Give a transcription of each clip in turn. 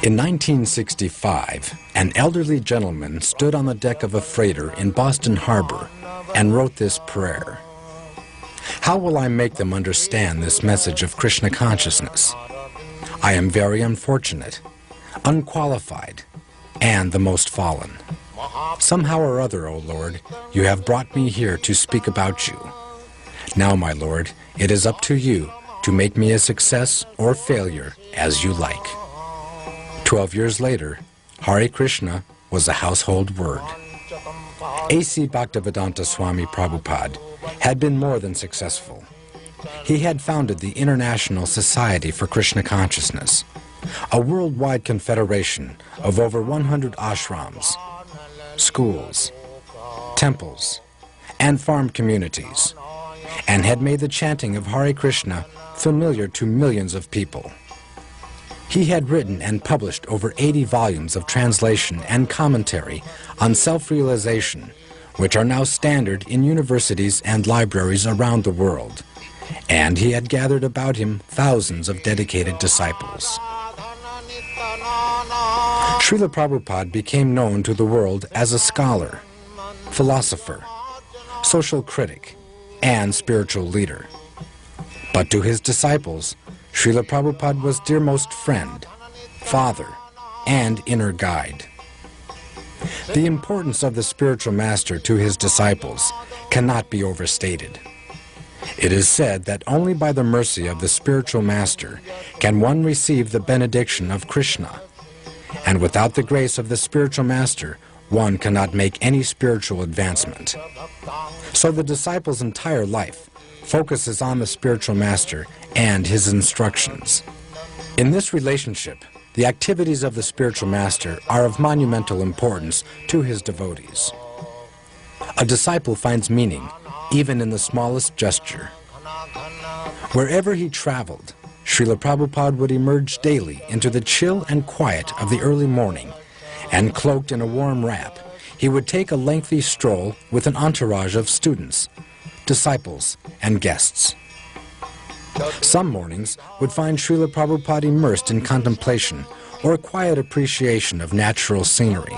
In 1965, an elderly gentleman stood on the deck of a freighter in Boston Harbor and wrote this prayer. How will I make them understand this message of Krishna consciousness? I am very unfortunate, unqualified, and the most fallen. Somehow or other, O Lord, you have brought me here to speak about you. Now, my Lord, it is up to you to make me a success or failure as you like. 12 years later, Hare Krishna was a household word. A.C. Bhaktivedanta Swami Prabhupada had been more than successful. He had founded the International Society for Krishna Consciousness, a worldwide confederation of over 100 ashrams, schools, temples, and farm communities, and had made the chanting of Hare Krishna familiar to millions of people. He had written and published over 80 volumes of translation and commentary on self-realization, which are now standard in universities and libraries around the world, and he had gathered about him thousands of dedicated disciples. Srila Prabhupada became known to the world as a scholar, philosopher, social critic, and spiritual leader. But to his disciples, Srila Prabhupada was dearmost friend, father, and inner guide. The importance of the spiritual master to his disciples cannot be overstated. It is said that only by the mercy of the spiritual master can one receive the benediction of Krishna, and without the grace of the spiritual master, one cannot make any spiritual advancement. So the disciple's entire life focuses on the spiritual master and his instructions. In this relationship, the activities of the spiritual master are of monumental importance to his devotees. A disciple finds meaning even in the smallest gesture. Wherever he traveled, Srila Prabhupada would emerge daily into the chill and quiet of the early morning, and cloaked in a warm wrap, he would take a lengthy stroll with an entourage of students, disciples, and guests. Some mornings would find Srila Prabhupada immersed in contemplation or a quiet appreciation of natural scenery.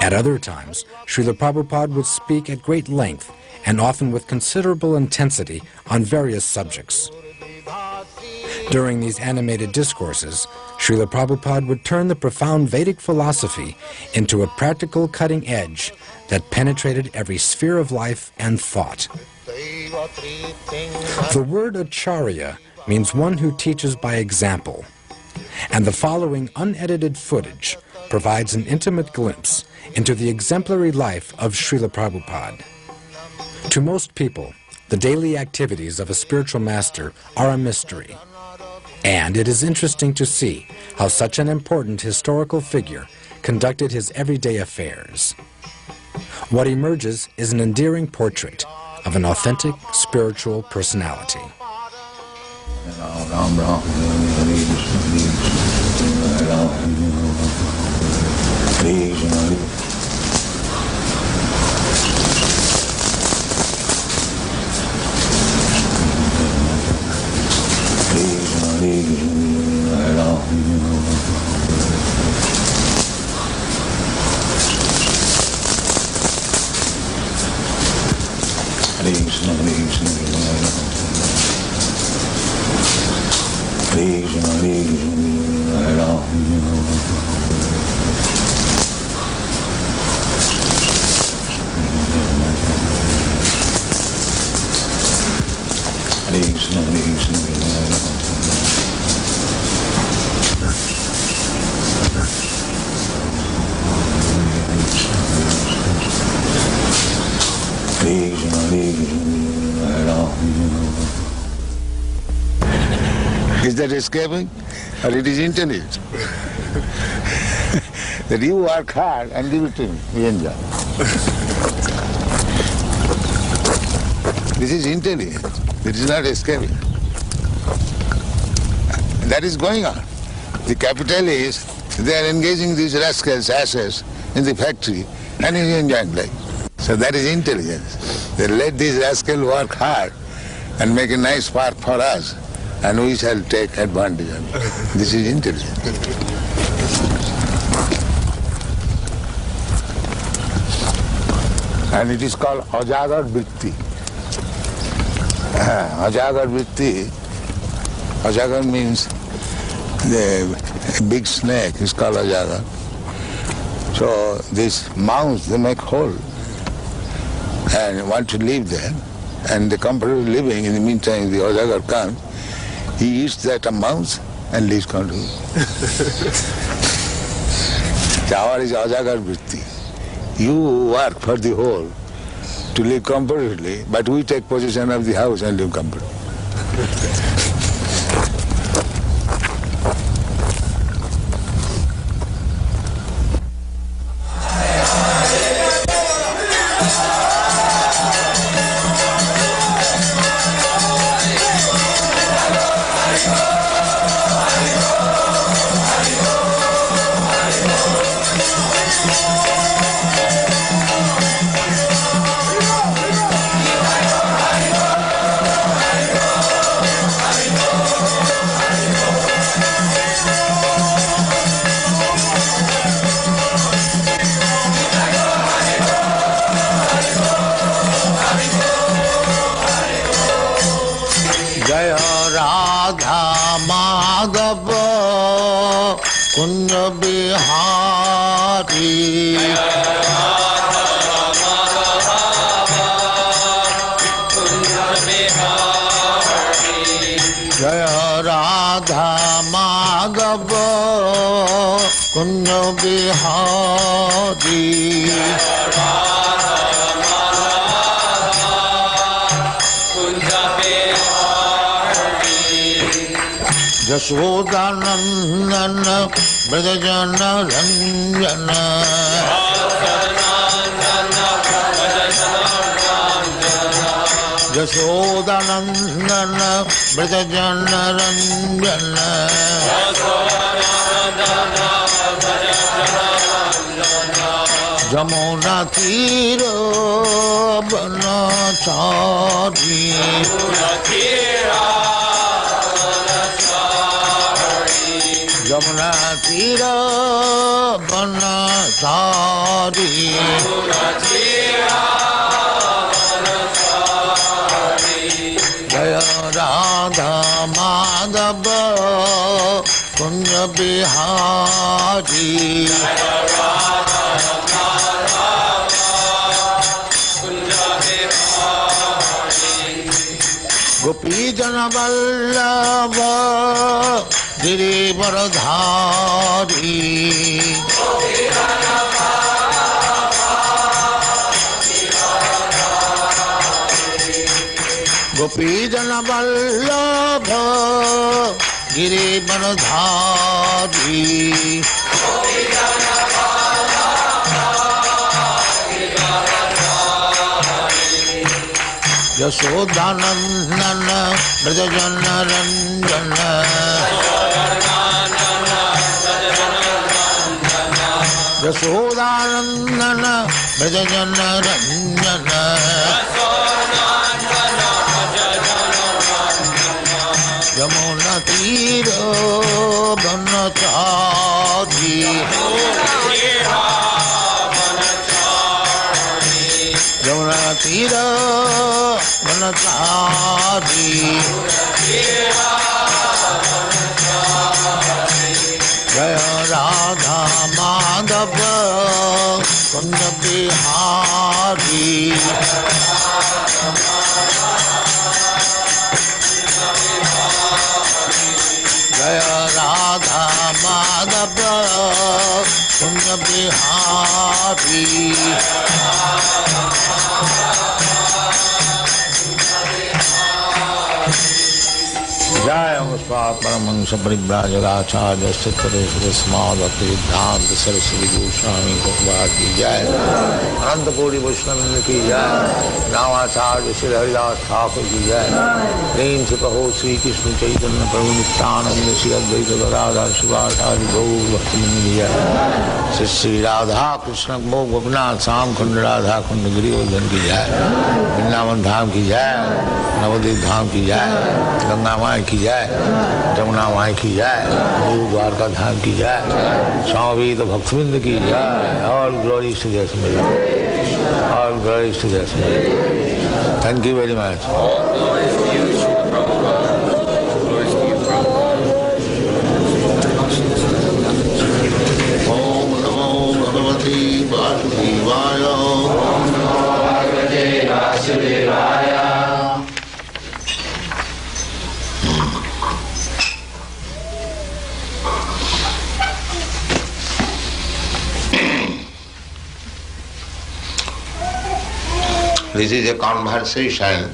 At other times, Srila Prabhupada would speak at great length and often with considerable intensity on various subjects. During these animated discourses, Srila Prabhupada would turn the profound Vedic philosophy into a practical cutting edge that penetrated every sphere of life and thought. The word Acharya means one who teaches by example, and the following unedited footage provides an intimate glimpse into the exemplary life of Srila Prabhupada. To most people, the daily activities of a spiritual master are a mystery, and it is interesting to see how such an important historical figure conducted his everyday affairs. What emerges is an endearing portrait of an authentic spiritual personality. Is that escaping? Or it is intelligent? That you work hard and give it to me, we enjoy. This is intelligent. It is not escaping. That is going on. The capitalists, they are engaging these rascals, asses, in the factory and he's enjoying life. So that is intelligence. They let this rascal work hard and make a nice park for us, and we shall take advantage of it. This is intelligence. And it is called Ajagar Vritti. Ajagar Vritti, Ajagar means the big snake is called Ajagar. So these mouse, they make hole and want to live there. And the company is living, in the meantime the Ajagar comes, he eats that mouse and leaves country. Our is Ajagar Vritti. You work for the whole to live comfortably, but we take possession of the house and live comfortably. Kunj Bihari जय राधा माधव कुंज बिहारी यशोदानंदन ब्रजजन रंजन यशोदानंदन ब्रजजन रंजन जमुना तीर बनचारी जमुना तीर बनचारी जय राधा माधव कुंज बिहारी गोपी जन वल्लभ गिरिवरधारी गोपी जन वल्लभ गिरिवरधारी यशोदानंदन ब्रजजन रंजन यशोदानंदन ब्रजजन रंजन यमुना तीर बनचारी यमुना तीर बनचारी जय राधा माधव कुंज बिहारी जय राधा माधव कुंज बिहारी जय परमहंस परिव्राजकाचार्य सिद्धांत सरस्वती गोस्वामी भगवान की जय। अनंत कोटि वैष्णव की जय। नामाचार्य श्री हरिदास ठाकुर की जय। प्रेम से कहो श्री कृष्ण चैतन्य प्रभु नित्यानंद श्री अद्वैत गदाधर शिवाचार्य गौर भक्तमंड की जय। Shri Radha Krishna Mo Gopinath Sam Khund Radha Khund Girivardhan ki jai, Vrindavan Dham ki jai, Navadvip Dham ki jai, Ganga Mai ki jai, Jamuna Mai ki jai, New Dwarka Dham ki jai, Swami Bhaktivinda ki jai. All glories to their Smriti. All glories to their Smriti. Thank you very much. All glories to you, Srila Prabhupada. Glories to you, Prabhupada. Om Namo Bhagavate Vasudevaya. Om Namo Bhagavate Vasudevaya. This is a conversation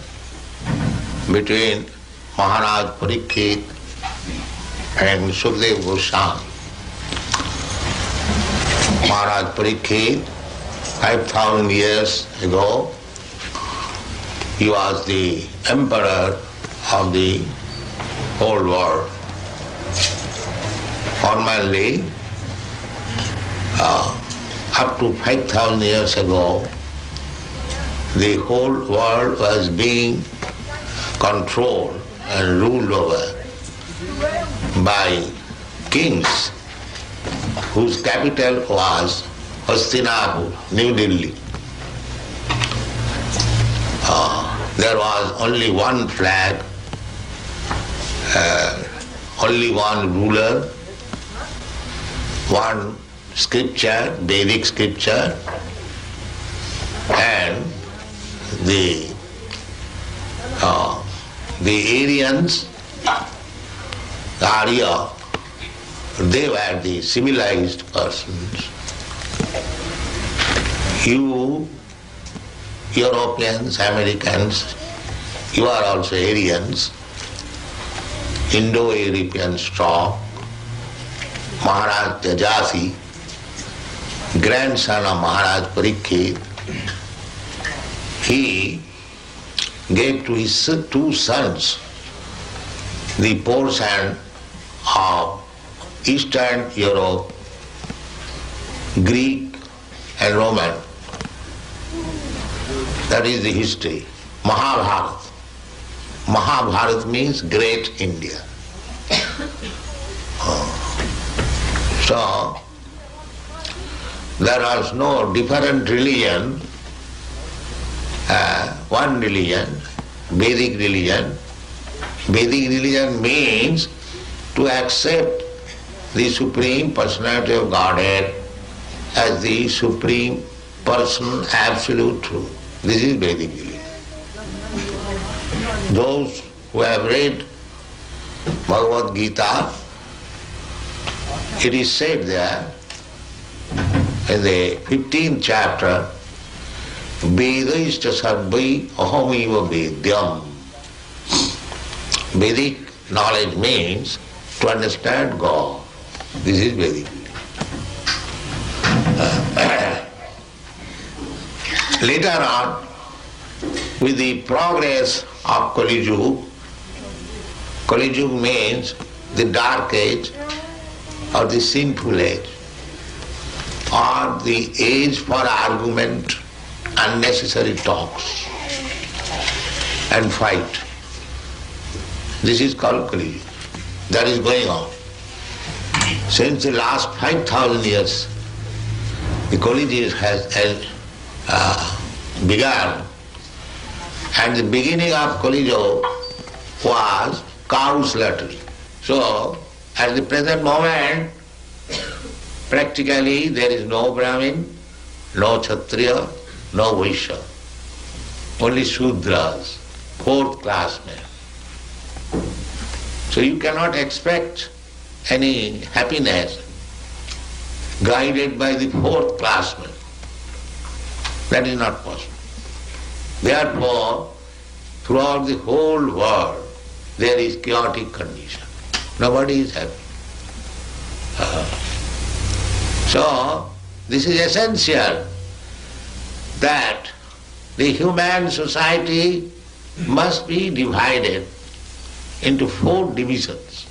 between Maharaj Parikshit and Sukadeva Goswami. Maharaj Parikshit, 5,000 years ago, he was the emperor of the whole world. Formerly, up to 5,000 years ago, the whole world was being controlled and ruled over by kings whose capital was Hastinapur, New Delhi. There was only one flag, only one ruler, one scripture, Vedic scripture, and the Aryans, the Arya, they were the civilized persons. You, Europeans, Americans, you are also Aryans, Indo-European stock. Maharaj Tejasi, grandson of Maharaj Parikshit, he gave to his two sons the portion of Eastern Europe, Greek and Roman. That is the history. Mahabharata. Mahabharata means Great India. So, there was no different religion, one religion, Vedic religion. Vedic religion means to accept the Supreme Personality of Godhead as the Supreme Person, Absolute Truth. This is Vedic religion. Those who have read Bhagavad Gita, it is said there in the 15th chapter, Vedaishta sarvai ahamiva vedyam. Vedic knowledge means to understand God. This is Vedic. Later on, with the progress of Kali Yuga, Kali Yuga means the dark age or the sinful age, or the age for argument, unnecessary talks and fight. This is called Kali Yuga. That is going on. Since the last 5,000 years, the Kali Yuga has begun, and the beginning of Kali Yuga was cow slaughtering. So, at the present moment, practically there is no Brahmin, no Kshatriya, no Vaishya, only Shudras, fourth class men. So you cannot expect any happiness guided by the fourth class men. That is not possible. Therefore, throughout the whole world, there is chaotic condition. Nobody is happy. So, this is essential that the human society must be divided into 4 divisions.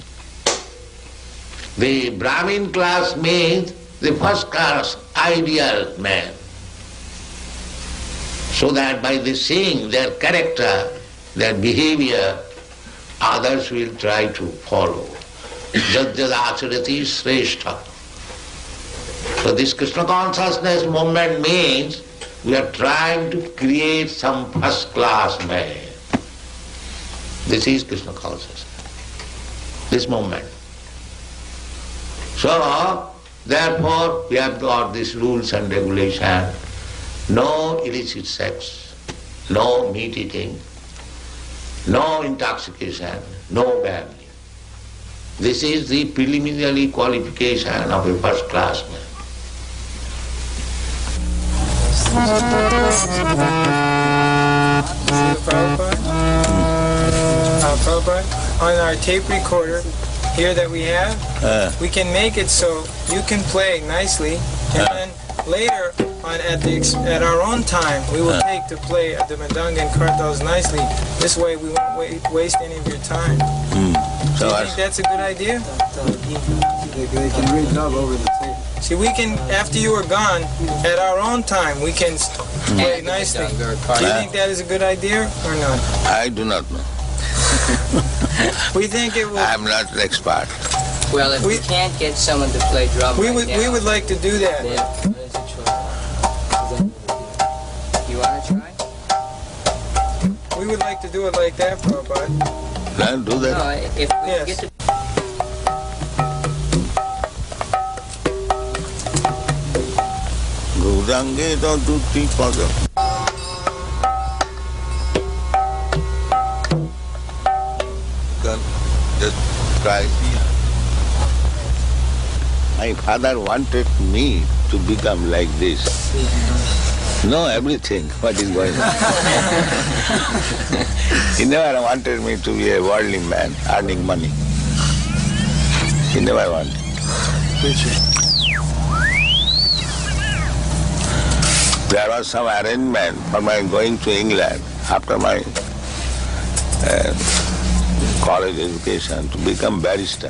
The Brahmin class means the first class ideal man, so that by the seeing their character, their behavior, others will try to follow. Jajjad acharati sreshta. So this Krishna consciousness movement means we are trying to create some first class man. This is Krishna consciousness, this movement. So, therefore, we have got these rules and regulations. No illicit sex, no meat eating, no intoxication, no gambling. This is the preliminary qualification of a first class man. Prabhupada, on our tape recorder here that we have, we can make it so you can play nicely, and then later on at our own time we will take to play the Madanga and Kartals nicely. This way we won't waste any of your time. Do you think that's a good idea? They can redub over the tape. See, we can, after you are gone, at our own time, we can play nicely. Do you think that is a good idea or not? I do not know. We think it will. I am not an expert. Well, if we can't get someone to play drum we would like to do that. Yeah. You want to try? We would like to do it like that, Prabhupada. Can do that? No, if we Yes. get to... Gudange don't do three pada. Just try. My father wanted me to become like this. Know everything, what is going on. He never wanted me to be a worldly man, earning money. He never wanted. There was some arrangement for my going to England after my college education to become barrister.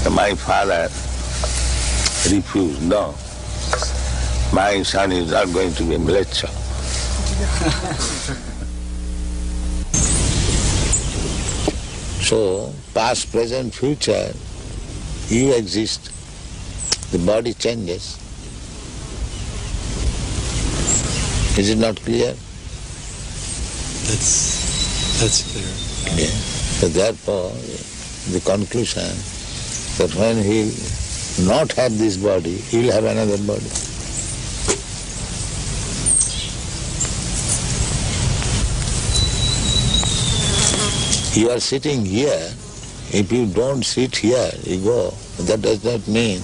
My father refused. No, my son is not going to be a lecturer. So, past, present, future, you exist. The body changes. Is it not clear? That's clear. Yeah. So therefore, the conclusion that when he will not have this body, he will have another body. You are sitting here. If you don't sit here, you go. That does not mean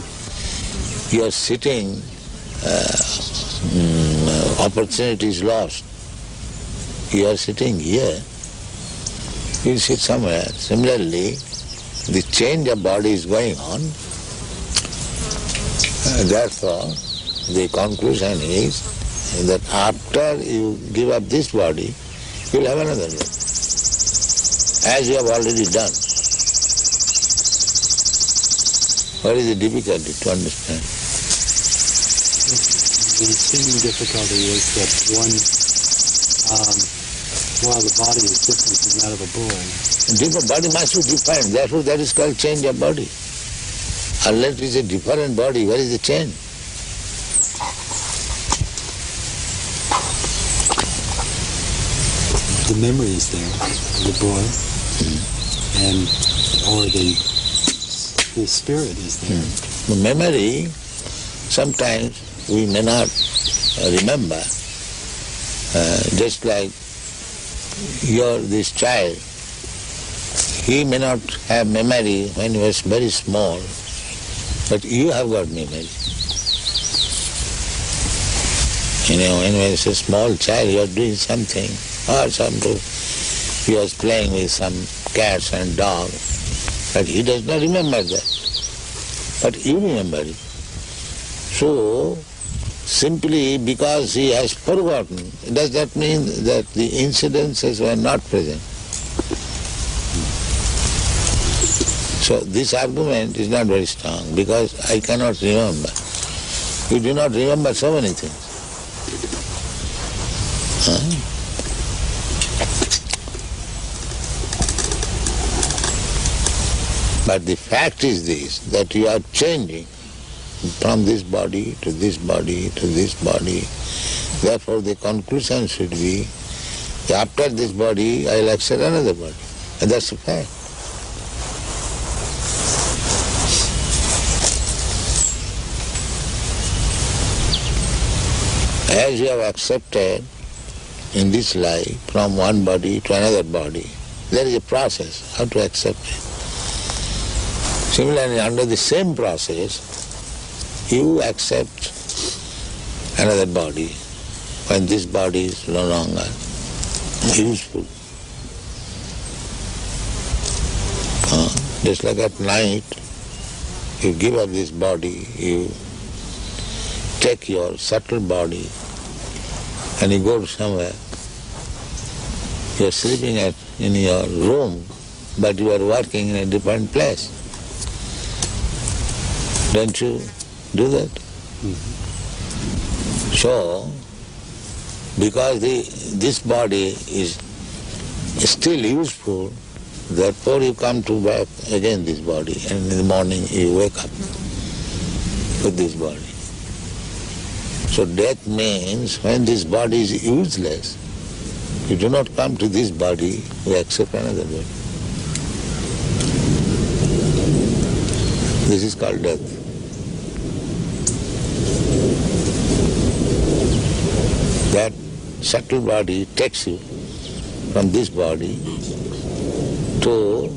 you are sitting, opportunity is lost. You are sitting here, you sit somewhere. Similarly, the change of body is going on. Therefore, the conclusion is that after you give up this body, you will have another body, as you have already done. What is the difficulty to understand? The seeming difficulty is that while the body is different from that of a boy. Different body must be different. Therefore, that is called change of body. Unless it is a different body, where is the change? The memory is there, the boy, and or the spirit is there. The memory, sometimes we may not remember. Just like this child, he may not have memory when he was very small, but you have got memory. When he was a small child, you are doing something, or he was playing with some cats and dogs, but he does not remember that. But you remember it. So, simply because he has forgotten, does that mean that the incidences were not present? So this argument is not very strong because I cannot remember. You do not remember so many things. But the fact is this, that you are changing from this body to this body to this body. Therefore the conclusion should be, after this body I will accept another body. And that's a fact. As you have accepted in this life from one body to another body, there is a process how to accept it. Similarly, under the same process, you accept another body when this body is no longer useful. Just like at night, you give up this body, you take your subtle body and you go somewhere. You are sleeping in your room, but you are working in a different place. Don't you do that? Mm-hmm. So, because this body is still useful, therefore you come to back again this body, and in the morning you wake up with this body. So death means when this body is useless, you do not come to this body, you accept another body. This is called death. That subtle body takes you from this body to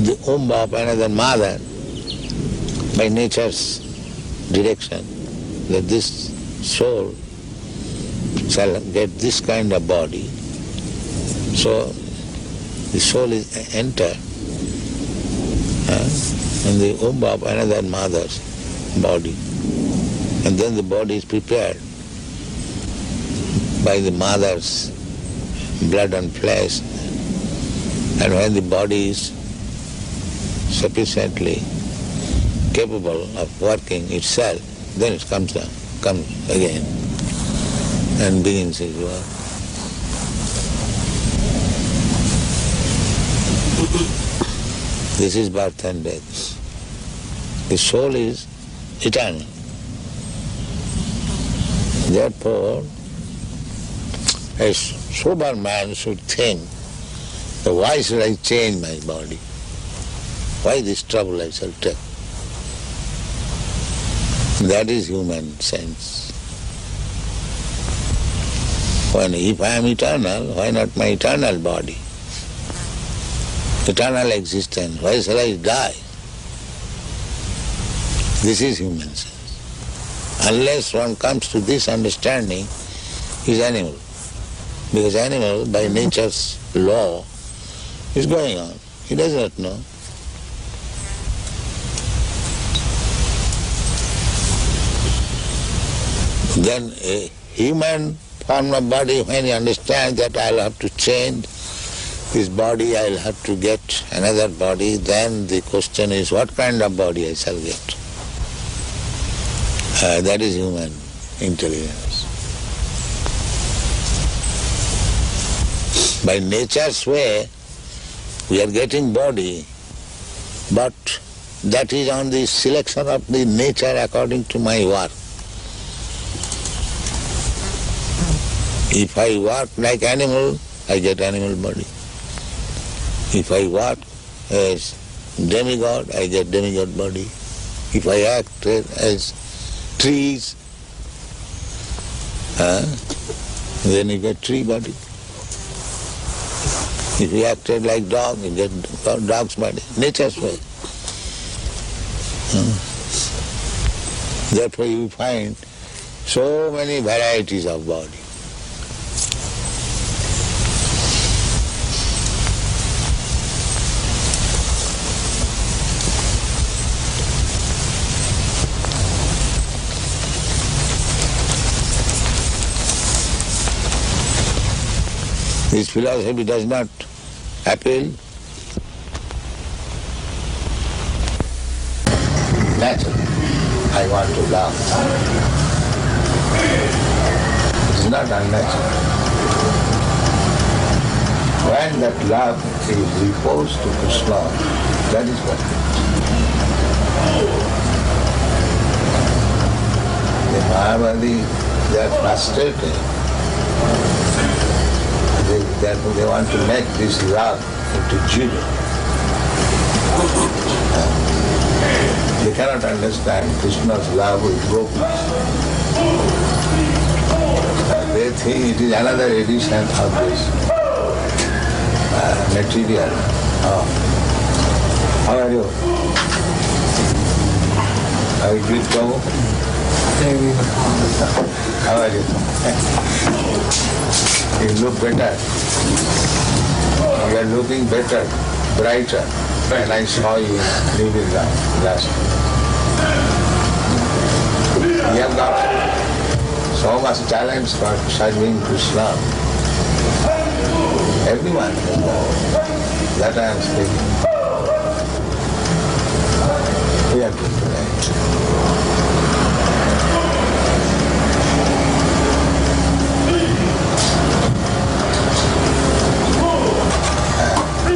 the womb of another mother by nature's direction, that this soul shall get this kind of body. So the soul is entered in the womb of another mother's body, and then the body is prepared by the mother's blood and flesh, and when the body is sufficiently capable of working itself, then it comes again and begins its work. This is birth and death. The soul is eternal. Therefore, a sober man should think, why should I change my body? Why this trouble I shall take? That is human sense. If I am eternal, why not my eternal body? Eternal existence, why shall I die? This is human sense. Unless one comes to this understanding, he is animal. Because animal, by nature's law, is going on. He does not know. Then a human form of body, when he understands that I'll have to change this body, I'll have to get another body, then the question is, what kind of body I shall get? That is human intelligence. By nature's way, we are getting body, but that is on the selection of the nature according to my work. If I work like animal, I get animal body. If I work as demigod, I get demigod body. If I act as trees, then you get tree body. If you acted like dog, you get dog's body. Nature's way. Therefore you find so many varieties of body. This philosophy does not appeal natural. I want to love. It is not unnatural. When that love is reposed to Krishna, that is what it is. The Mahabali, they are frustrated. They want to make this love into judo. They cannot understand Krishna's love with gopis. They think it is another edition of this material. How are you? Are you good, Prabhu? How are you? You look better. You are looking better, brighter. And I saw you leaving last week. You have got so much talent for serving Krishna. Everyone has that. That I am speaking. We have to tonight.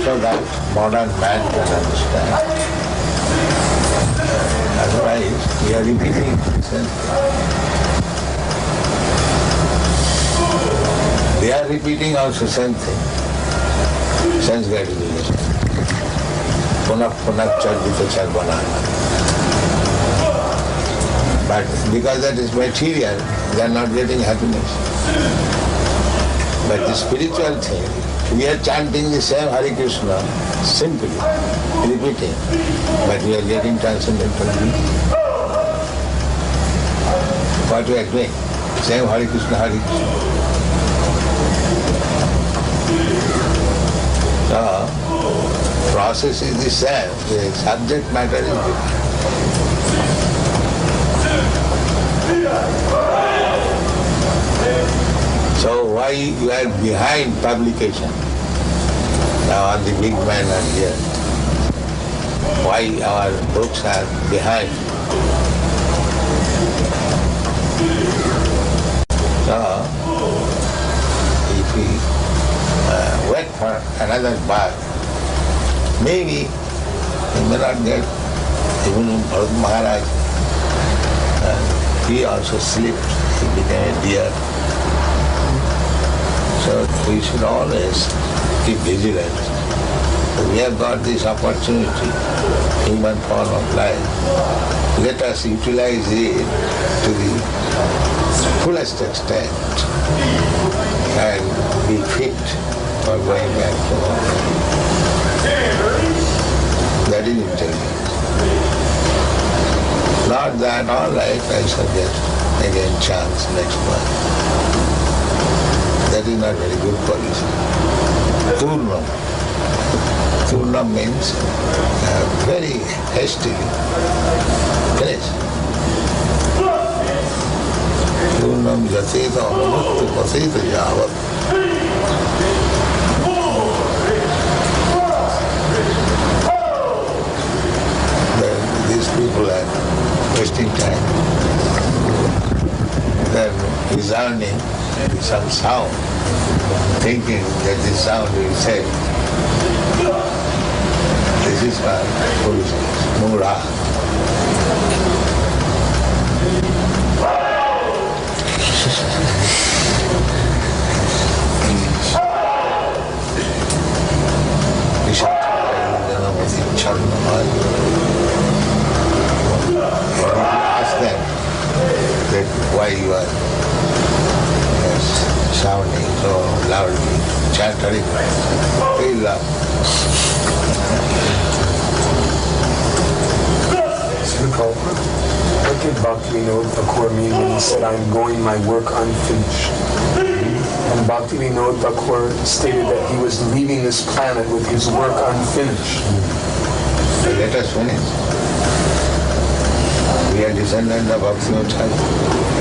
So that modern man can understand. Otherwise, we are repeating the same thing. They are repeating also same thing. Sense gratification. Punak punak charvita charvanana. But because that is material, they are not getting happiness. But the spiritual thing, we are chanting the same Hare Krishna, simply, repeating, but we are getting transcendental meaning. What we are doing? Same Hare Krishna, Hare Krishna. So, process is the same, the subject matter is different. So why you are behind publication? Now all the big men are here. Why our books are behind? So if we wait for another birth, maybe we may not get even Bharat Maharaj. He also slipped. He became a deer. So we should always keep vigilant. We have got this opportunity, human form of life. Let us utilize it to the fullest extent and be fit for going back to home. That is intelligence. Not that all right, I shall get again chance next month. That is not very good policy. Purnam. Purnam means very hastily finish. Purnam jaseta anumukta paseta yavat. These people are wasting time. They are resounding with some sound, thinking that this sound will say, this is my foolishness, mura. Ask them that why you are shouting so loudly, chant Hare Krishna. They love. Srila Prabhupada, what did Bhaktivinoda Thakur mean when he said, I'm going my work unfinished? And Bhaktivinoda Thakur stated that he was leaving this planet with his work unfinished. So let us finish. We are descendants of Bhaktivinoda Thakur.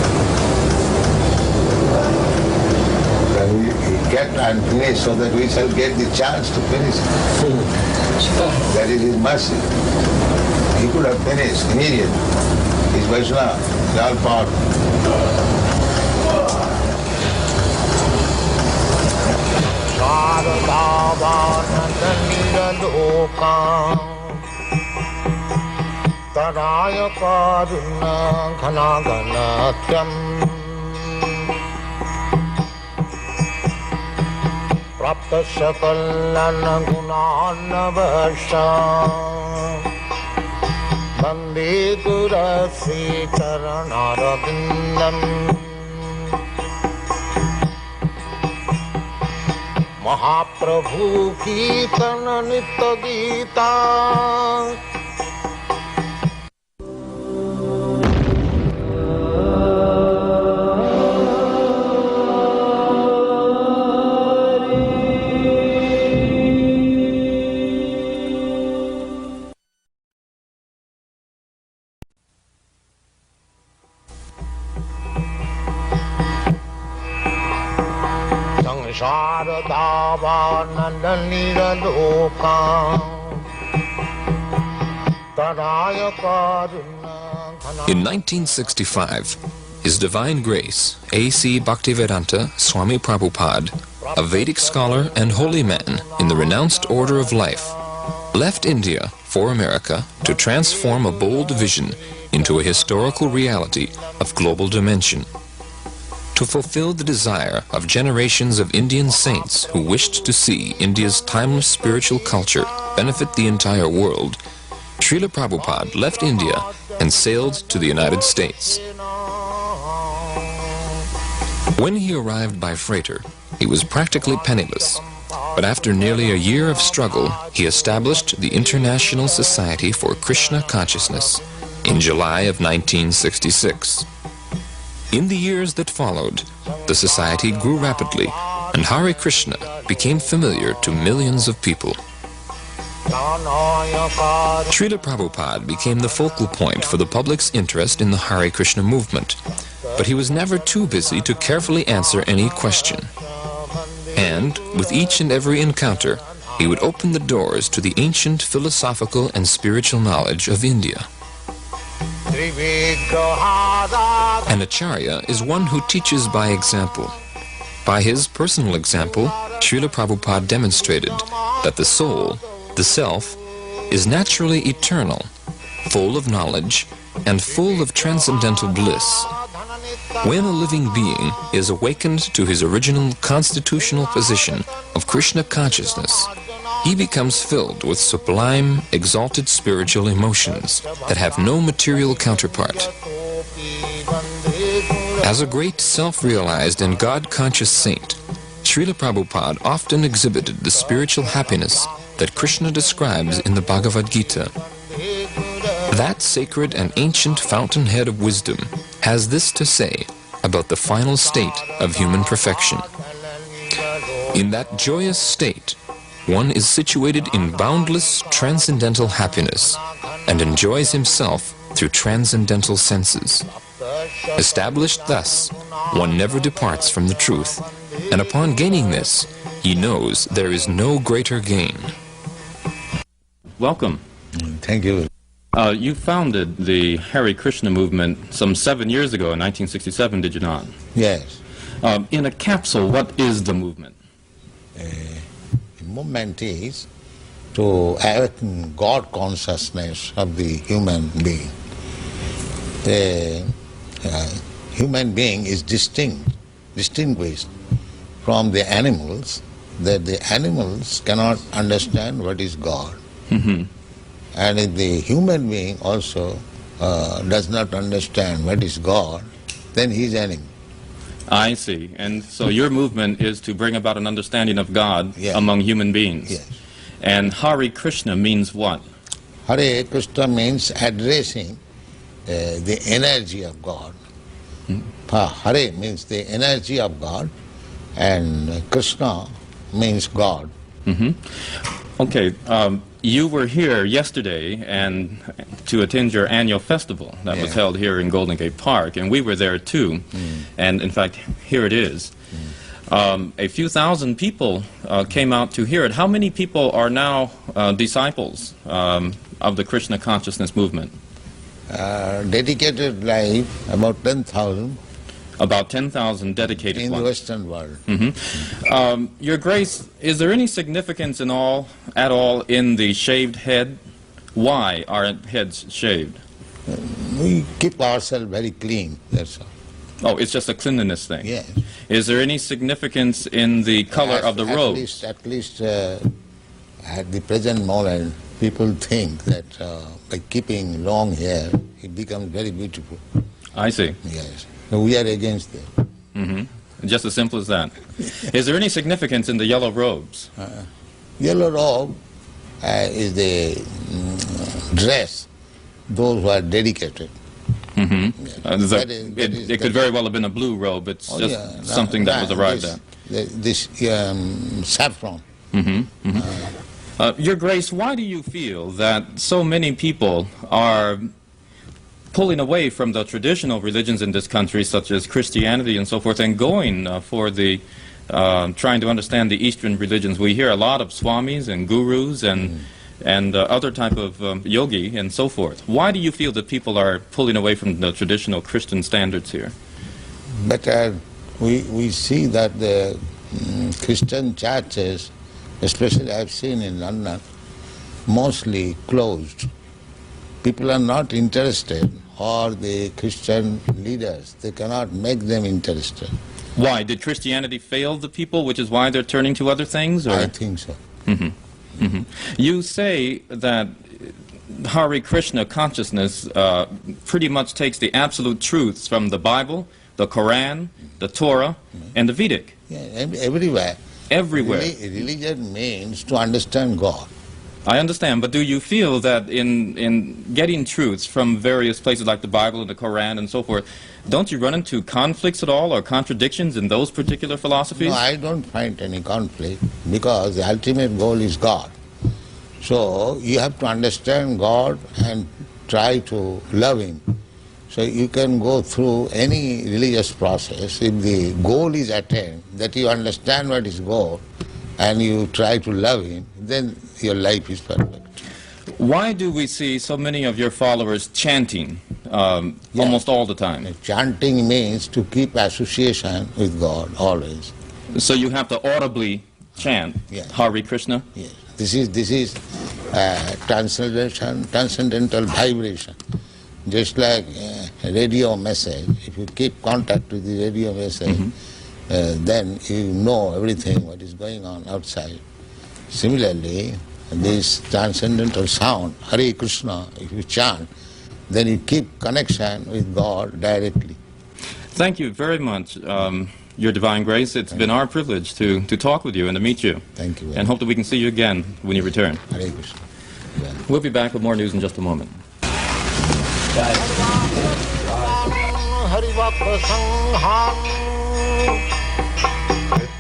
He kept unfinished so that we shall get the chance to finish it. That is his mercy. he could have finished immediately. He's Vaishnava, he's all powerful. Bande Gurasi Charanarabindam Mahaprabhu Kirtana Nitya Gita In 1965, His Divine Grace, A.C. Bhaktivedanta Swami Prabhupada, a Vedic scholar and holy man in the renounced order of life, left India for America to transform a bold vision into a historical reality of global dimension. To fulfill the desire of generations of Indian saints who wished to see India's timeless spiritual culture benefit the entire world, Srila Prabhupada left India and sailed to the United States. When he arrived by freighter, he was practically penniless, but after nearly a year of struggle, he established the International Society for Krishna Consciousness in July of 1966. In the years that followed, the society grew rapidly, and Hare Krishna became familiar to millions of people. Srila Prabhupada became the focal point for the public's interest in the Hare Krishna movement, but he was never too busy to carefully answer any question. And, with each and every encounter, he would open the doors to the ancient philosophical and spiritual knowledge of India. An Acharya is one who teaches by example. By his personal example, Srila Prabhupada demonstrated that the soul, the self, is naturally eternal, full of knowledge, and full of transcendental bliss. When a living being is awakened to his original constitutional position of Krishna consciousness, he becomes filled with sublime, exalted spiritual emotions that have no material counterpart. As a great self-realized and God-conscious saint, Srila Prabhupada often exhibited the spiritual happiness that Krishna describes in the Bhagavad Gita. That sacred and ancient fountainhead of wisdom has this to say about the final state of human perfection. In that joyous state, one is situated in boundless transcendental happiness and enjoys himself through transcendental senses. Established thus, one never departs from the truth, and upon gaining this, he knows there is no greater gain. Welcome. Thank you. You founded the Hare Krishna movement some 7 years ago in 1967, did you not? Yes. In a capsule, what is the movement? The movement is to awaken God consciousness of the human being. The human being is distinguished from the animals, that the animals cannot understand what is God. Mm-hmm. And if the human being also does not understand what is God, then he is animal. I see. And so your movement is to bring about an understanding of God among human beings. Yes. And Hare Krishna means what? Hare Krishna means addressing the energy of God. Hare means the energy of God, and Krishna means God. Mm-hmm. Okay. You were here yesterday and to attend your annual festival that was held here in Golden Gate Park, and we were there too. And in fact, here it is. A few thousand people came out to hear it. How many people are now disciples of the Krishna consciousness movement? Dedicated life, about 10,000. About 10,000 dedicated in ones. the Western world. Your Grace, is there any significance at all in the shaved head? Why are heads shaved? We keep ourselves very clean, that's all. Oh, it's just a cleanliness thing? Yes. Is there any significance in the color of the robes? At least at the present moment, people think that by keeping long hair, it becomes very beautiful. I see. Yes. So we are against that. Just as simple as that. Is there any significance in the yellow robes? Yellow robe is the dress, those who are dedicated. It could very well have been a blue robe. It's something that was arrived at. This saffron. Your Grace, why do you feel that so many people are pulling away from the traditional religions in this country, such as Christianity and so forth, and going for the trying to understand the Eastern religions? We hear a lot of swamis and gurus and other type of yogi and so forth. Why do you feel that people are pulling away from the traditional Christian standards here? But we see that the Christian churches, especially I've seen in London, mostly closed. People are not interested, or the Christian leaders, they cannot make them interested. Why? Did Christianity fail the people, which is why they're turning to other things? Or? I think so. You say that Hare Krishna consciousness pretty much takes the absolute truths from the Bible, the Quran, the Torah, and the Vedic. Yeah, everywhere. Everywhere. Religion means to understand God. I understand, but do you feel that in getting truths from various places like the Bible and the Quran and so forth, don't you run into conflicts at all or contradictions in those particular philosophies? No, I don't find any conflict, because the ultimate goal is God. So you have to understand God and try to love Him. So you can go through any religious process. If the goal is attained, that you understand what is goal, and you try to love Him, then your life is perfect. Why do we see so many of your followers chanting almost all the time? Chanting means to keep association with God always. So you have to audibly chant Hare Krishna? Yes. This is transcendental vibration. Just like a radio message, if you keep contact with the radio message, then you know everything what is going on outside. Similarly, this transcendental sound, Hare Krishna, if you chant, then you keep connection with God directly. Thank you very much, Your Divine Grace. It's been our privilege to talk with you and to meet you. Thank you. And hope that we can see you again when you return. Hare Krishna. We'll be back with more news in just a moment.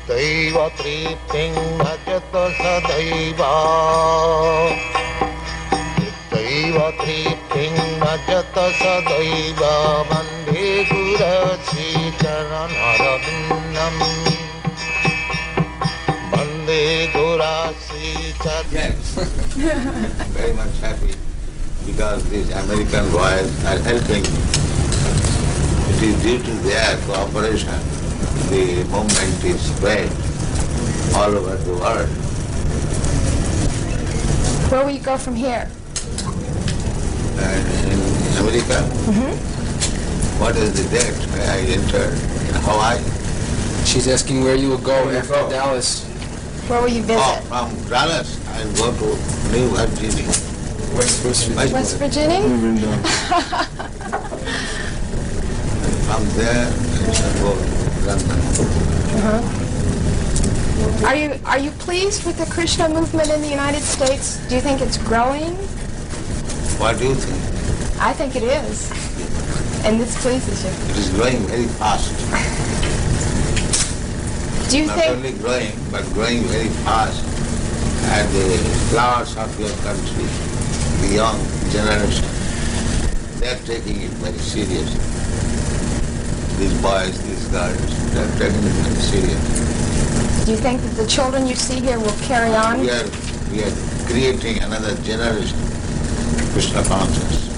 Daiva tripting bhajata sadaiva. Daiva tripting bhajata sadaiva. Vande Gurasi charanarabindam. Vande Gurasi charanarabindam. Yes. Very much happy, because these American boys are helping. It is due to their cooperation the movement is spread all over the world. Where will you go from here? In America? What is the date I entered? In Hawaii? She's asking where you will go after Dallas. Where will you visit? Oh, from Dallas I will go to New Virginia. West Virginia? From there I shall go to London. Are you pleased with the Krishna movement in the United States? Do you think it's growing? What do you think? I think it is. And this pleases you. It is growing very fast. Do you Not think... only growing, but growing very fast. And the flowers of your country, the young generation, they are taking it very seriously. These boys, these girls, they are taking it very seriously. Do you think that the children you see here will carry on? We are creating another generation Krishna conscious.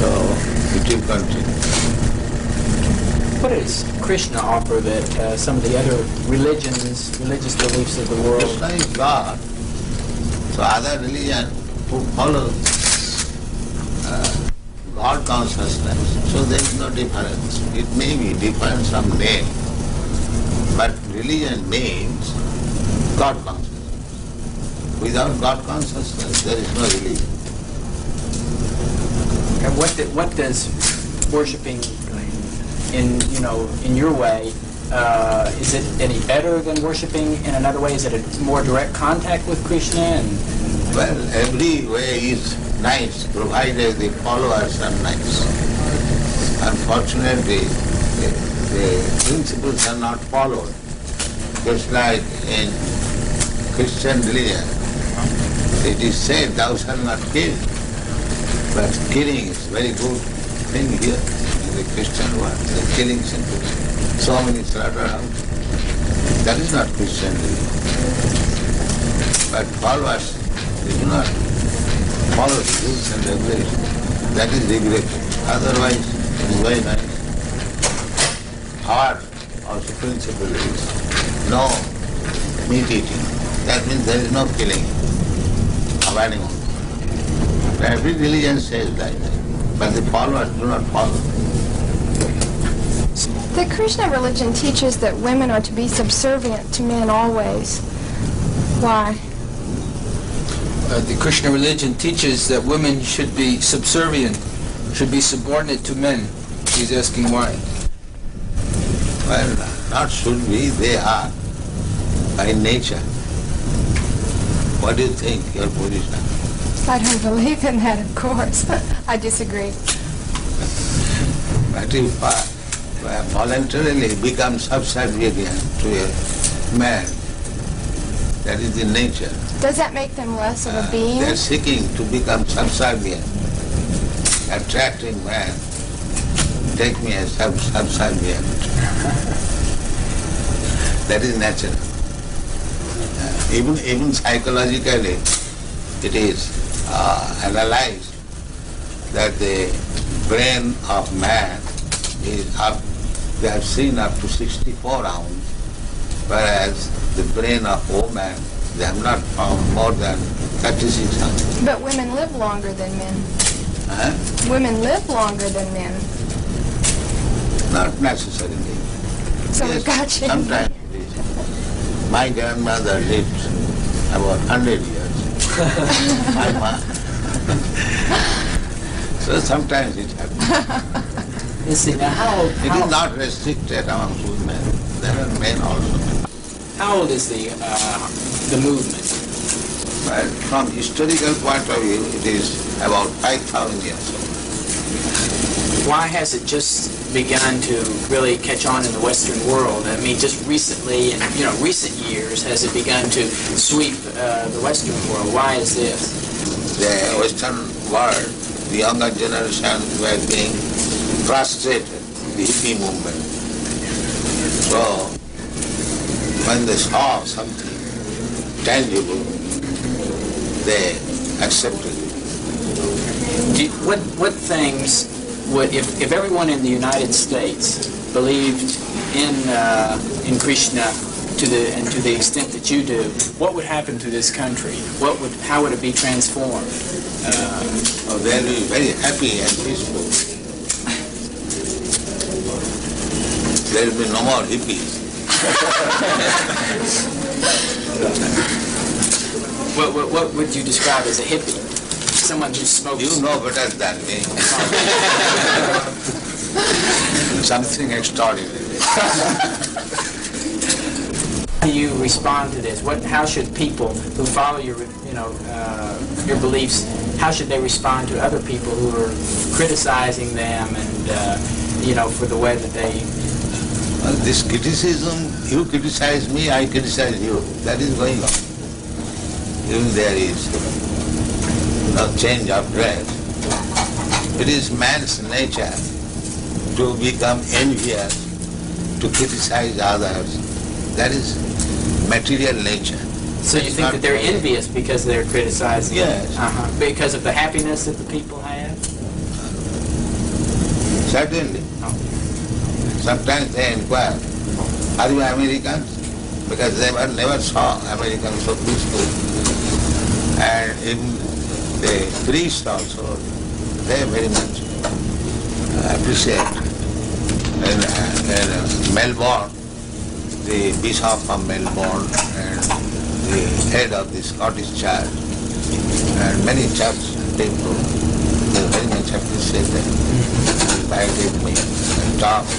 So it will continue. What does Krishna offer that some of the other religious beliefs of the world? Krishna is God. So other religion who follow God consciousness, so there is no difference. It may be different some name, but religion means God consciousness. Without God consciousness, there is no religion. And what does worshiping in your way, is it any better than worshiping in another way? Is it a more direct contact with Krishna? Well, every way is nice, provided the followers are nice. Unfortunately, the principles are not followed. Just like in Christian religion, it is said, thou shalt not kill. But killing is very good thing here in the Christian world. The killing simply. So many slaughterhouses. That is not Christian religion. But followers, they do not follow the rules and regulations. That is regretted. Otherwise, it is very nice. Our also principle is no meat eating. That means there is no killing of animals. Every religion says like that, but the followers do not follow. The Krishna religion teaches that women are to be subservient to men always. Why? The Krishna religion teaches that women should be subservient, should be subordinate to men. He's asking why. Well, not should be, they are, by nature. What do you think, your position? I don't believe in that, of course. I disagree. But if voluntarily become subservient to a man, that is the nature. Does that make them less of a being? They are seeking to become subservient, attracting man. Take me as subservient. That is natural. Even psychologically, it is analyzed that the brain of man is up, they have seen up to 64 ounces, whereas the brain of woman, they have not found more than 36 ounces. But women live longer than men. Women live longer than men. Not necessarily. So yes, we got you. Sometimes it is. My grandmother lived about 100 years. My mom. So sometimes it happens. You see, now how It is not restricted among women. There are men also. How old is the movement? Well, from historical point of view, it is about 5,000 years old. Why has it just begun to really catch on in the Western world? I mean, just recently, in recent years, has it begun to sweep the Western world? Why is this? The Western world, the younger generation were being frustrated, the hippie movement. So, when they saw something tangible, they accepted it. What things would, if everyone in the United States believed in Krishna to the extent that you do, what would happen to this country? How would it be transformed? They'll be very happy and peaceful. There will be no more hippies. What would you describe as a hippie? Someone who smokes. You know better than me. Something extraordinary. How do you respond to this? How should people who follow your beliefs, how should they respond to other people who are criticizing them and for the way that they? Well, this criticism, you criticize me, I criticize you. That is going on. Even there is no change of dress. It is man's nature to become envious, to criticize others. That is material nature. So you think that they're envious because they're criticizing? Yes. Because of the happiness that the people have? Certainly. Sometimes they inquire, are you Americans? Because they never saw Americans so peaceful. And even the priests also, they very much appreciate. In Melbourne, the Bishop of Melbourne and the head of the Scottish Church and many church people, they very much appreciated, invited me and talked.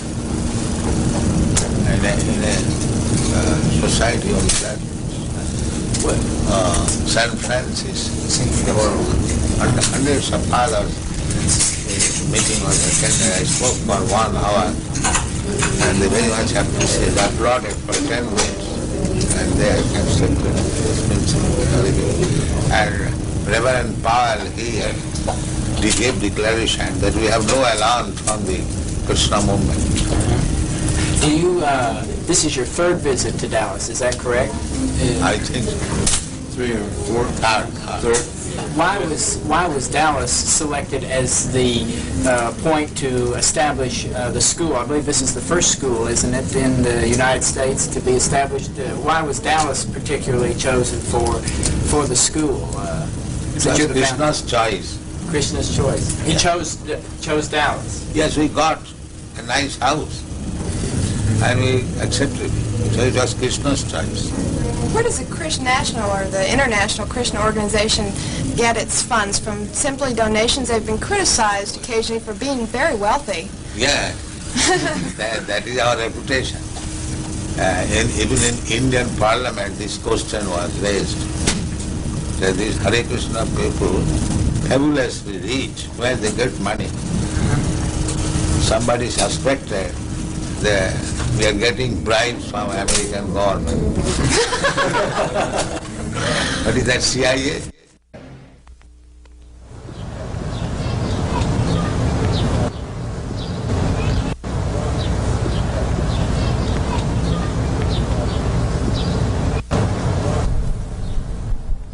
And in a society of that, San Francis, there were hundreds of fathers. The meeting was attended. I spoke for 1 hour, and they very much appreciated. I applauded for 10 minutes, and they accepted. And Reverend Powell, he gave declaration that we have no alarm from the Krishna movement. Do you, this is your 3rd visit to Dallas, is that correct? I think so. 3 or 4? Third. Why was Dallas selected as the point to establish the school? I believe this is the first school, isn't it, in the United States to be established? Why was Dallas particularly chosen for the school? Krishna's choice. Krishna's choice. He chose Dallas. Yes, we got a nice house, and we accepted. So it was Krishna's choice. Where does the Krishna National or the International Krishna Organization get its funds? From simply donations? They've been criticized occasionally for being very wealthy. Yeah, that is our reputation. Even in Indian Parliament, this question was raised. That these Hare Krishna people, fabulously rich, where they get money. Somebody suspected that we are getting bribes from American government. What is that, CIA?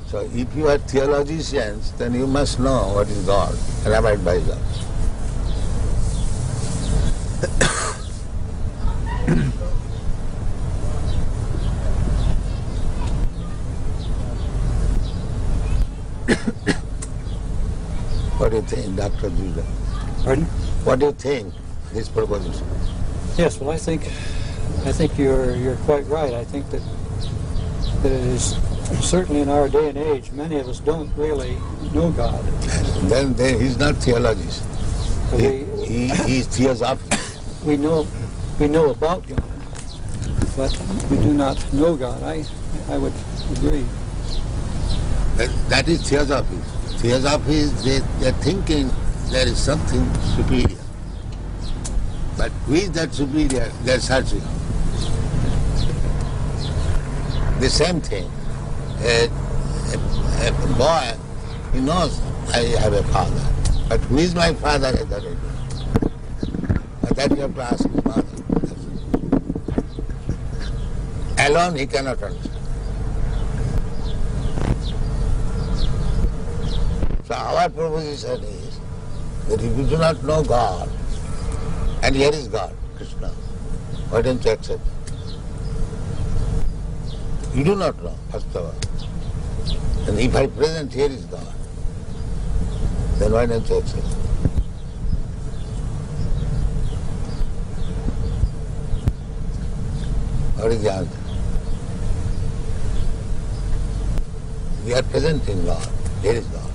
So if you are theologians, then you must know what is God and abide by God. What do you think, Dr. Judah? Pardon? What do you think, this proposition? Yes, well, I think you're quite right. I think that it is certainly in our day and age, many of us don't really know God. Then he's not theologist. He's theosophic. We know about God, but we do not know God. I would agree. That is theosophy. Theosophy is they're thinking there is something superior. But who is that superior? They're searching. The same thing. A boy, he knows I have a father. But who is my father? I don't know. But that you have to ask his father. Alone he cannot understand. So our proposition is that if you do not know God, and here is God, Krishna, why don't you accept it? You do not know, first of all. And if I present here is God, then why don't you accept it? What is the answer? We are presenting God, here is God.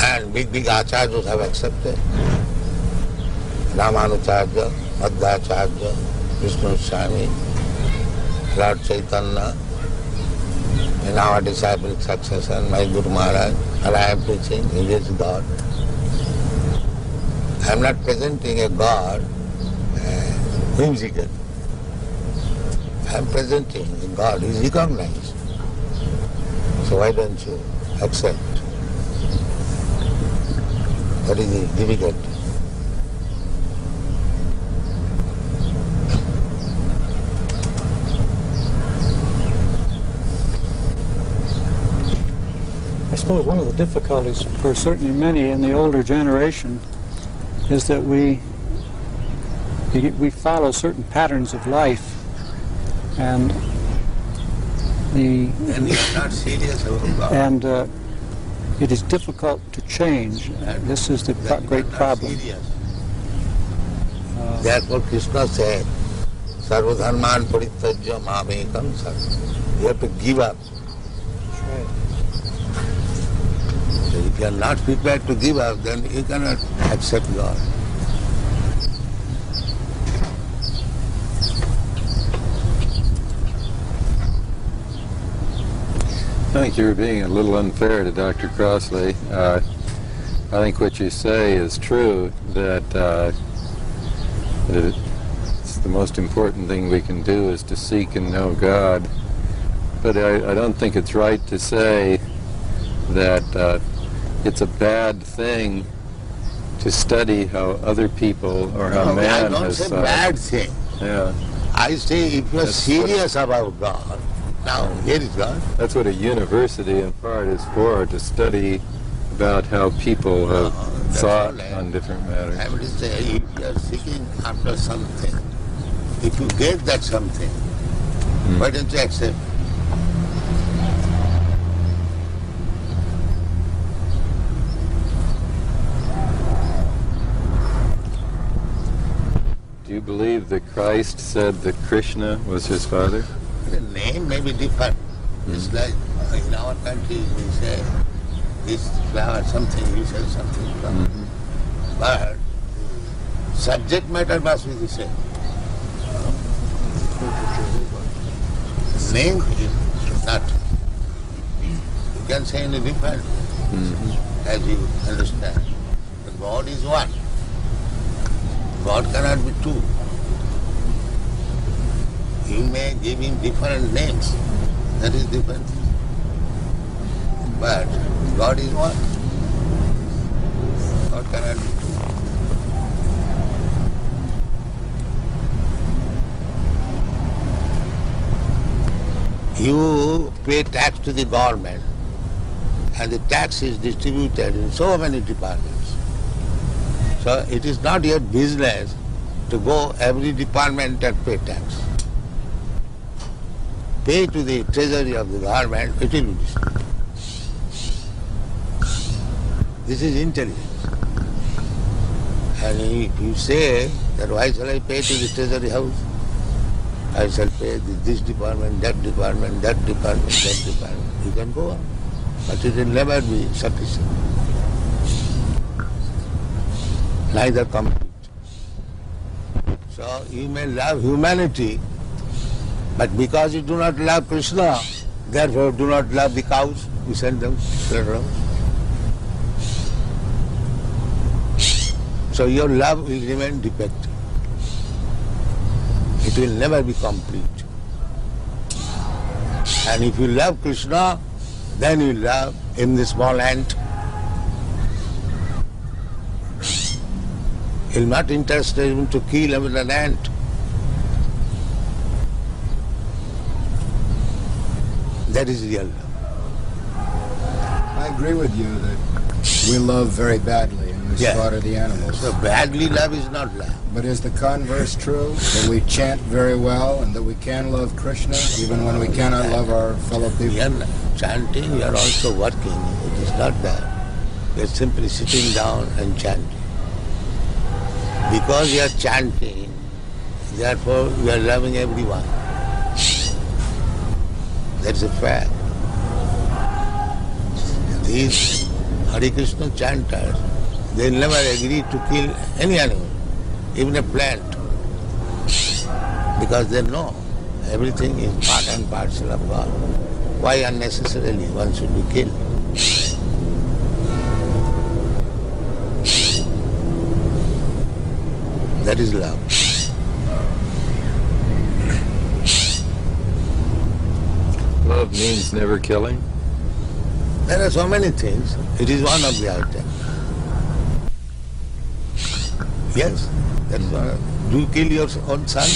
And big Acharyas have accepted. Ramanucharya, Madhvacharya, Vishnu Swami, Lord Chaitanya, in our disciple succession, my Guru Maharaj, and I am preaching, He is God. I am not presenting a God whimsical. I am presenting a God who is recognized. So why don't you accept? That is the difficulty. I suppose one of the difficulties for certainly many in the older generation is that we follow certain patterns of life, and And you are not serious about God. It is difficult to change. This is the great problem. Therefore Krishna said, Sarvadharman parityajya mamekam sarva. You have to give up. So if you are not prepared to give up, then you cannot accept God. I think you're being a little unfair to Dr. Crossley. I think what you say is true, that it's the most important thing we can do is to seek and know God. But I don't think it's right to say that it's a bad thing to study how other people or how man has... I don't say bad thing. Yeah. I say if you are serious about God, now here is God. That's what a university in part is for, to study about how people have thought on different matters. I would say if you are seeking after something, if you get that something, why don't you accept? Do you believe that Christ said that Krishna was his father? The name may be different. It's like in our country we say this flower something, we say something from. But subject matter must be the same. Name is not. You can say in a different, as you understand. The God is one. God cannot be two. You may give him different names, that is different. But God is one. God cannot be two. You pay tax to the government, and the tax is distributed in so many departments. So it is not your business to go every department and pay tax. Pay to the treasury of the government, it will be distributed. This is intelligence. And if you say that why shall I pay to the treasury house? I shall pay this department, that department, that department, that department. You can go on. But it will never be sufficient. Neither complete. So you may love humanity, but because you do not love Krishna, therefore do not love the cows, you send them around. So your love will remain defective. It will never be complete. And if you love Krishna, then you love in the small ant. You will not interested even to kill even an ant. That is real love. I agree with you that we love very badly and we slaughter the animals. So badly love is not love. But is the converse true, that we chant very well and that we can love Krishna even when we cannot love our fellow people? You are chanting, you are also working. It is not that. You are simply sitting down and chanting. Because you are chanting, therefore you are loving everyone. That's a fact. These Hare Krishna chanters, they never agree to kill any animal, even a plant, because they know everything is part and parcel of God. Why unnecessarily one should be killed? That is love. Love means never killing? There are so many things. It is one of the items. Yes, that's why. Do you kill your own son?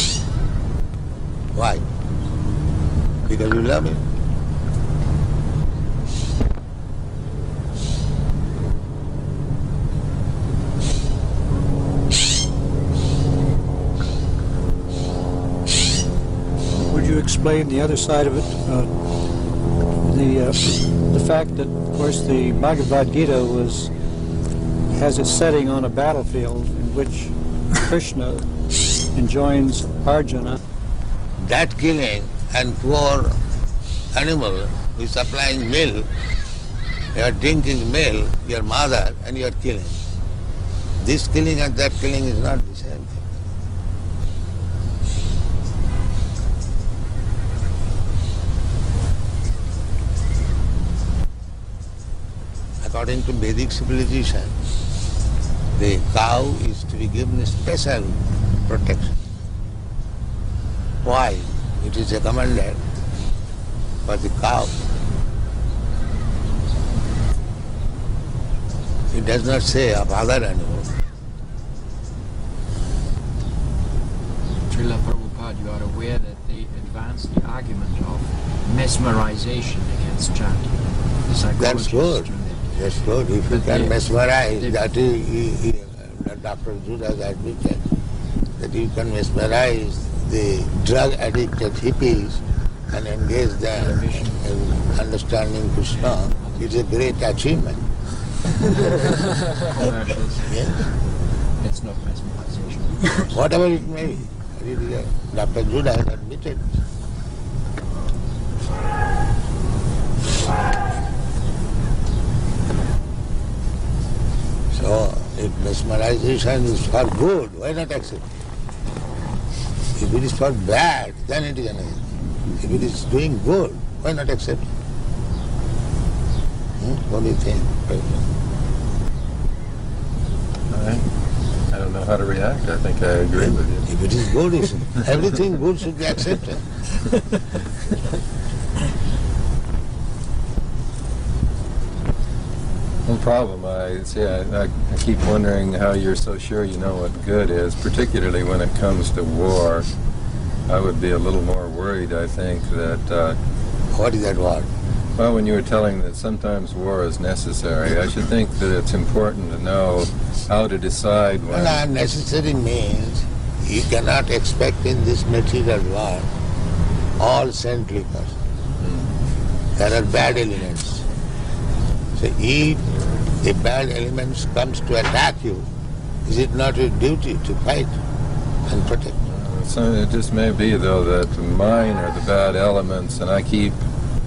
Why? Because you love him. Would you explain the other side of it? The fact that, of course, the Bhagavad Gita has its setting on a battlefield in which Krishna enjoins Arjuna. That killing and poor animal who is supplying milk, you are drinking milk, your mother, and you are killing. This killing and that killing is not the same thing. According to Vedic civilization, the cow is to be given a special protection. Why? It is recommended for the cow. It does not say of other animals. Srila Prabhupada, you are aware that they advanced the argument of mesmerization against chanting. That's good. That's good. If you can mesmerize, that is, Dr. Judas admitted that you can mesmerize the drug-addicted hippies and engage them in understanding Krishna. It's a great achievement. Yes? It's not mesmerization. Whatever it may be. Dr. Judas admitted. So, if mesmerization is for good, why not accept it? If it is for bad, then it is an evil. If it is doing good, why not accept it? What do you think? I don't know how to react. I think I agree with you. If it is good, everything good should be accepted. No problem. I keep wondering how you're so sure you know what good is, particularly when it comes to war. I would be a little more worried, I think, that... what is that war? Well, when you were telling that sometimes war is necessary, I should think that it's important to know how to decide when... Well, necessary means you cannot expect in this material world all saintly persons. There are bad elements. So if a bad element comes to attack you, is it not your duty to fight and protect? So it just may be, though, that mine are the bad elements, and I keep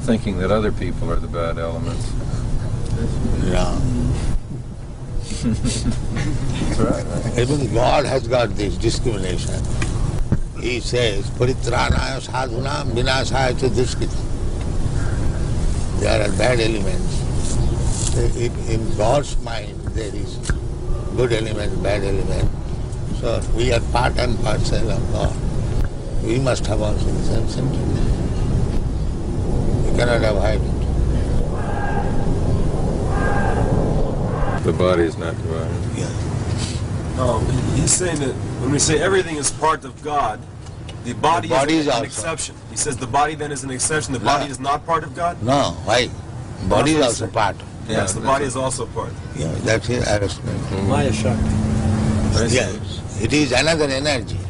thinking that other people are the bad elements. Yeah. That's right. Even God has got this discrimination. He says, Paritranaya sadhunam vinasaya cha dushkritam. There are bad elements. In God's mind there is good element, bad element. So we are part and parcel of God. We must have also the same sentiment. We cannot avoid it. The body is not divided. Yeah. He's saying that when we say everything is part of God, the body is an exception. He says the body then is an exception. The body is not part of God? No, why? Body is also part. Yes, the body is also part. Yeah, that's it. Maya Shakti. Yes, it is another energy.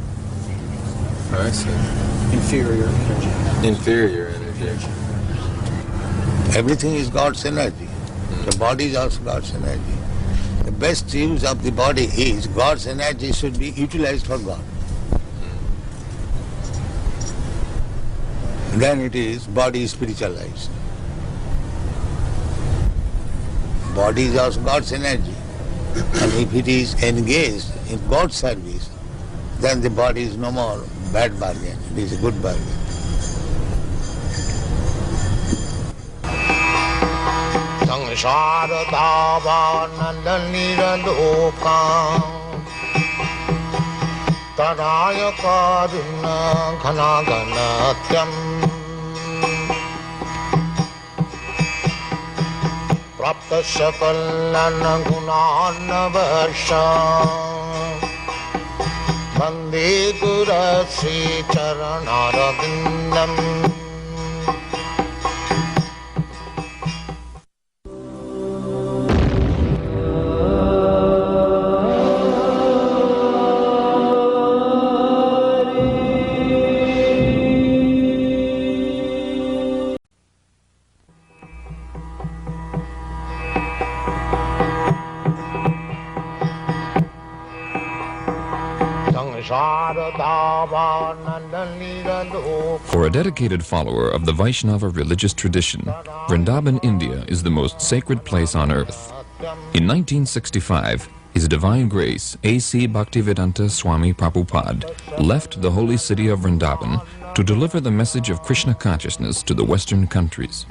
I see. Inferior energy. Inferior energy. Everything is God's energy. The body is also God's energy. The best use of the body is God's energy should be utilized for God. Then it is body spiritualized. Body is also God's energy. And if it is engaged in God's service, then the body is no more bad bargain. It is a good bargain. Samsara davananda lokam taraya karuna ghana ganatyam prapta sakalana gunana varsha Vande Guru Sri Charanarvindam. For a dedicated follower of the Vaishnava religious tradition, Vrindavan, India is the most sacred place on earth. In 1965, His Divine Grace A.C. Bhaktivedanta Swami Prabhupada left the holy city of Vrindavan to deliver the message of Krishna consciousness to the Western countries.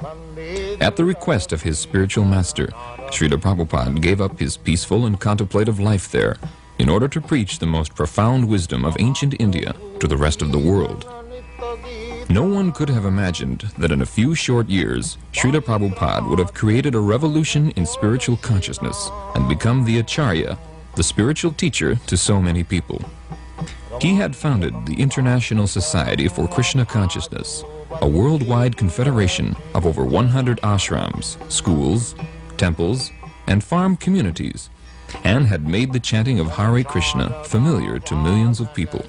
At the request of his spiritual master, Srila Prabhupada gave up his peaceful and contemplative life there in order to preach the most profound wisdom of ancient India to the rest of the world. No one could have imagined that in a few short years, Srila Prabhupada would have created a revolution in spiritual consciousness and become the Acharya, the spiritual teacher to so many people. He had founded the International Society for Krishna Consciousness, a worldwide confederation of over 100 ashrams, schools, temples, and farm communities, and had made the chanting of Hare Krishna familiar to millions of people.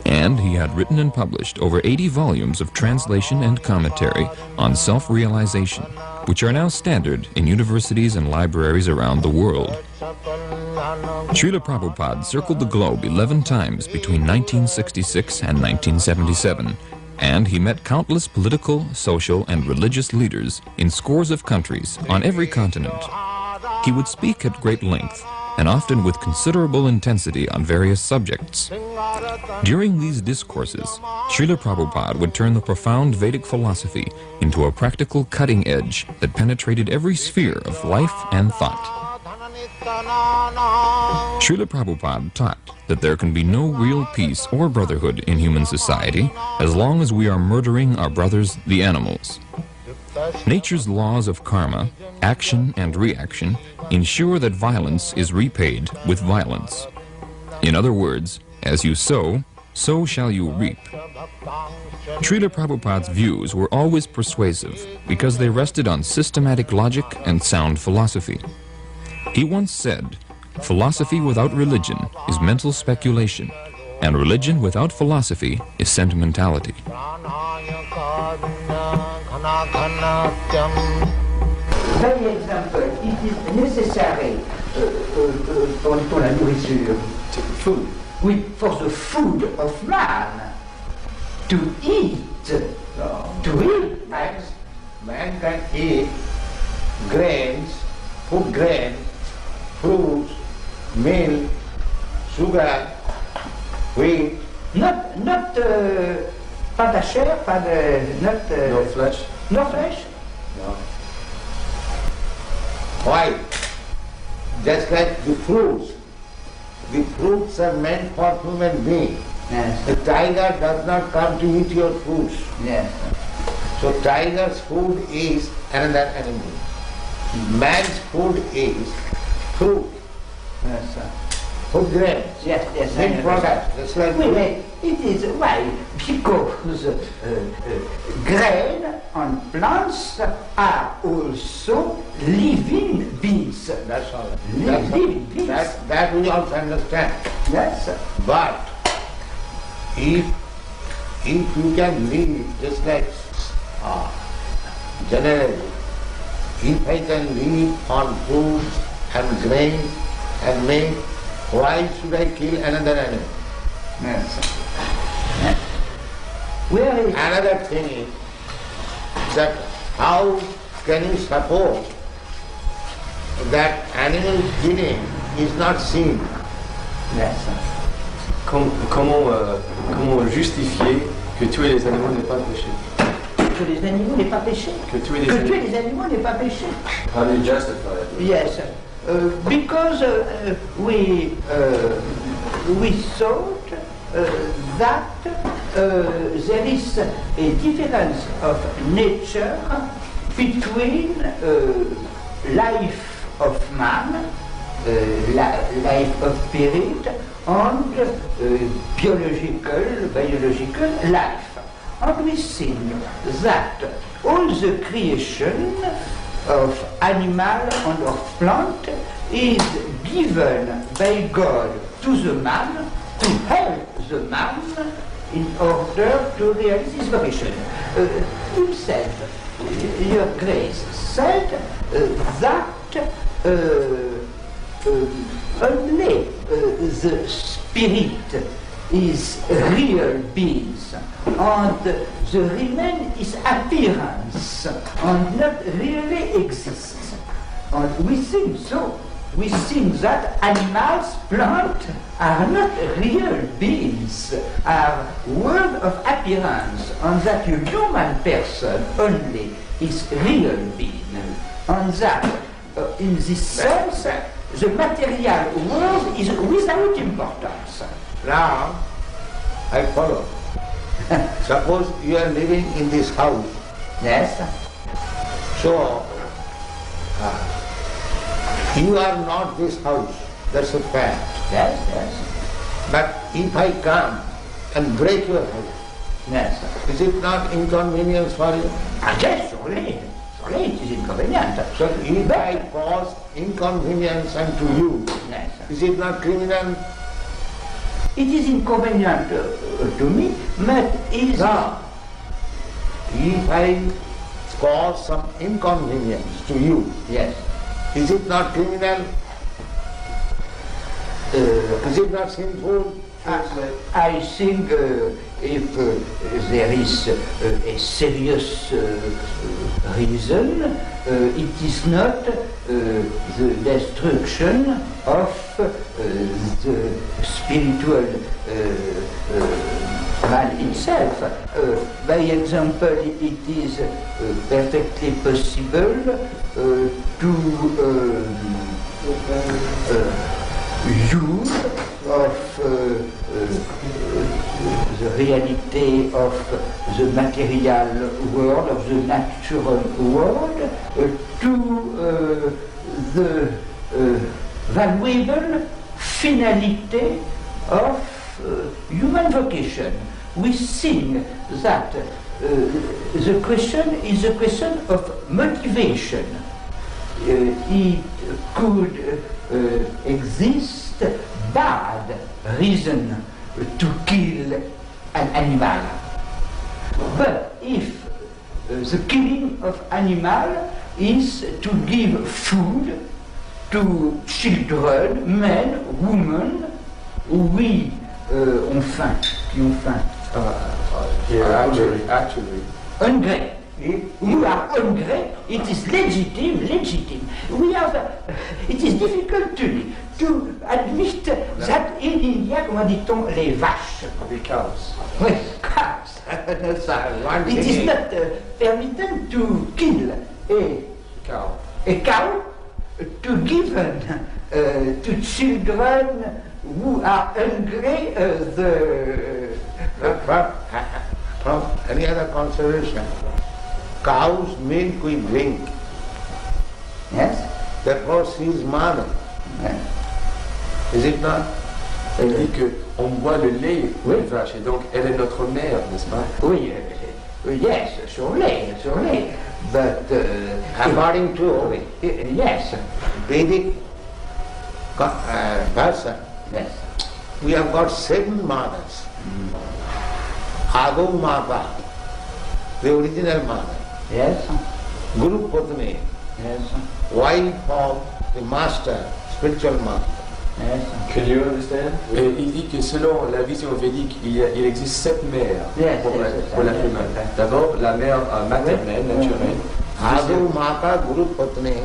And he had written and published over 80 volumes of translation and commentary on self-realization, which are now standard in universities and libraries around the world. Srila Prabhupada circled the globe 11 times between 1966 and 1977, and he met countless political, social, and religious leaders in scores of countries on every continent. He would speak at great length, and often with considerable intensity on various subjects. During these discourses, Srila Prabhupada would turn the profound Vedic philosophy into a practical cutting edge that penetrated every sphere of life and thought. Srila Prabhupada taught that there can be no real peace or brotherhood in human society as long as we are murdering our brothers, the animals. Nature's laws of karma, action and reaction, ensure that violence is repaid with violence. In other words, as you sow, so shall you reap. Srila Prabhupada's views were always persuasive because they rested on systematic logic and sound philosophy. He once said, "Philosophy without religion is mental speculation, and religion without philosophy is sentimentality." By example, it is necessary for la nourriture, food, for the food of man to eat. Man can eat grains, food grains, fruits, milk, sugar, wheat. Not pas de chair, pas de no flesh. No flesh. No. Why? Just like the fruits. The fruits are meant for human beings. Yes. The tiger does not come to eat your fruits. Yes. So tiger's food is another animal. Man's food is fruit. Yes, sir. Food grains. Yes, yes. Milk products. That's like it is why? Because grain on plants are also living beings. That's all. Living beings. That we also understand. Yes, sir. But if you can live just like generally, if I can live on fruits and grains and milk, why should I kill another animal? Yes. Another thing is that how can you suppose that animal killing is not sin? Yes. Comment justifier que tuer les animaux n'est pas péché? Que les animaux n'est pas péché. Que tuer les animaux n'est pas péché. How do you justify it? Yes. Because we thought that there is a difference of nature between life of man, life of spirit, and biological life. And we think that all the creation of animal and of plant is given by God to the man to help the man in order to realize his vocation. Himself, Your Grace, said that only the spirit is real beings, and the remain is appearance, and not really exists. And we think so. We think that animals, plants, are not real beings, are world of appearance, and that a human person only is real being. And that, in this sense, the material world is without importance. Now, I follow. Suppose you are living in this house. Yes. So, you are not this house. That's a fact. Yes, yes. But if I come and break your house, yes, is it not inconvenience for you? Yes, surely. Surely it is inconvenient. So if I cause inconvenience unto you, yes, is it not criminal? It is inconvenient to me, but is now, if I cause some inconvenience to you, yes, is it not criminal? Is it not sinful? I think if there is a serious reason, it is not the destruction of the spiritual man itself. By example, it is perfectly possible to use of the reality of the material world, of the natural world, to the valuable finality of human vocation. We think that the question is a question of motivation. It could exist bad reason to kill an animal. But if the killing of animal is to give food to children, men, women, oui, ont faim, qui ont faim. Actually. Hungry. You are hungry, it is legitimate. We have, it is difficult to admit that in India, comment dit-on, les vaches. The cows. Oui, cows. It is not permitted to kill a cow to give to children who are hungry From any other consideration, cow's milk we drink. Yes. Therefore she is mother. Yes. Is it not? Elle dit qu'on boit le lait de la vache, et donc elle est notre mère, n'est-ce pas? Oui, yes, surely. But according to yes, Vedic person, yes, we have got 7 mothers. Ado Mata, the original mother. Yes. Guru Patni, yes, wife of the master, spiritual master. Yes. Can you understand? Et il dit que selon la vision védique, il existe 7 mères pour l'être humain. D'abord, la mère maternelle, naturelle. Ado Mata, Guru Patni,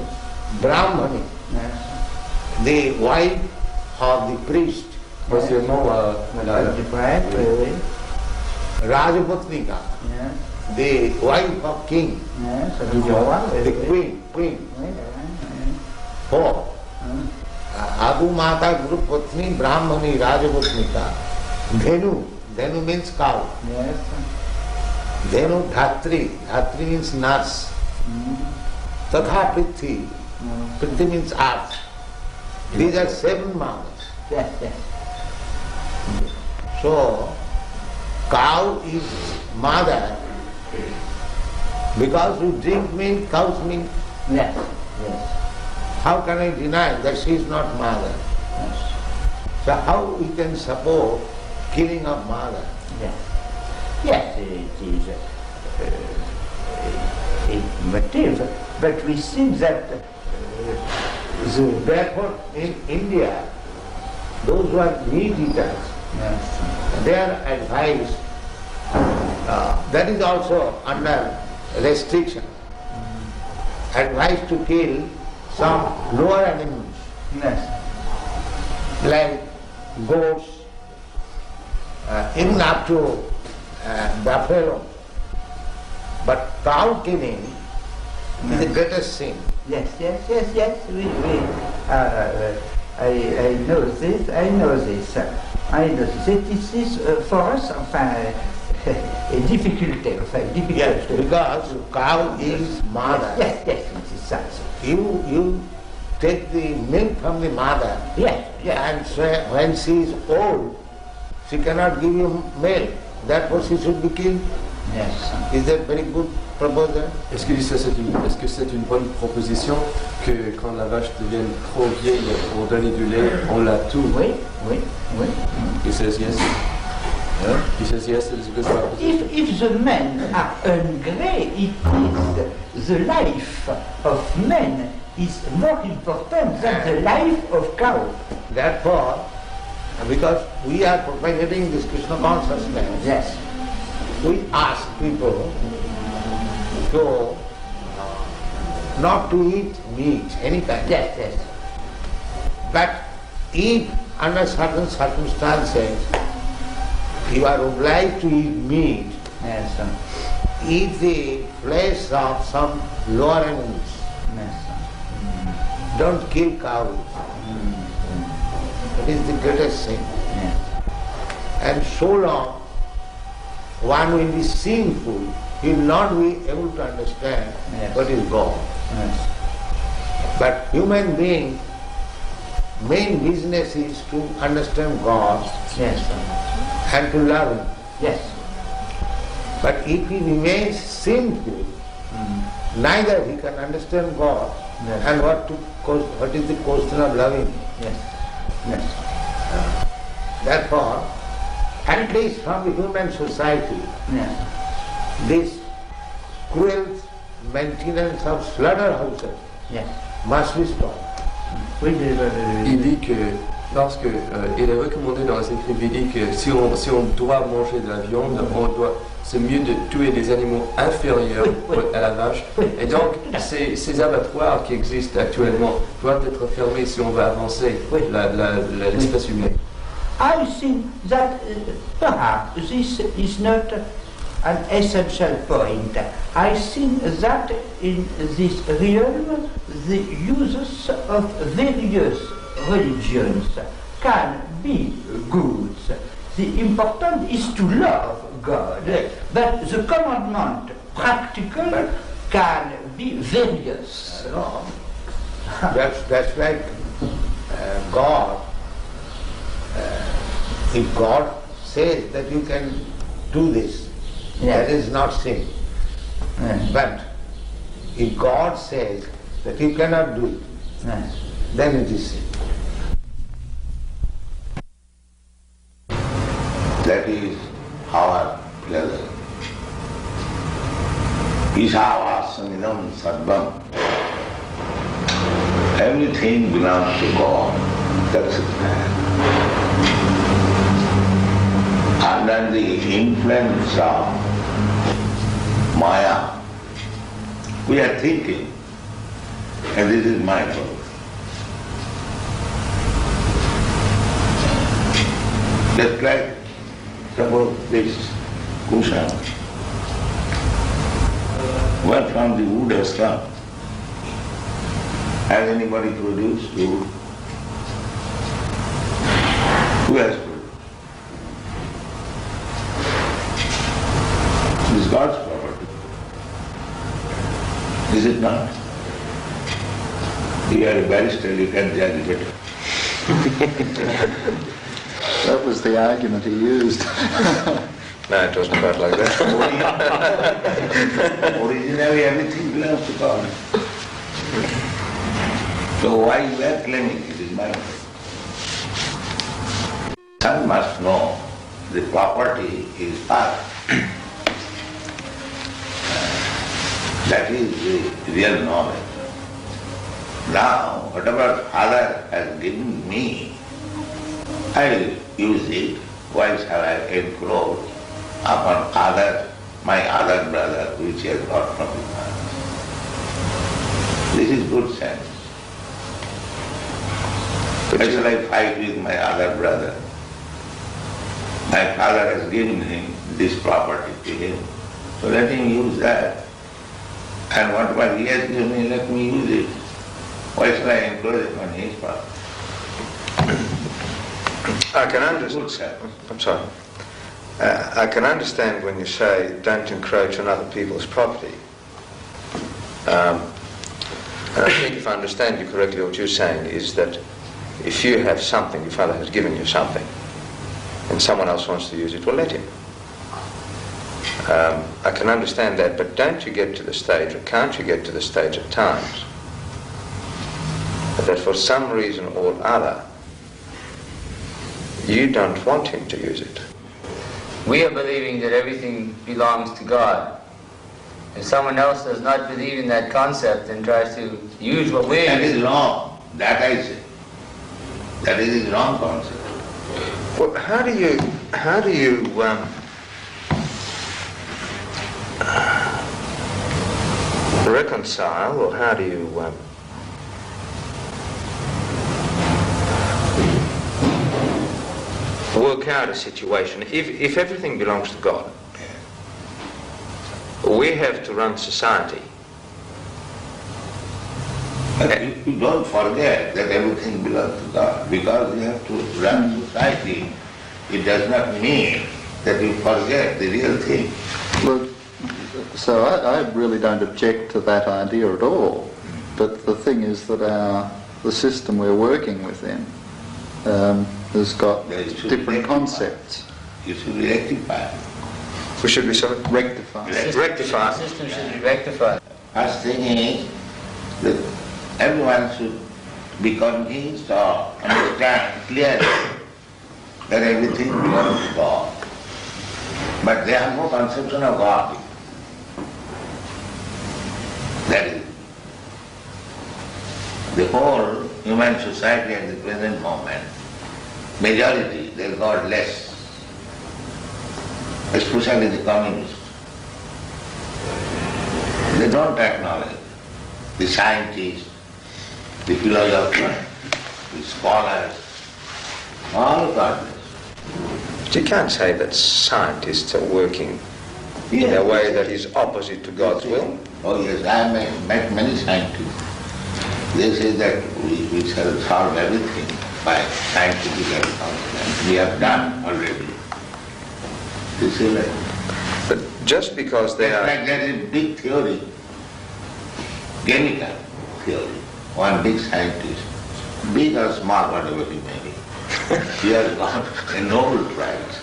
Brahmani, the wife of the priest. Deuxièmement, Rajapatnika, the wife of king, the queen. 4. Adu Mata, Guru Patni, Brahmani, Rajapatnika. Dhenu means cow. Yes. Dhenu Dhatri means nurse. Tatha Prithvi means earth. These are 7 mothers. Yes. So, cow is mother because you drink milk, cow's milk. Yes, yes. How can I deny that she is not mother? Yes. So how we can support killing of mother? Yes. Yes, it is a motive, but we think that therefore in India, those who are meat eaters, their advice, that is also under restriction. Advice to kill some lower animals, like goats, even up to buffalo. But cow killing is the greatest sin. Yes. I know this. I know this. This is for us, a difficulty. Yes, because cow is mother. Yes, it is such. You take the milk from the mother. Yes. And so when she is old, she cannot give you milk. Therefore she should be killed. Yes. Is that very good proposal? Est-ce que c'est une bonne proposition que quand la vache devienne trop vieille pour donner du lait, on la tue? Oui. He says yes. Yeah. He says yes, it is a good proposition. If the men are hungry, it is the life of men is more important than the life of cow. Therefore, because we are propagating this Krishna consciousness, yes, we ask people to not to eat meat, any kind. Yes. But if under certain circumstances you are obliged to eat meat, yes, eat the flesh of some lower animals. Yes. Don't kill cows. It is the greatest sin. Yes. And so long one will be sinful, he will not be able to understand what is God. Yes. But human being, main business is to understand God and to love Him. Yes. But if he remains sinful, neither he can understand God and what is the question of loving Him. Yes. Therefore, at least from the human society, this cruel maintenance of slaughterhouses must be stopped. Il dit que parce que il est recommandé dans les écrits védiques que si on doit manger de la viande, c'est mieux de tuer des animaux inférieurs à la vache. Et donc ces abattoirs qui existent actuellement doivent être fermés si on veut avancer l'espèce humaine. I think that perhaps this is not an essential point. I think that in this realm the uses of various religions can be good. The important is to love God, but the commandment practical can be various. That's like God. If God says that you can do this, that is not sin. But if God says that you cannot do it, then it is sin. That is our pleasure. Isavasanidam sarvam. Everything belongs to God. That's it. Under the influence of Maya, we are thinking, and this is my fault. Just like suppose this cushion, where from the wood has come? Has anybody produced the wood? Who has produced? It is God's property. Is it not? You are a barrister, you can judge better. That was the argument he used. No, it wasn't quite like that. Originally everything belongs to God. So why you are claiming it is mine? One must know the property is Father. That is the real knowledge. Now, whatever Father has given me, I will use it while shall I encroach upon my other brother, which he has got from his father. This is good sense. Why shall I fight with my other brother? My father has given him this property to him, so let him use that. And whatever he has given me, let me use it. Why shall I encroach upon his property? I can understand. I'm sorry. I can understand when you say don't encroach on other people's property. And I think if I understand you correctly, what you're saying is that if you have something, your father has given you something, and someone else wants to use it, well, let him. I can understand that, but don't you get to the stage, or can't you get to the stage at times, that for some reason or other, you don't want him to use it? We are believing that everything belongs to God. If someone else does not believe in that concept and tries to use what we're That is using, wrong. That I say. That is the wrong concept. Well, how do you reconcile, or how do you work out a situation? If everything belongs to God, we have to run society. But you don't forget that everything belongs to God. Because you have to run society, it does not mean that you forget the real thing. Well, so I really don't object to that idea at all. But the thing is that the system we're working within has got different concepts. You should be rectified. We should be rectified. the system should be rectified. First thing is that everyone should be convinced or understand clearly that everything belongs to God. But they have no conception of God. That is, the whole human society at the present moment, majority, they are godless, especially the communists. They don't acknowledge the scientists, the philosophers, the scholars, all godless. You can't say that scientists are working in a way that is opposite to God's will. Oh yes, I have met many scientists. They say that we shall solve everything by scientific advancement. We have done already. This is like, but just because they are... Like there is a big theory, chemical theory, one big scientist, big or small, whatever he may be. He has got a Nobel Prize.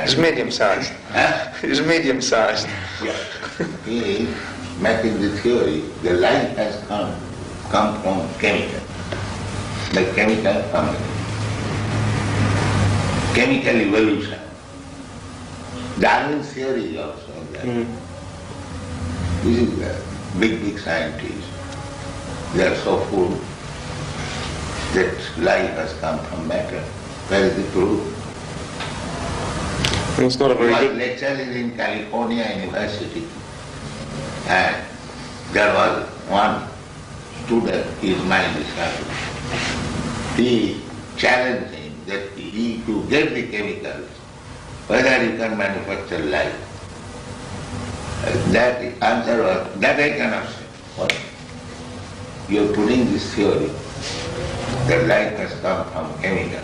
It's medium-sized. It's medium-sized. Yeah. He is making the theory, the life has come from chemical, the chemical family. Chemical evolution. Darwin's theory is also that. This is the big scientists. They are so full that life has come from matter. Where is the proof? It's not a very good... lecturing in California University, and there was one student, his mind is happy. He challenged him that he to get the chemicals, whether he can manufacture life. That answer was, that I cannot say. What? You are putting this theory that life has come from chemical.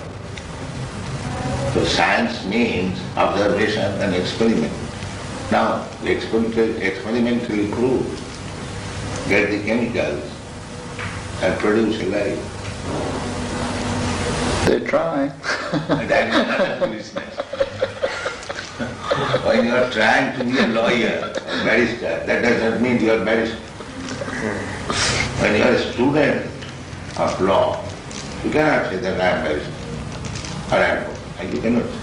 So science means observation and experiment. Now, experimentally prove, get the chemicals and produce a life. They're trying. That is another business. When you are trying to be a lawyer, a barrister, that does not mean you are a barrister. When you are a student of law, you cannot say that I am barrister or advocate. You cannot say.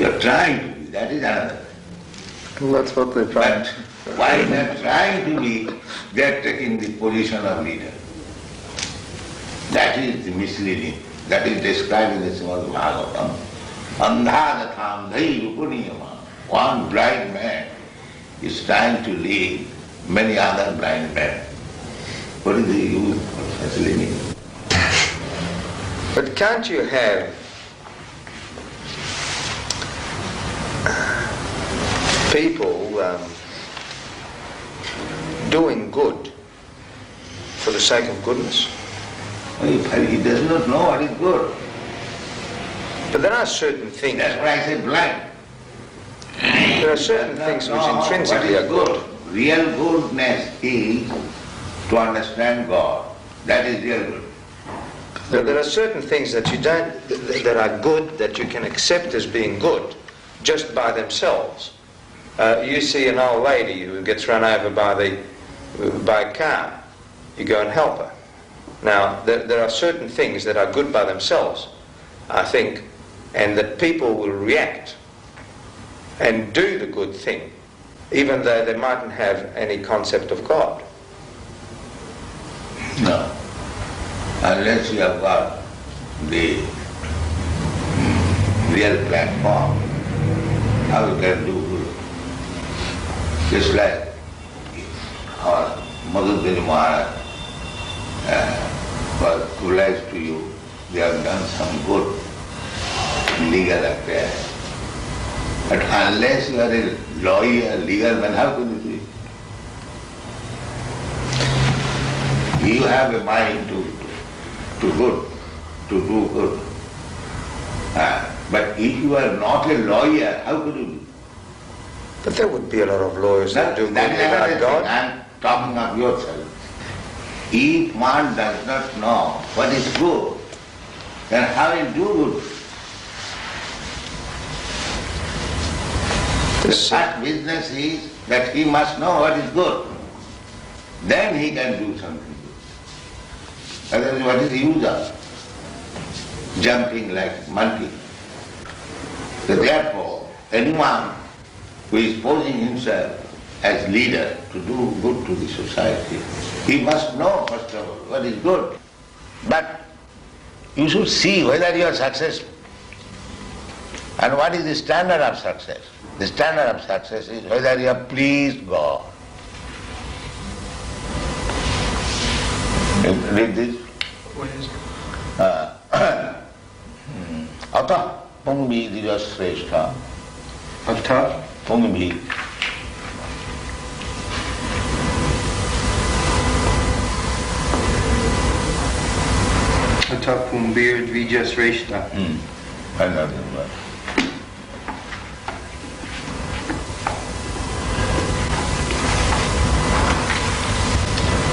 You are trying to be, that is another thing. Well, that's what they're trying. But while they are trying to be, they are taking the position of leader. That is the misleading. That is described in the Srimad Bhagavatam. Andhadatham dhairupuniyama. One blind man is trying to lead many other blind men. What is the use of such leading? But can't you have people doing good for the sake of goodness? He does not know what is good. But there are certain things. That's why I say blind. There are certain things which intrinsically are good. Real goodness is to understand God. That is real good. There are certain things that you don't, that are good, that you can accept as being good, just by themselves. You see an old lady who gets run over by a car. You go and help her. Now, there are certain things that are good by themselves, I think, and that people will react and do the good thing, even though they mightn't have any concept of God. No. Unless you have got the real platform, how you can do good? Just like our Madhuri Maharaj was civilized to you, they have done some good legal affair. But unless you are a lawyer, legal man, how can you do it? You have a mind to do good. But if you are not a lawyer, how could you do it? But there would be a lot of lawyers that do good without God. I am talking of yourself. If one does not know what is good, then how will do good? The first business is that he must know what is good. Then he can do something good. Otherwise, what is the use of jumping like monkey? So therefore, anyone who is posing himself as leader to do good to the society, he must know first of all what is good. But you should see whether you are successful. And what is the standard of success? The standard of success is whether you have pleased God. Read this. What is it? Ata pungbi divasreshta. Ata pungbi. Ata pumbir dvijasreshta. Another one.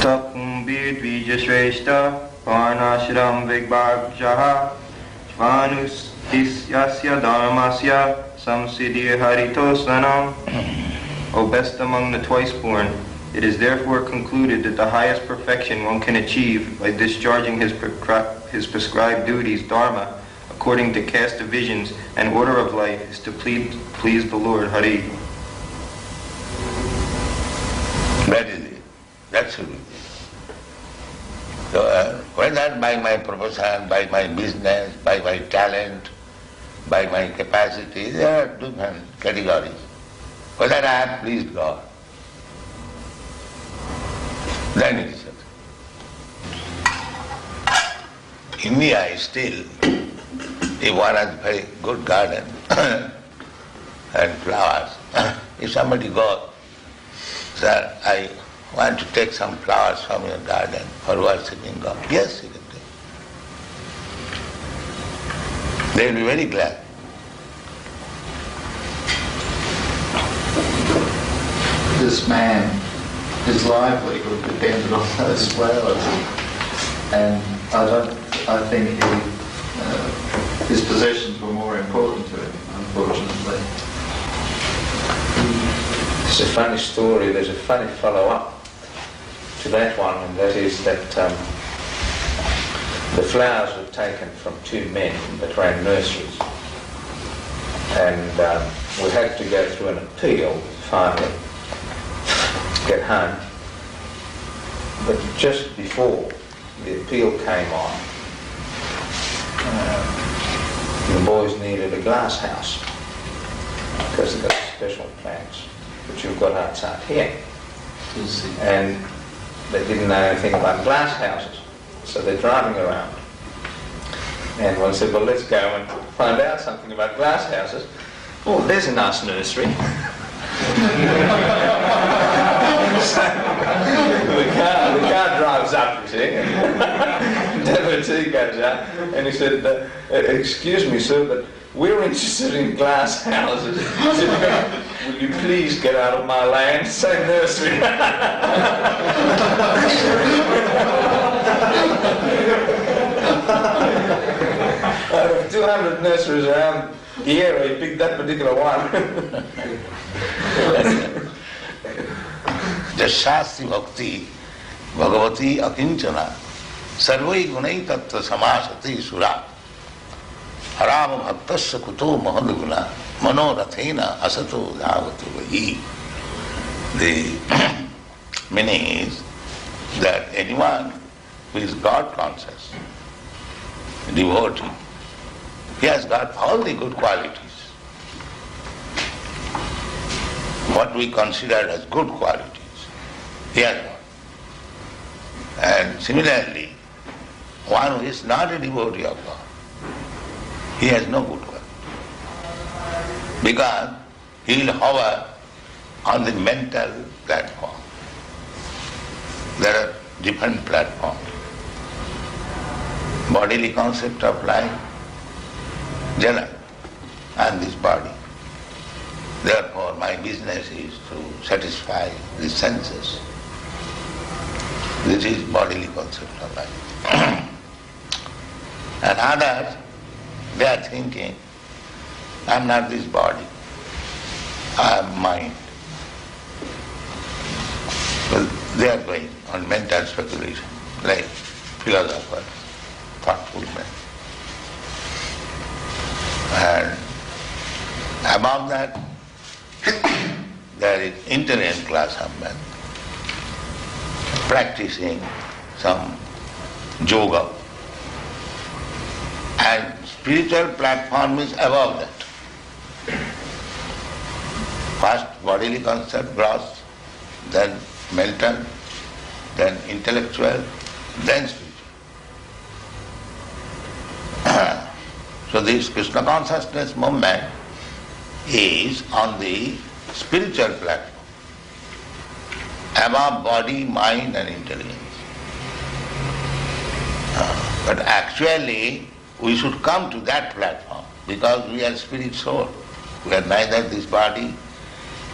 Tapumbir dvijasreshta varnashram vigbhagjaha svanus isyasya dharmasya samsiddhi haritosanam. O best among the twice born, it is therefore concluded that the highest perfection one can achieve by discharging his prescribed duties, dharma, according to caste divisions and order of life, is to please the Lord Hari. That is it. That should be it. So, whether by my profession, by my business, by my talent, by my capacity, there are different categories. Whether I have pleased God, then it is okay. India is still, if one has a very good garden and flowers, if somebody goes, sir, I want to take some flowers from your garden for worshipping God. Yes, you can take. They will be very glad. This man, his livelihood depended on those flowers, and I don't I think his possessions were more important to him, unfortunately. It's a funny story. There's a funny follow-up to that one, and that is that the flowers were taken from two men that ran nurseries, and we had to go through an appeal finally to get home. But just before the appeal came on, the boys needed a glass house because they've got special plants which you've got outside here, and they didn't know anything about glass houses, so they're driving around, and one said, well, let's go and find out something about glass houses. Oh, there's a nice nursery. So the car drives up, you see, and devotee goes out, and he said, excuse me, sir, but we're interested in glass houses. He said, will you please get out of my land? Say nursery. Out of 200 nurseries around the area, he picked that particular one. Shasti bhakti bhagavati akinchana sarvai gunai tattva samasati sura harama bhaktasya kuto mahadguna manorathena asato dhavatu vahi. The meaning is that anyone who is God conscious, devotee, he has got all the good qualities. What we consider as good qualities, he has got. And similarly, one who is not a devotee of God, he has no good quality. Because he will hover on the mental platform. There are different platforms. Bodily concept of life, jana, and this body. Therefore, my business is to satisfy the senses. This is bodily concept of life. And others, they are thinking, I am not this body, I am mind. Well, they are going on mental speculation, like philosophers, thoughtful men. And above that, there is intelligent class of men practicing some yoga, and spiritual platform is above that. First bodily concept, gross, then mental, then intellectual, then spiritual. So this Krishna consciousness movement is on the spiritual platform, above body, mind and intelligence. But actually we should come to that platform because we are spirit soul. We are neither this body,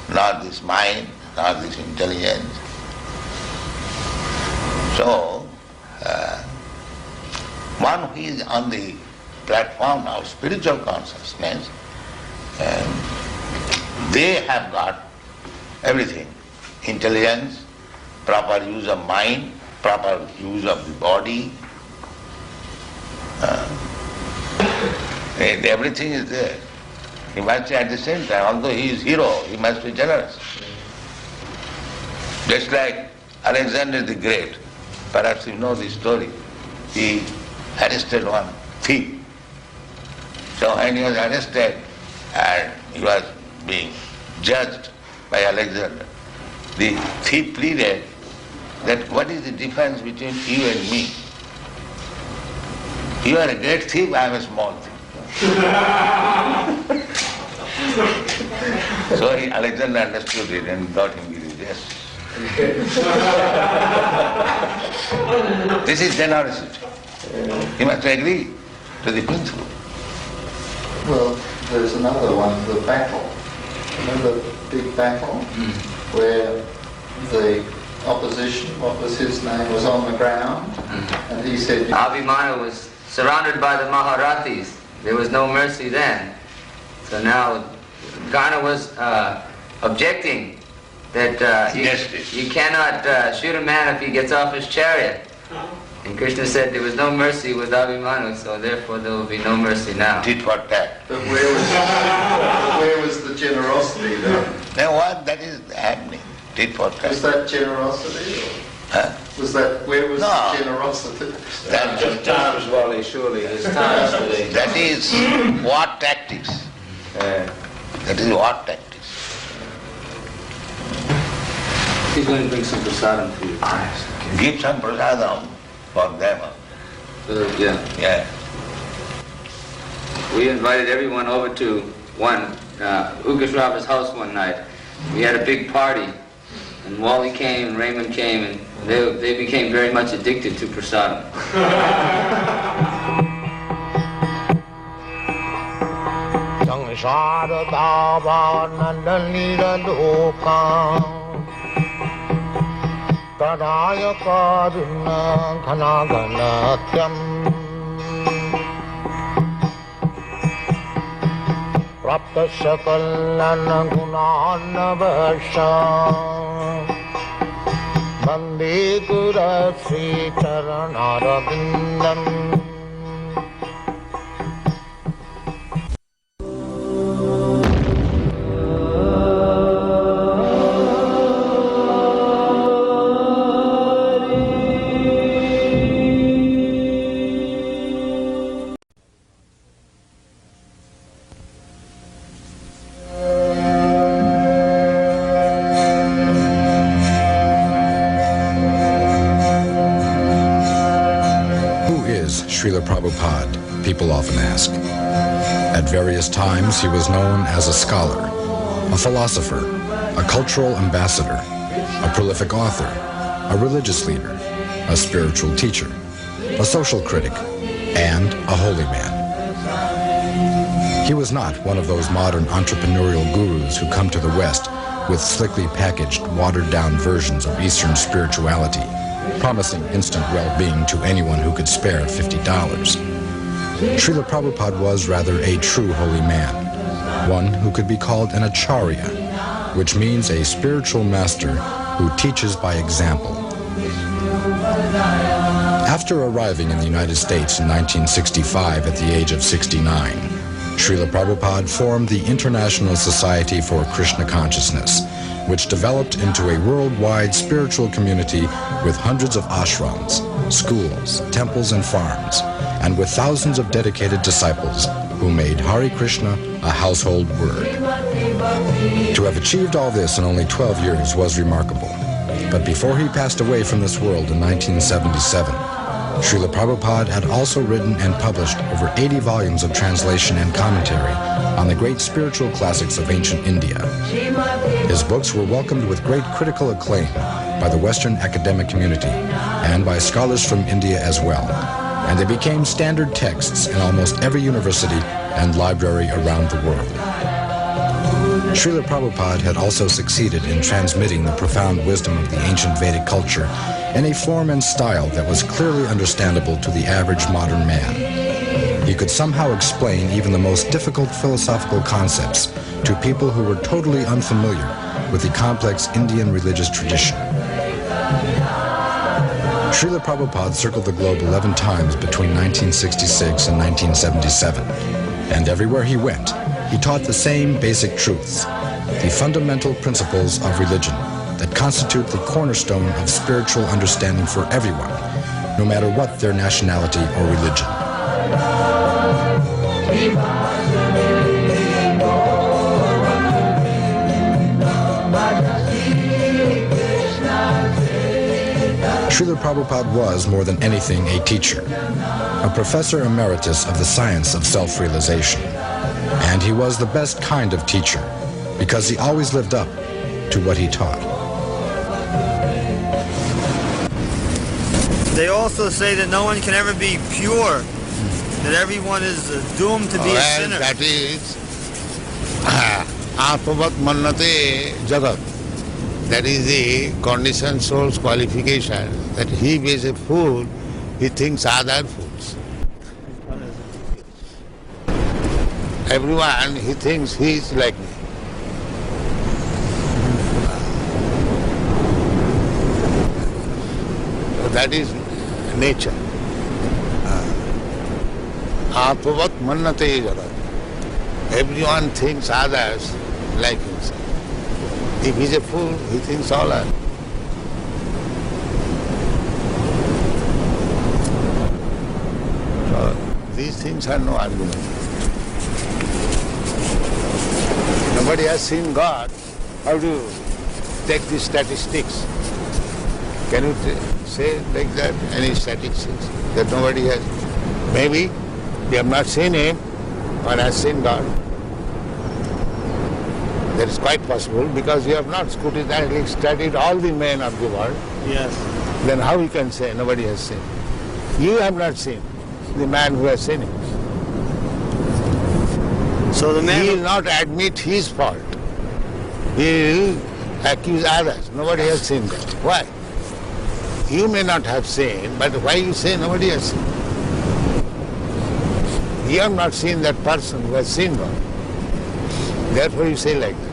nor this mind, nor this intelligence. So one who is on the platform of spiritual consciousness, they have got everything. Intelligence, proper use of mind, proper use of the body. And everything is there. He must be at the same time, although he is hero, he must be generous. Just like Alexander the Great, perhaps you know the story. He arrested one thief. So when he was arrested and he was being judged by Alexander, the thief pleaded that what is the difference between you and me? You are a great thief, I am a small thief. So Alexander understood it and got him released. Yes. This is generosity. He must agree to the principle. Well, there's another one, the battle. Remember the big battle where the opposition, what was his name, was on the ground, and he said... Abhimanyu was surrounded by the Maharathis. There was no mercy then. So now Karna was objecting that you cannot shoot a man if he gets off his chariot. And Krishna said there was no mercy with Abhimanu, so therefore there will be no mercy now. Tit for tat. But where was the generosity then? Then what that is happening? Tit for tat. Was that generosity? Was that, where was the generosity? That is war tactics. That is war tactics. He's going to bring some prasadam for you. Give some prasadam for them. Yeah. We invited everyone over to Ukasrava's house one night. We had a big party, and Wally came and Raymond came, and they became very much addicted to prasadam. Bande Gura Sri Charanarabindam. Srila Prabhupada, people often ask. At various times, he was known as a scholar, a philosopher, a cultural ambassador, a prolific author, a religious leader, a spiritual teacher, a social critic, and a holy man. He was not one of those modern entrepreneurial gurus who come to the West with slickly packaged, watered-down versions of Eastern spirituality, promising instant well-being to anyone who could spare $50. Srila Prabhupada was rather a true holy man, one who could be called an Acharya, which means a spiritual master who teaches by example. After arriving in the United States in 1965 at the age of 69, Srila Prabhupada formed the International Society for Krishna Consciousness, which developed into a worldwide spiritual community with hundreds of ashrams, schools, temples, and farms, and with thousands of dedicated disciples who made Hare Krishna a household word. To have achieved all this in only 12 years was remarkable. But before he passed away from this world in 1977, Srila Prabhupada had also written and published over 80 volumes of translation and commentary on the great spiritual classics of ancient India. His books were welcomed with great critical acclaim by the Western academic community and by scholars from India as well, and they became standard texts in almost every university and library around the world. Srila Prabhupada had also succeeded in transmitting the profound wisdom of the ancient Vedic culture in a form and style that was clearly understandable to the average modern man. He could somehow explain even the most difficult philosophical concepts to people who were totally unfamiliar with the complex Indian religious tradition. Srila Prabhupada circled the globe 11 times between 1966 and 1977, and everywhere he went, he taught the same basic truths, the fundamental principles of religion that constitute the cornerstone of spiritual understanding for everyone, no matter what their nationality or religion. Srila Prabhupada was, more than anything, a teacher, a professor emeritus of the science of self-realization. And he was the best kind of teacher, because he always lived up to what he taught. They also say that no one can ever be pure, that everyone is doomed to be a sinner. That is Atmavat Mannate Jagat. That is the conditioned soul's qualification, that he is a fool, he thinks other fools. everyone, he thinks he is like me. So that is nature. Atvavat mannate jara. Everyone thinks others like himself. If he is a fool, he thinks all are. So these things are no argument. Nobody has seen God. How do you take these statistics? Can you say like that, any statistics that nobody has? Maybe you have not seen him or has seen God. That is quite possible because you have not studied all the men of the world. Yes. Then how you can say nobody has seen? You have not seen the man who has seen him. So the man he will not admit his fault. He will accuse others. Nobody has seen God. Why? You may not have seen, but why you say nobody has seen? You have not seen that person who has seen God. Therefore you say like that.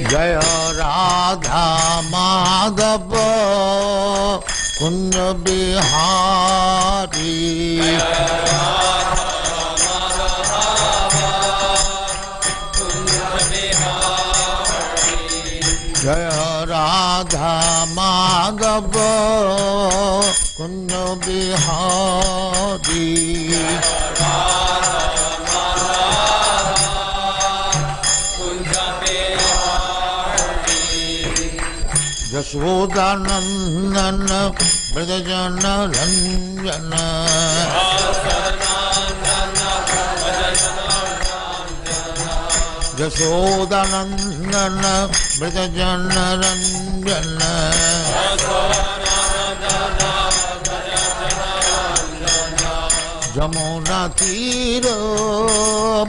Jaya Radha Madhava Kunja Bihari Jaya Radha Madhava Kunja Bihari Yashodanandana Brajajana Ranjana Yashodanandana Brajajana Ranjana Jamuna Tira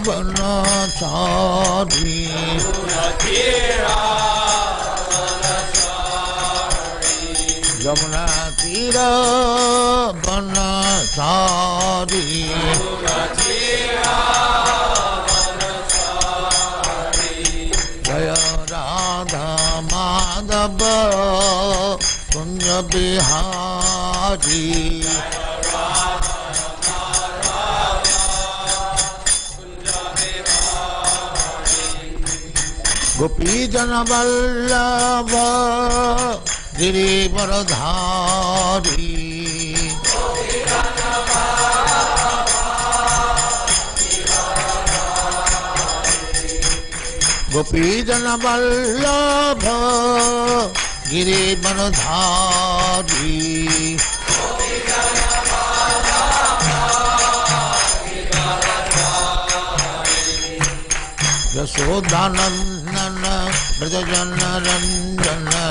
Banachari Jamuna Tira Banachari Jaya Radha Madhava Kunja Bihari Gopi Jana Vallabha Girivaradhari Gopi Jana Vallabha Girivaradhari Yashodanandana Brajajana Ranjana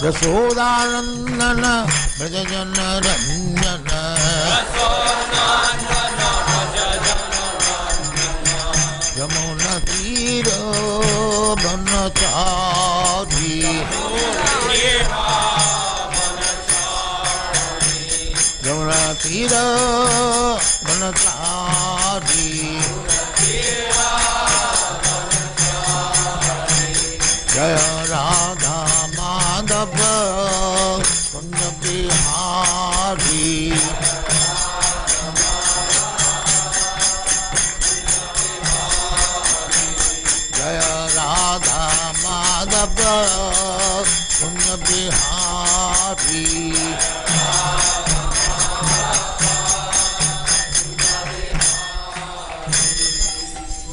Yashodanandana Brajajana Ranjana Jamuna Tira Banachari Jamuna Tira Banachari Jaya Radha Madhava Kunja Bihari Jaya Radha Madhava Kunja Bihari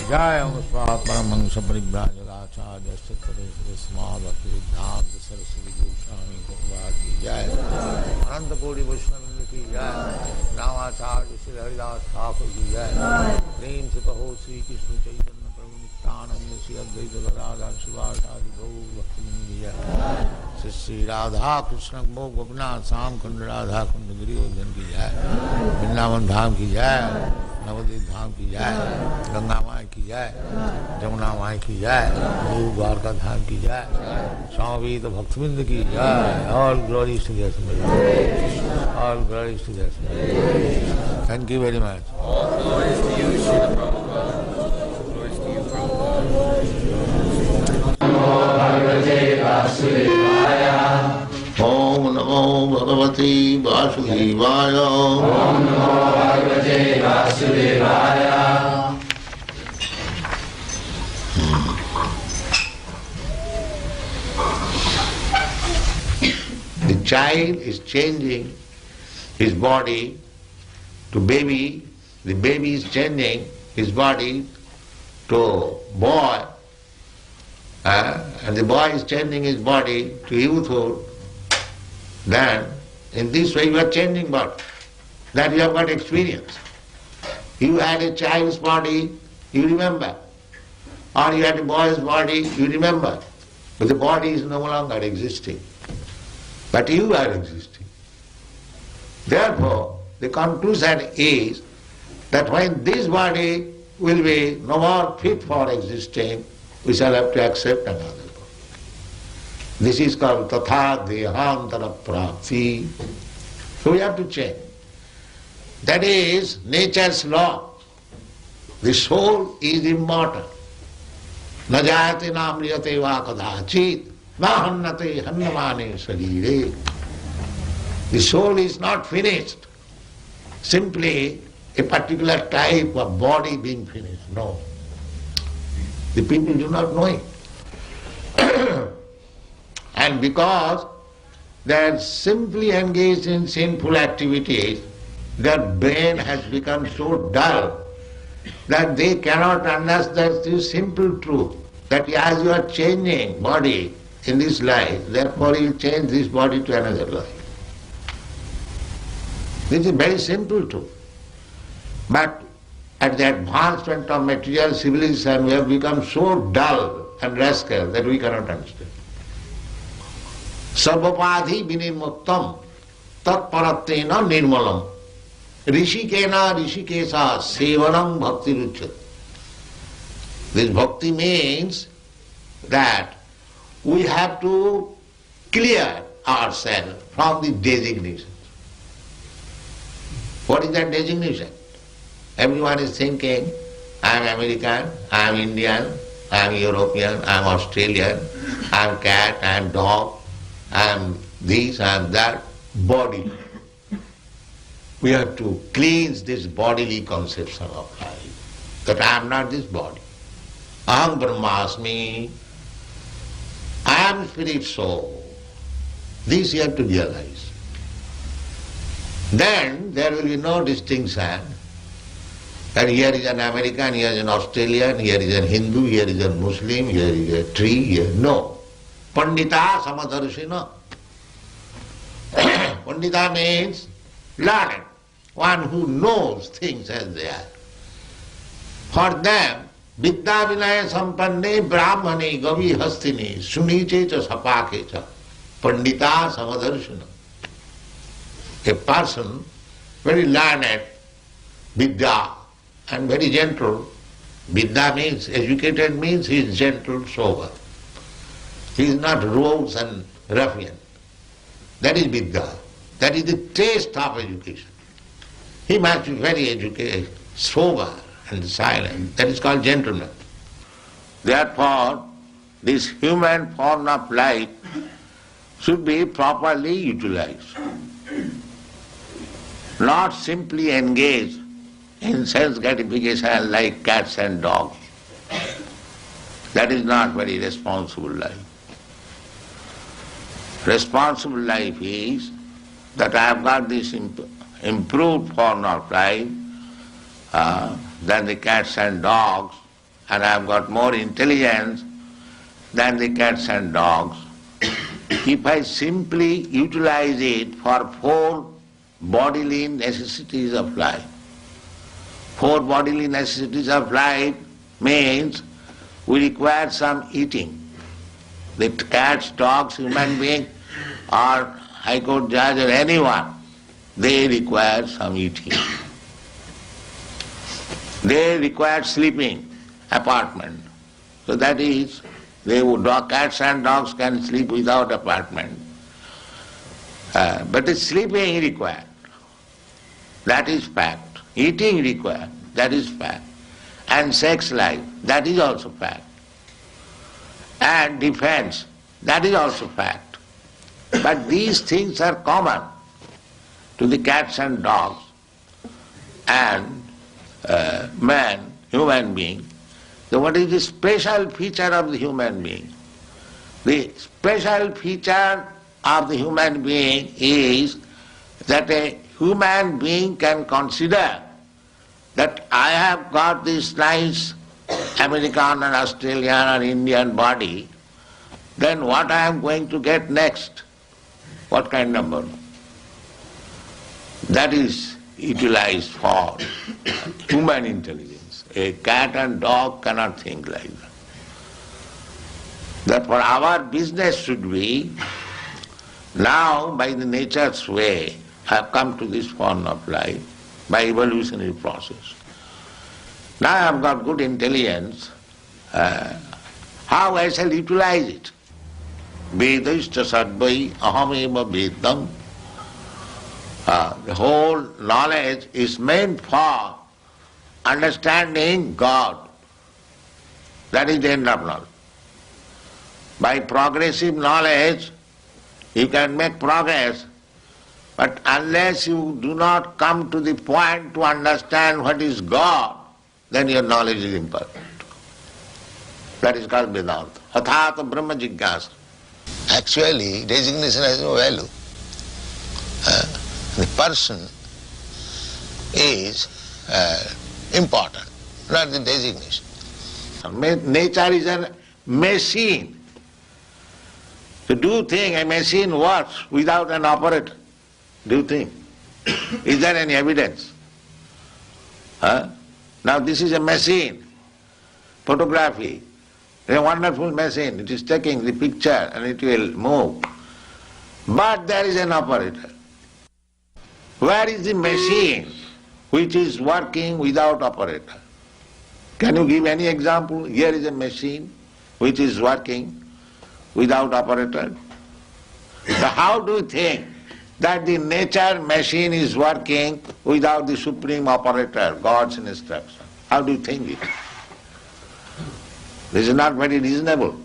Jai Amasvat Paramangsa Paribhrajagacharya Sattva Smadhakti Viddhanta Saraswati Goswami Prabhupada ki Jai Ananta Kodi Vaishnava ki Jai Ramacharya Sri Haridas Thakur ki Jai Prem Se Kaho Sri Krishna Chaitanya Prabhu Nityananda Sri Advaita Gadadhar Srivastadi Gaur Bhaktamani ki Jai Sri Radha Krishna Mokh Gopinath Sam Khand Radha Khand Giridhar ki Jai Vrindavan Dham ki Jai Navdeep धाम की जाए, गंगा माई की जाए, जमुना माई की जाए, दूर द्वारका धाम की जाए, स्वामी तो भक्तबिंद की जाए, all glory to their some, all glory to their some. Thank you very much. ओम नमो भगवते वासुदेवाय। ओम नमो भगवते वासुदेवाय। The child is changing his body to baby, the baby is changing his body to boy, and the boy is changing his body to youthhood. Then, in this way you are changing body. That you have got experience. You had a child's body, you remember. Or you had a boy's body, you remember. But the body is no longer existing. But you are existing. Therefore, the conclusion is that when this body will be no more fit for existing, we shall have to accept another. This is called tatha dehantara prapti. So we have to change. That is nature's law. The soul is immortal. Na jayate na amriyate va kadachit, na hannate hannamane sarire. The soul is not finished. Simply a particular type of body being finished. No. The people do not know it. And because they are simply engaged in sinful activities, their brain has become so dull that they cannot understand this simple truth, that as you are changing body in this life, therefore you will change this body to another life. This is very simple truth. But at the advancement of material civilization, we have become so dull and rascal that we cannot understand. Sarvapadhi vinirmuktam tatparatena nirmalam rishikena rishikesa sevanam bhakti ruchyate. This bhakti means that we have to clear ourselves from the designations. What is that designation? Everyone is thinking, I am American, I am Indian, I am European, I am Australian, I am cat, I am dog, I am this, I am that, body. We have to cleanse this bodily conception of life, that I am not this body. Aham Brahmasmi, I am spirit soul. This you have to realize. Then there will be no distinction that here is an American, here is an Australian, here is a Hindu, here is a Muslim, here is a tree, here. No. Pandita samadarshina. Pandita means learned, one who knows things as they are. For them, vidya vinaya sampanne brahmane gavi hastini suniche cha sapake cha pandita samadarshina. A person very learned, vidya, and very gentle. Vidya means, educated means he is gentle, sober. He is not rogues and ruffian. That is vidya. That is the taste of education. He must be very educated, sober and silent. That is called gentleman. Therefore, this human form of life should be properly utilized. Not simply engaged in sense gratification like cats and dogs. That is not very responsible life. Responsible life is that I have got this improved form of life than the cats and dogs, and I have got more intelligence than the cats and dogs, if I simply utilize it for 4 bodily necessities of life. 4 bodily necessities of life means we require some eating. The cats, dogs, human being, or High Court judge or anyone, they require some eating. They require sleeping, apartment. So that is, cats and dogs can sleep without apartment. But the sleeping required. That is fact. Eating required. That is fact. And sex life. That is also fact. And defense. That is also fact. But these things are common to the cats and dogs and man, human being. So what is the special feature of the human being? The special feature of the human being is that a human being can consider that I have got this nice American and Australian or Indian body, then what I am going to get next? What kind of body? That is utilized for human intelligence. A cat and dog cannot think like that. Therefore our business should be, now by the nature's way, have come to this form of life, by evolutionary process. Now I have got good intelligence, how I shall utilize it? Vedashta sadvai ahameva vedam. The whole knowledge is meant for understanding God. That is the end of knowledge. By progressive knowledge, you can make progress, but unless you do not come to the point to understand what is God, then your knowledge is imperfect. That is called Vedanta. Athata Brahma Jigyasa. Actually, designation has no value. The person is important, not the designation. Nature is a machine. To do thing, a machine works without an operator. Do you think? Is there any evidence? Now this is a machine, photography. A wonderful machine. It is taking the picture and it will move. But there is an operator. Where is the machine which is working without operator? Can you give any example? Here is a machine which is working without operator. So how do you think that the nature machine is working without the supreme operator, God's instruction? How do you think it? This is not very reasonable.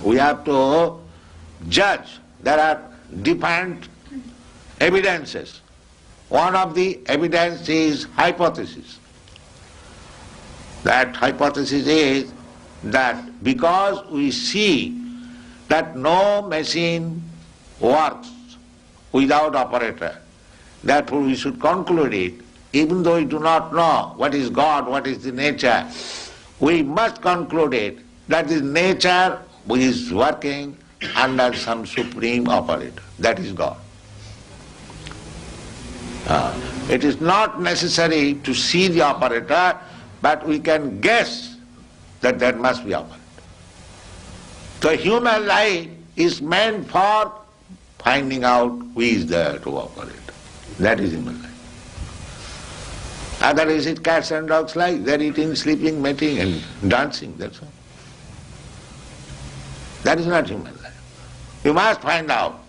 We have to judge. There are different evidences. One of the evidence is hypothesis. That hypothesis is that because we see that no machine works without operator, therefore we should conclude it, even though we do not know what is God, what is the nature, we must conclude it that the nature is working under some supreme operator. That is God. It is not necessary to see the operator, but we can guess that there must be operator. So human life is meant for finding out who is there to operate. That is human life. Otherwise it's cats and dogs' life. They're eating, sleeping, mating and dancing, that's all. That is not human life. You must find out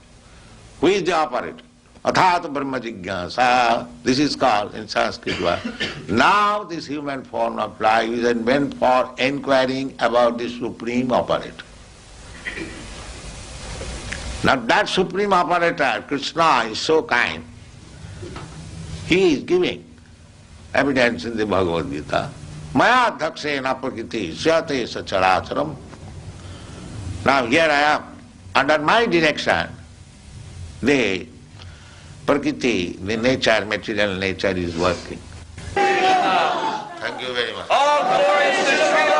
who is the operator. Athata Brahma Jigyasa. This is called in Sanskrit word. Now this human form of life is meant for inquiring about the supreme operator. Now that supreme operator, Krishna, is so kind. He is giving evidence in the Bhagavad Gita. Maya dhaksena prakriti syate sacharacharam. Now here I am. Under my direction, the prakriti, the nature, material nature is working. Thank you very much. All glories to Srila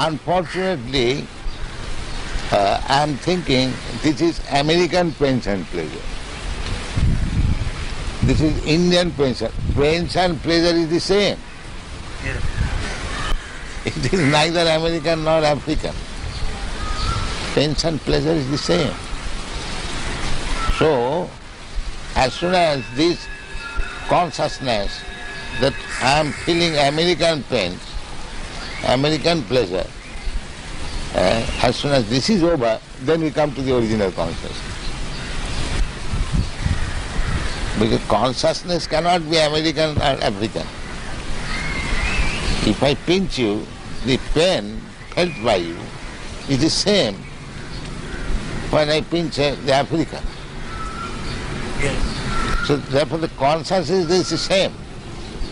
unfortunately, I am thinking this is American pains and pleasure. This is Indian pains. Pains and pleasure is the same. Yes. It is neither American nor African. Pains and pleasure is the same. So, as soon as this consciousness that I am feeling American pains, American pleasure, as soon as this is over, then we come to the original consciousness. Because consciousness cannot be American or African. If I pinch you, the pain felt by you is the same when I pinch the African. Yes. So therefore the consciousness is the same.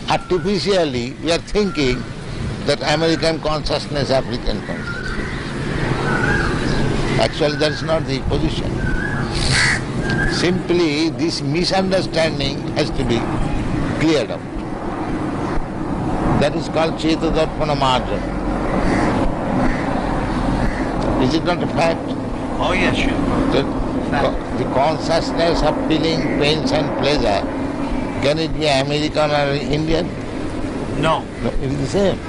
Artificially we are thinking that American consciousness, African consciousness. Actually that is not the position. Simply this misunderstanding has to be cleared up. That is called Chetadarpana Marjana. Is it not a fact? Oh yes, sure. The consciousness of feeling pains and pleasure, can it be American or Indian? No. No, it is the same.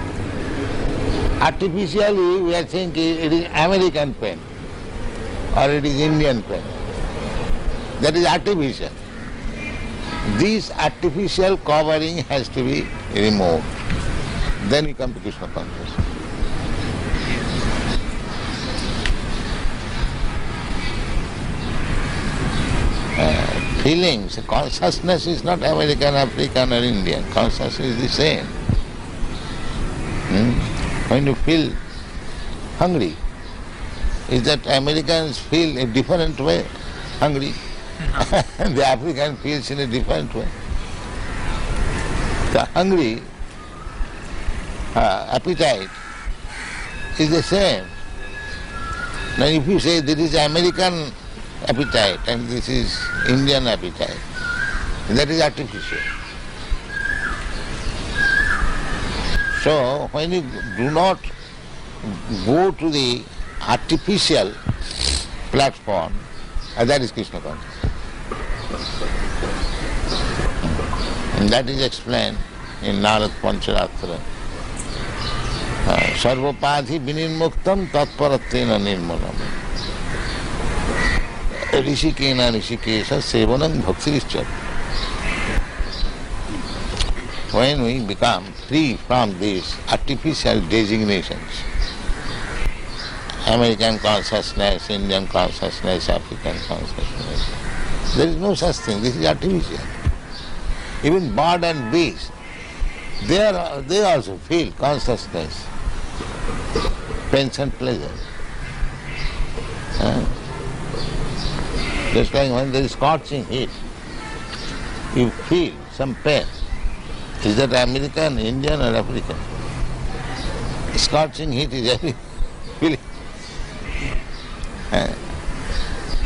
Artificially we are thinking it is American pain or it is Indian pain. That is artificial. This artificial covering has to be removed. Then we come to Krishna consciousness. Feelings, consciousness is not American, African or Indian. Consciousness is the same. When you feel hungry, is that Americans feel a different way hungry? The African feels in a different way. The hungry appetite is the same. Now if you say this is American appetite and this is Indian appetite, that is artificial. So when you do not go to the artificial platform, that is Krishna consciousness. And that is explained in Narad Pancharatra. Sarvapadhi vinirmuktam tatparattena nirmanam. Rishikena rishikesha sevanam bhaktirishcha. When we become free from these artificial designations, American consciousness, Indian consciousness, African consciousness, there is no such thing. This is artificial. Even bird and beast, they also feel consciousness, pains and pleasure. Just like when there is scorching heat, you feel some pain. Is that American, Indian or African? Scorching heat is every feeling.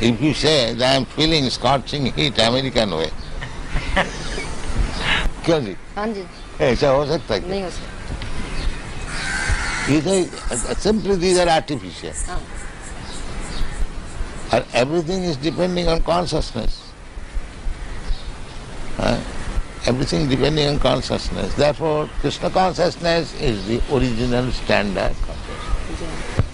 If you say that I am feeling scorching heat American way, क्यों जी? हाँ जी। ऐसा हो सकता है? नहीं हो सकता। Simply these are artificial. And everything is depending on consciousness. Everything depending on consciousness. Therefore, Krishna consciousness is the original standard consciousness.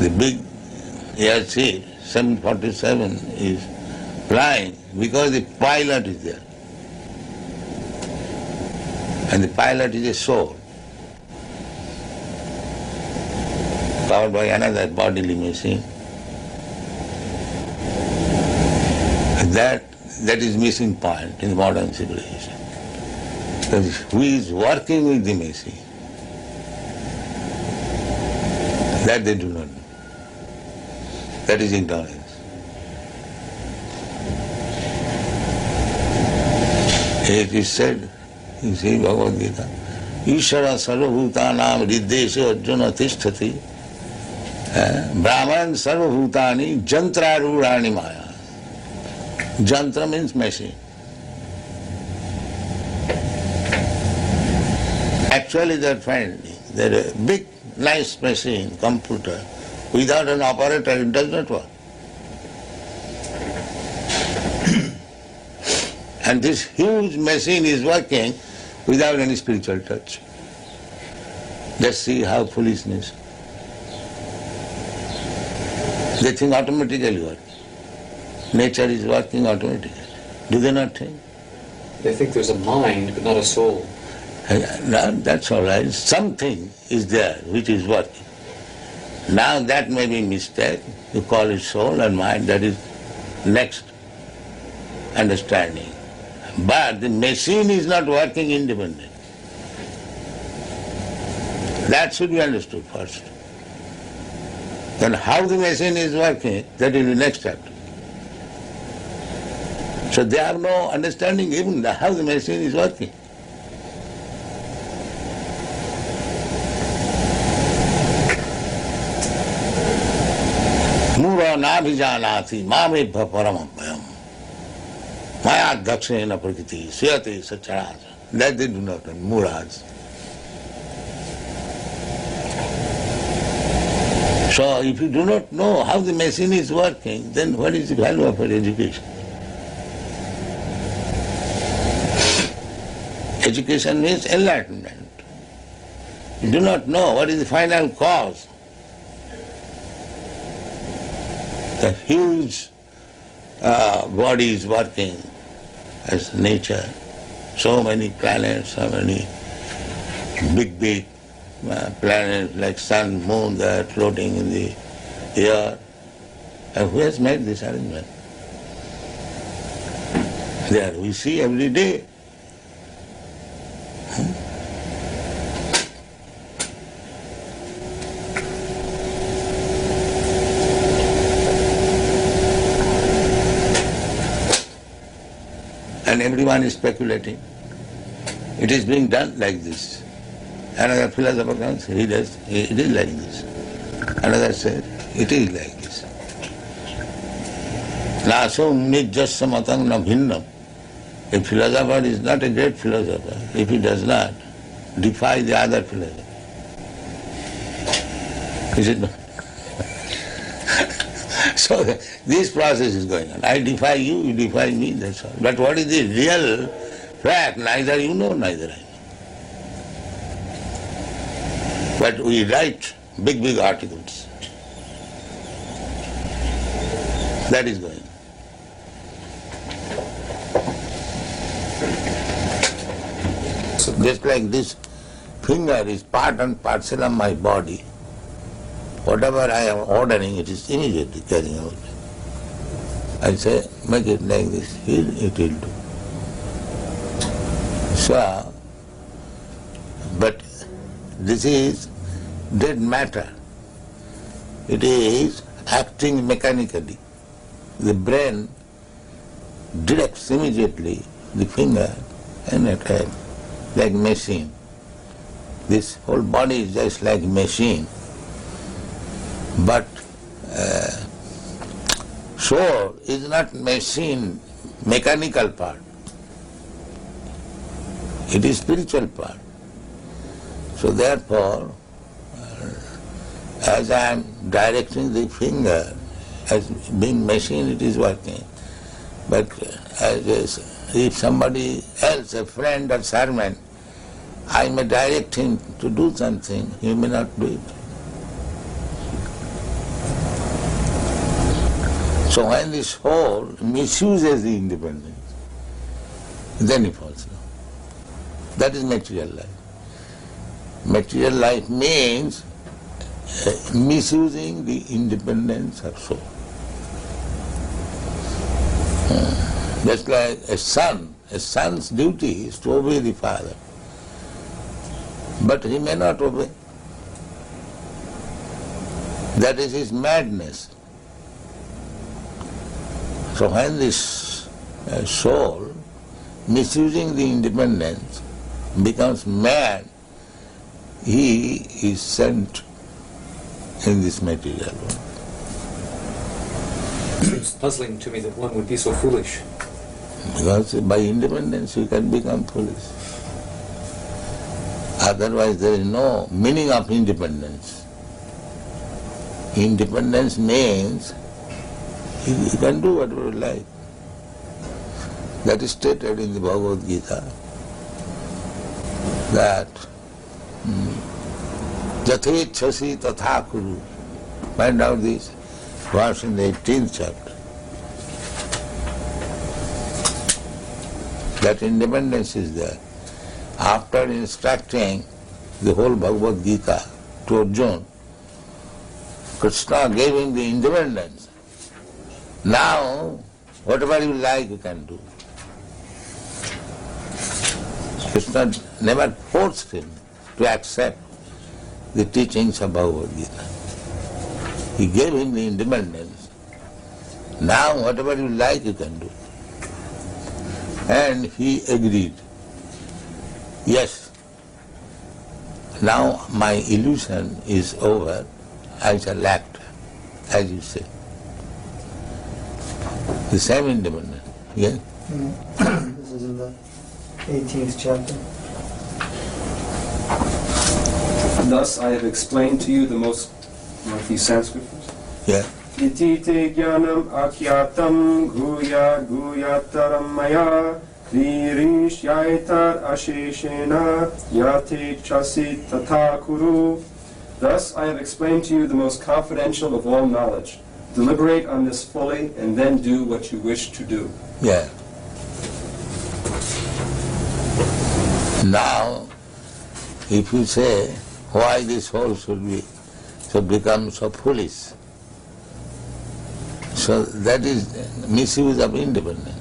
The big airship 747 is flying because the pilot is there. And the pilot is a soul, powered by another bodily machine. And that is missing point in modern civilization. Who is working with the machine? That they do not know. That is ignorance. It is said in Sri Bhagavad Gita, Ishara sarvabhutanam riddeshe arjuna tisthati Brahman sarvabhutani jantrarurani maya. Jantra means machine. Actually they are finding that a big, nice machine, computer, without an operator it does not work. And this huge machine is working without any spiritual touch. Just see how foolishness. They think automatically work. Nature is working automatically. Do they not think? They think there's a mind, but not a soul. No, that's all right. Something is there which is working. Now that may be mistake. You call it soul and mind. That is next understanding. But the machine is not working independently. That should be understood first. Then how the machine is working, that will be next chapter. So they have no understanding even how the machine is working. Mura nabhijanati mamebha paramabhyam maya dakshena prakriti suyate sacharaja. That they do not know, Muras. So if you do not know how the machine is working, then what is the value of your education? Education means enlightenment. You do not know what is the final cause. The huge body is working as nature. So many planets, so many big planets like sun, moon, they are floating in the air. And who has made this arrangement? There we see every day. And everyone is speculating. It is being done like this. Another philosopher comes, he does, it is like this. Another says, it is like this. Naso nijjasya matang na bhinnam. A philosopher is not a great philosopher if he does not defy the other philosopher. Is it not? So this process is going on. I defy you, you defy me, that's all. But what is the real fact? Neither you know, neither I know. But we write big articles. That is going on. Just like this finger is part and parcel of my body, whatever I am ordering, it is immediately carrying out. I say, make it like this, it will do. So, but this is dead matter. It is acting mechanically. The brain directs immediately the finger and it acts like machine. This whole body is just like machine. But soul is not machine, mechanical part. It is spiritual part. So therefore, as I am directing the finger, as being machine it is working. But if somebody else, a friend or servant, I may direct him to do something, he may not do it. So when the soul misuses the independence, then he falls down. That is material life. Material life means misusing the independence of soul. Just like a son's duty is to obey the father. But he may not obey. That is his madness. So when this soul, misusing the independence, becomes mad, he is sent in this material world. It's puzzling to me that one would be so foolish. Because by independence you can become foolish. Otherwise there is no meaning of independence. Independence means you can do whatever you like. That is stated in the Bhagavad Gita, that Jathechasi tatha kuru. Find out this verse in the 18th chapter. That independence is there. After instructing the whole Bhagavad Gita to Arjuna, Krishna gave him the independence. Now, whatever you like you can do. Krishna never forced him to accept the teachings of Bhagavad Gita. He gave him the independence. Now, whatever you like you can do. And he agreed. Yes, now my illusion is over, I shall act, as you say. The same independence. Yeah? This is in the 18th chapter. Thus I have explained to you the most, the Sanskrit first? Yeah. Iti te jnanam akyatam guya guyataram maya Virish yaitar asheshena yate chasi tatha kuru. Thus I have explained to you the most confidential of all knowledge. Deliberate on this fully and then do what you wish to do. Yeah. Now, if you say why this whole should become so foolish, so that is misuse of independence.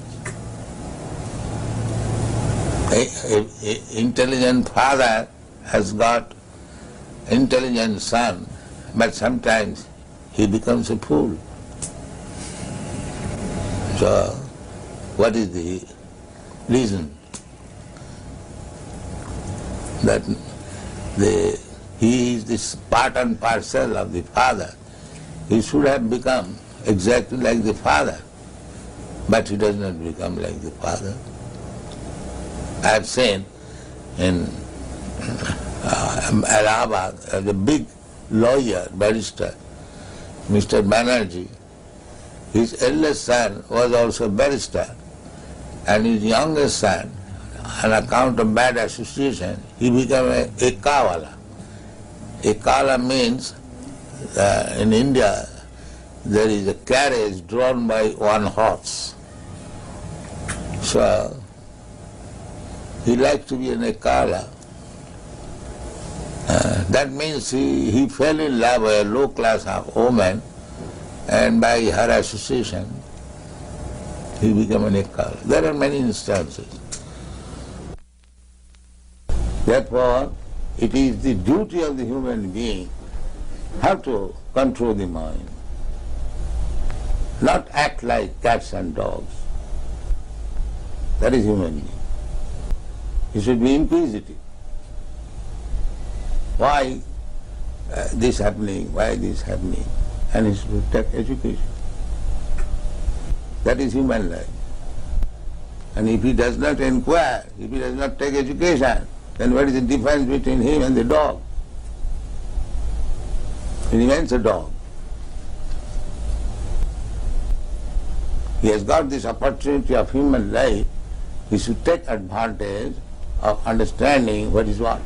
An intelligent father has got intelligent son, but sometimes he becomes a fool. So, what is the reason? That he is this part and parcel of the father. He should have become exactly like the father, but he does not become like the father. I have seen in Allahabad, the big lawyer, barrister, Mr. Banerjee, his eldest son was also a barrister, and his youngest son, on account of bad association, he became a kawala. A kawala means, in India, there is a carriage drawn by one horse. So, he liked to be an ekala. That means he fell in love with a low-class woman, and by her association, he became an ekala. There are many instances. Therefore, it is the duty of the human being how to control the mind, not act like cats and dogs. That is human being. He should be inquisitive. Why this happening? Why this happening? And he should take education. That is human life. And if he does not inquire, if he does not take education, then what is the difference between him and the dog? He remains a dog. He has got this opportunity of human life. He should take advantage of understanding what is what.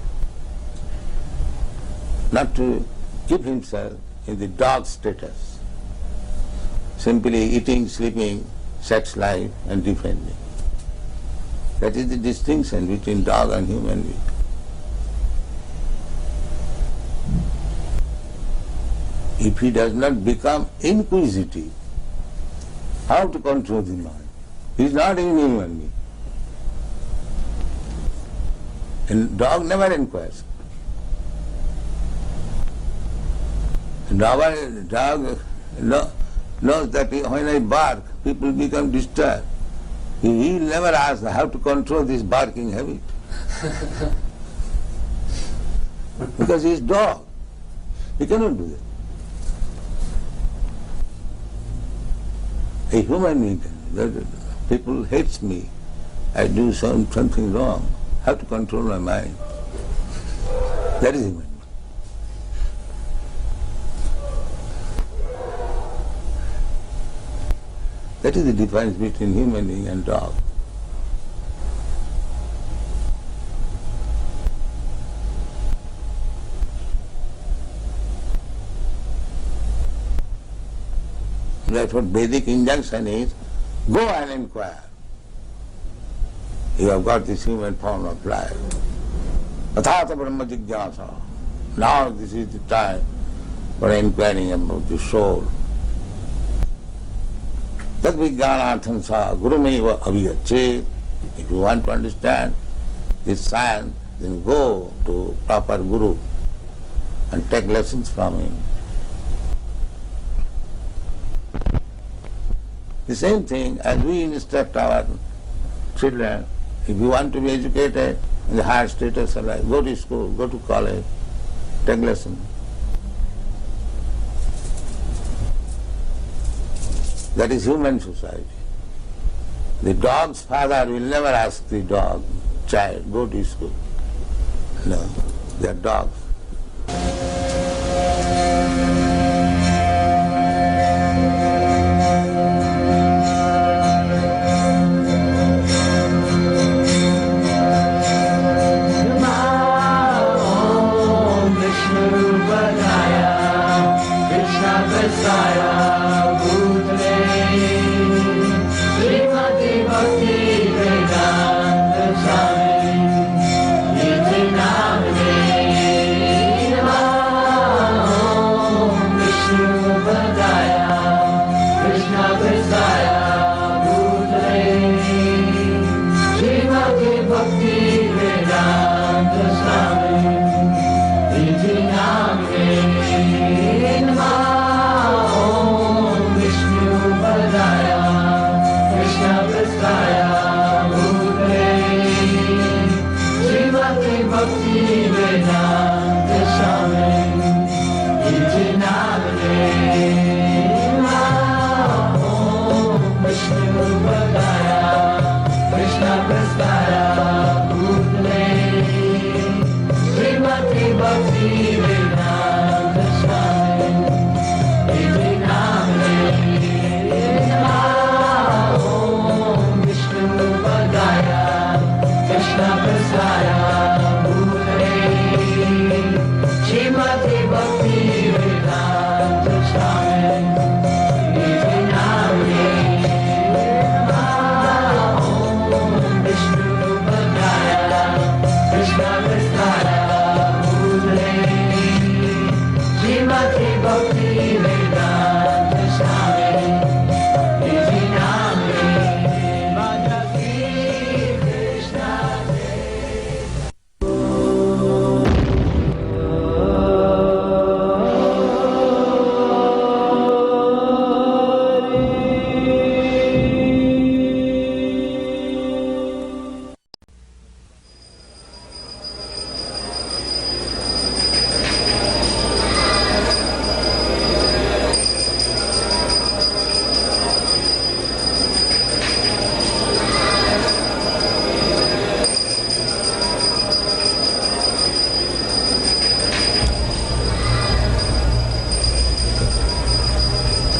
Not to keep himself in the dog status, simply eating, sleeping, sex life and defending. That is the distinction between dog and human being. If he does not become inquisitive, how to control the mind? He is not even human being. And dog never inquires. Dog knows that when I bark, people become disturbed. He will never ask how to control this barking habit. Because he is dog. He cannot do that. A human being can do that. People hate me. I do something wrong. How to control my mind? That is human. That is the difference between human being and dog. That's what Vedic injunction is. Go and inquire. You have got this human form of life. Athata Brahma Jigyasa. Now this is the time for inquiring about the soul. Tad vijnanartham sa gurumeva aviyachet. If you want to understand this science, then go to proper guru and take lessons from him. The same thing as we instruct our children. If you want to be educated in the higher status of life, go to school, go to college, take lessons. That is human society. The dog's father will never ask the dog, child, go to school. No, they are dogs.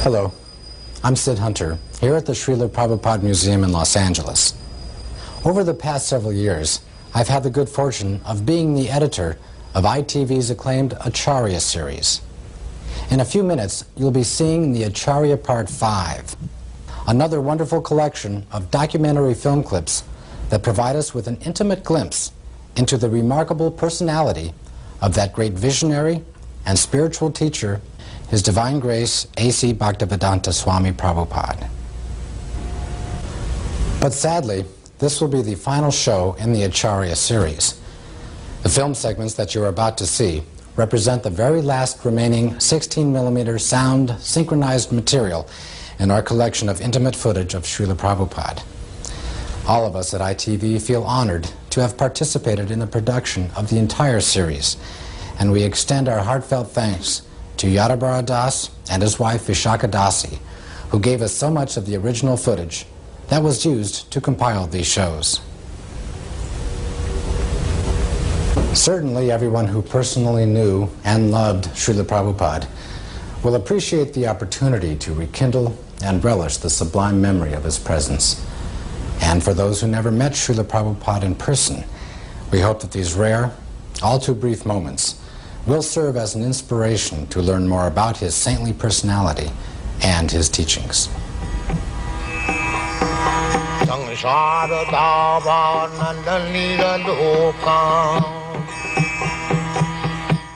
Hello, I'm Sid Hunter, here at the Srila Prabhupada Museum in Los Angeles. Over the past several years, I've had the good fortune of being the editor of ITV's acclaimed Acharya series. In a few minutes, you'll be seeing the Acharya Part 5, another wonderful collection of documentary film clips that provide us with an intimate glimpse into the remarkable personality of that great visionary and spiritual teacher, His Divine Grace A.C. Bhaktivedanta Swami Prabhupada. But sadly, this will be the final show in the Acharya series. The film segments that you're about to see represent the very last remaining 16mm sound synchronized material in our collection of intimate footage of Srila Prabhupada. All of us at ITV feel honored to have participated in the production of the entire series, and we extend our heartfelt thanks to Yadabara Das and his wife Vishaka Dasi, who gave us so much of the original footage that was used to compile these shows. Certainly everyone who personally knew and loved Srila Prabhupada will appreciate the opportunity to rekindle and relish the sublime memory of his presence. And for those who never met Srila Prabhupada in person, we hope that these rare, all too brief moments will serve as an inspiration to learn more about his saintly personality and his teachings.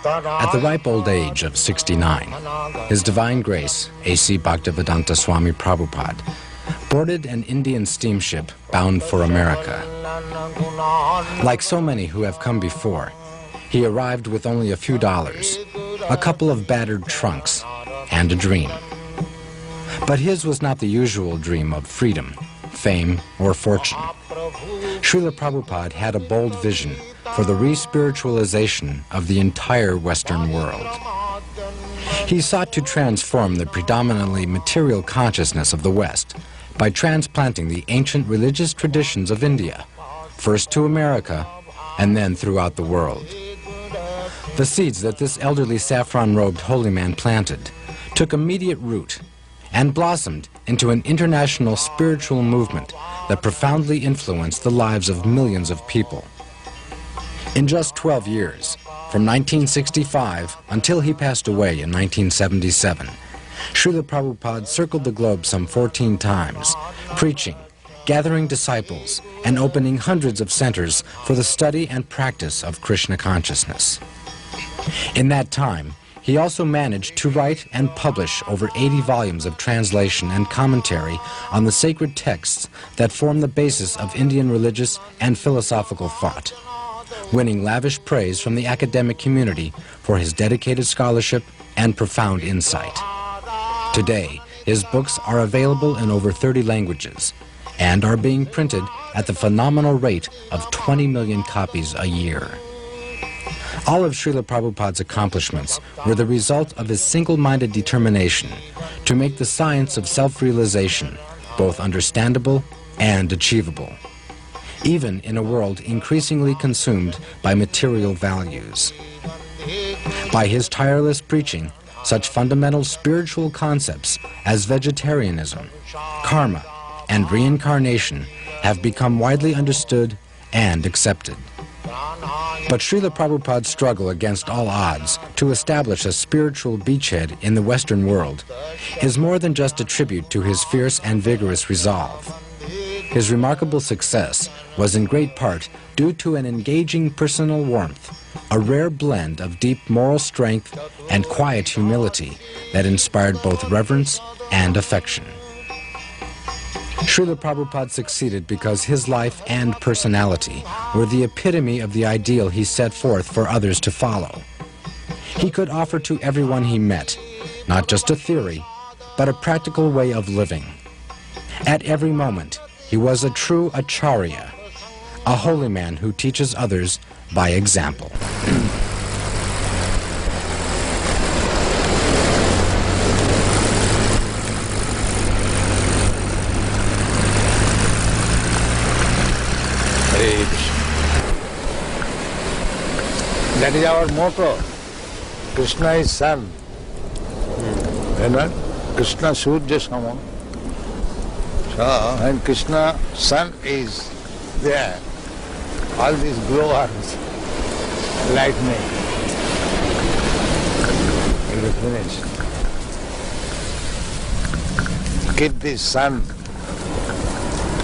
At the ripe old age of 69, His Divine Grace, A.C. Bhaktivedanta Swami Prabhupada, boarded an Indian steamship bound for America. Like so many who have come before, he arrived with only a few dollars, a couple of battered trunks, and a dream. But his was not the usual dream of freedom, fame, or fortune. Srila Prabhupada had a bold vision for the re-spiritualization of the entire Western world. He sought to transform the predominantly material consciousness of the West by transplanting the ancient religious traditions of India, first to America and then throughout the world. The seeds that this elderly saffron-robed holy man planted took immediate root and blossomed into an international spiritual movement that profoundly influenced the lives of millions of people. In just 12 years, from 1965 until he passed away in 1977, Srila Prabhupada circled the globe some 14 times, preaching, gathering disciples, and opening hundreds of centers for the study and practice of Krishna consciousness. In that time, he also managed to write and publish over 80 volumes of translation and commentary on the sacred texts that form the basis of Indian religious and philosophical thought, winning lavish praise from the academic community for his dedicated scholarship and profound insight. Today, his books are available in over 30 languages and are being printed at the phenomenal rate of 20 million copies a year. All of Srila Prabhupada's accomplishments were the result of his single-minded determination to make the science of self-realization both understandable and achievable, even in a world increasingly consumed by material values. By his tireless preaching, such fundamental spiritual concepts as vegetarianism, karma, and reincarnation have become widely understood and accepted. But Srila Prabhupada's struggle against all odds to establish a spiritual beachhead in the Western world is more than just a tribute to his fierce and vigorous resolve. His remarkable success was in great part due to an engaging personal warmth, a rare blend of deep moral strength and quiet humility that inspired both reverence and affection. Srila Prabhupada succeeded because his life and personality were the epitome of the ideal he set forth for others to follow. He could offer to everyone he met, not just a theory, but a practical way of living. At every moment, he was a true Acharya, a holy man who teaches others by example. That is our motto. Krishna is sun. You know? Krishna Surya Sama. So, when Krishna sun is there, all these glowworms, lightning, it is finished. Keep this sun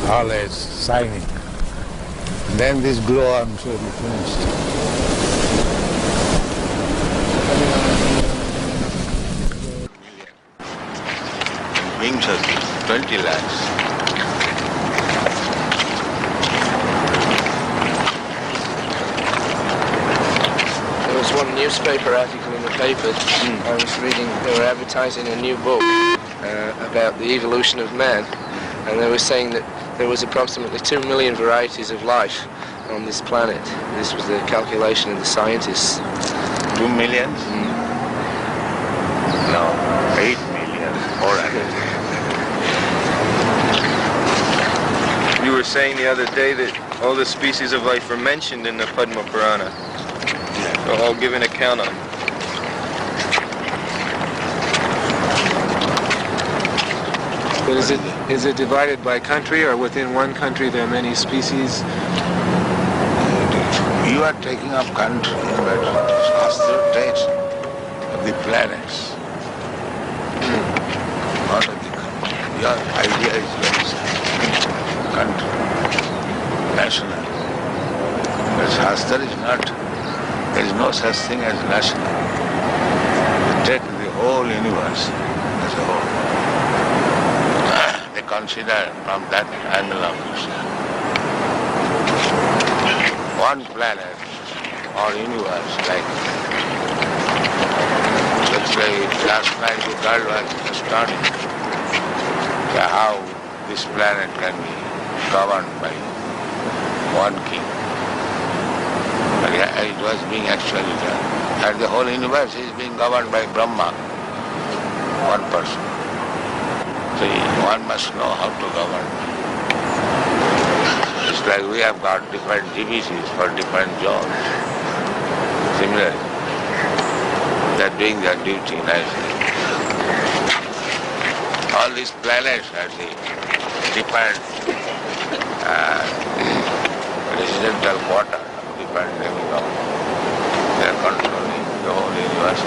always shining. Then these glowworms will be finished. Wings of 20 lakhs. There was one newspaper article in the paper I was reading. They were advertising a new book about the evolution of man, and they were saying that there was approximately 2 million varieties of life on this planet. This was the calculation of the scientists. 2 million? No, 8 million. All right. You were saying the other day that all the species of life are mentioned in the Padma Purana. I'll give an account on. But is it divided by country, or within one country there are many species? You are taking up country, but Shastra takes the planets. Not of the country. Your idea is very simple. Country, national. But Shastra is not, there is no such thing as national. Take the whole universe as a whole. They consider from that angle of view. One planet or universe, like, let's say last night the girl was astonished how this planet can be governed by one king. But it was being actually done. And the whole universe is being governed by Brahma, one person. So one must know how to govern. It's like we have got different divisions for different jobs. Similarly, they're doing their duty nicely. All these planets are the different residential quarter, different demigods. They are controlling the whole universe.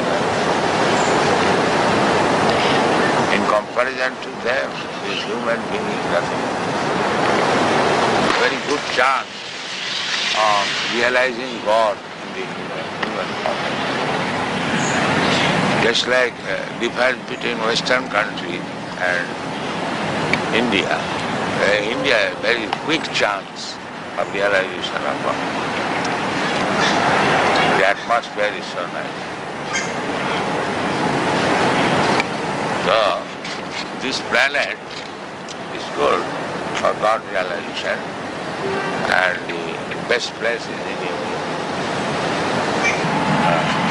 In comparison to them, this human being is nothing. Very good chance of realizing God in the human form. Just like difference between Western country and India. India has a very quick chance of realization of God. The atmosphere is so nice. So, this planet is good for God realization, and the best place is in India.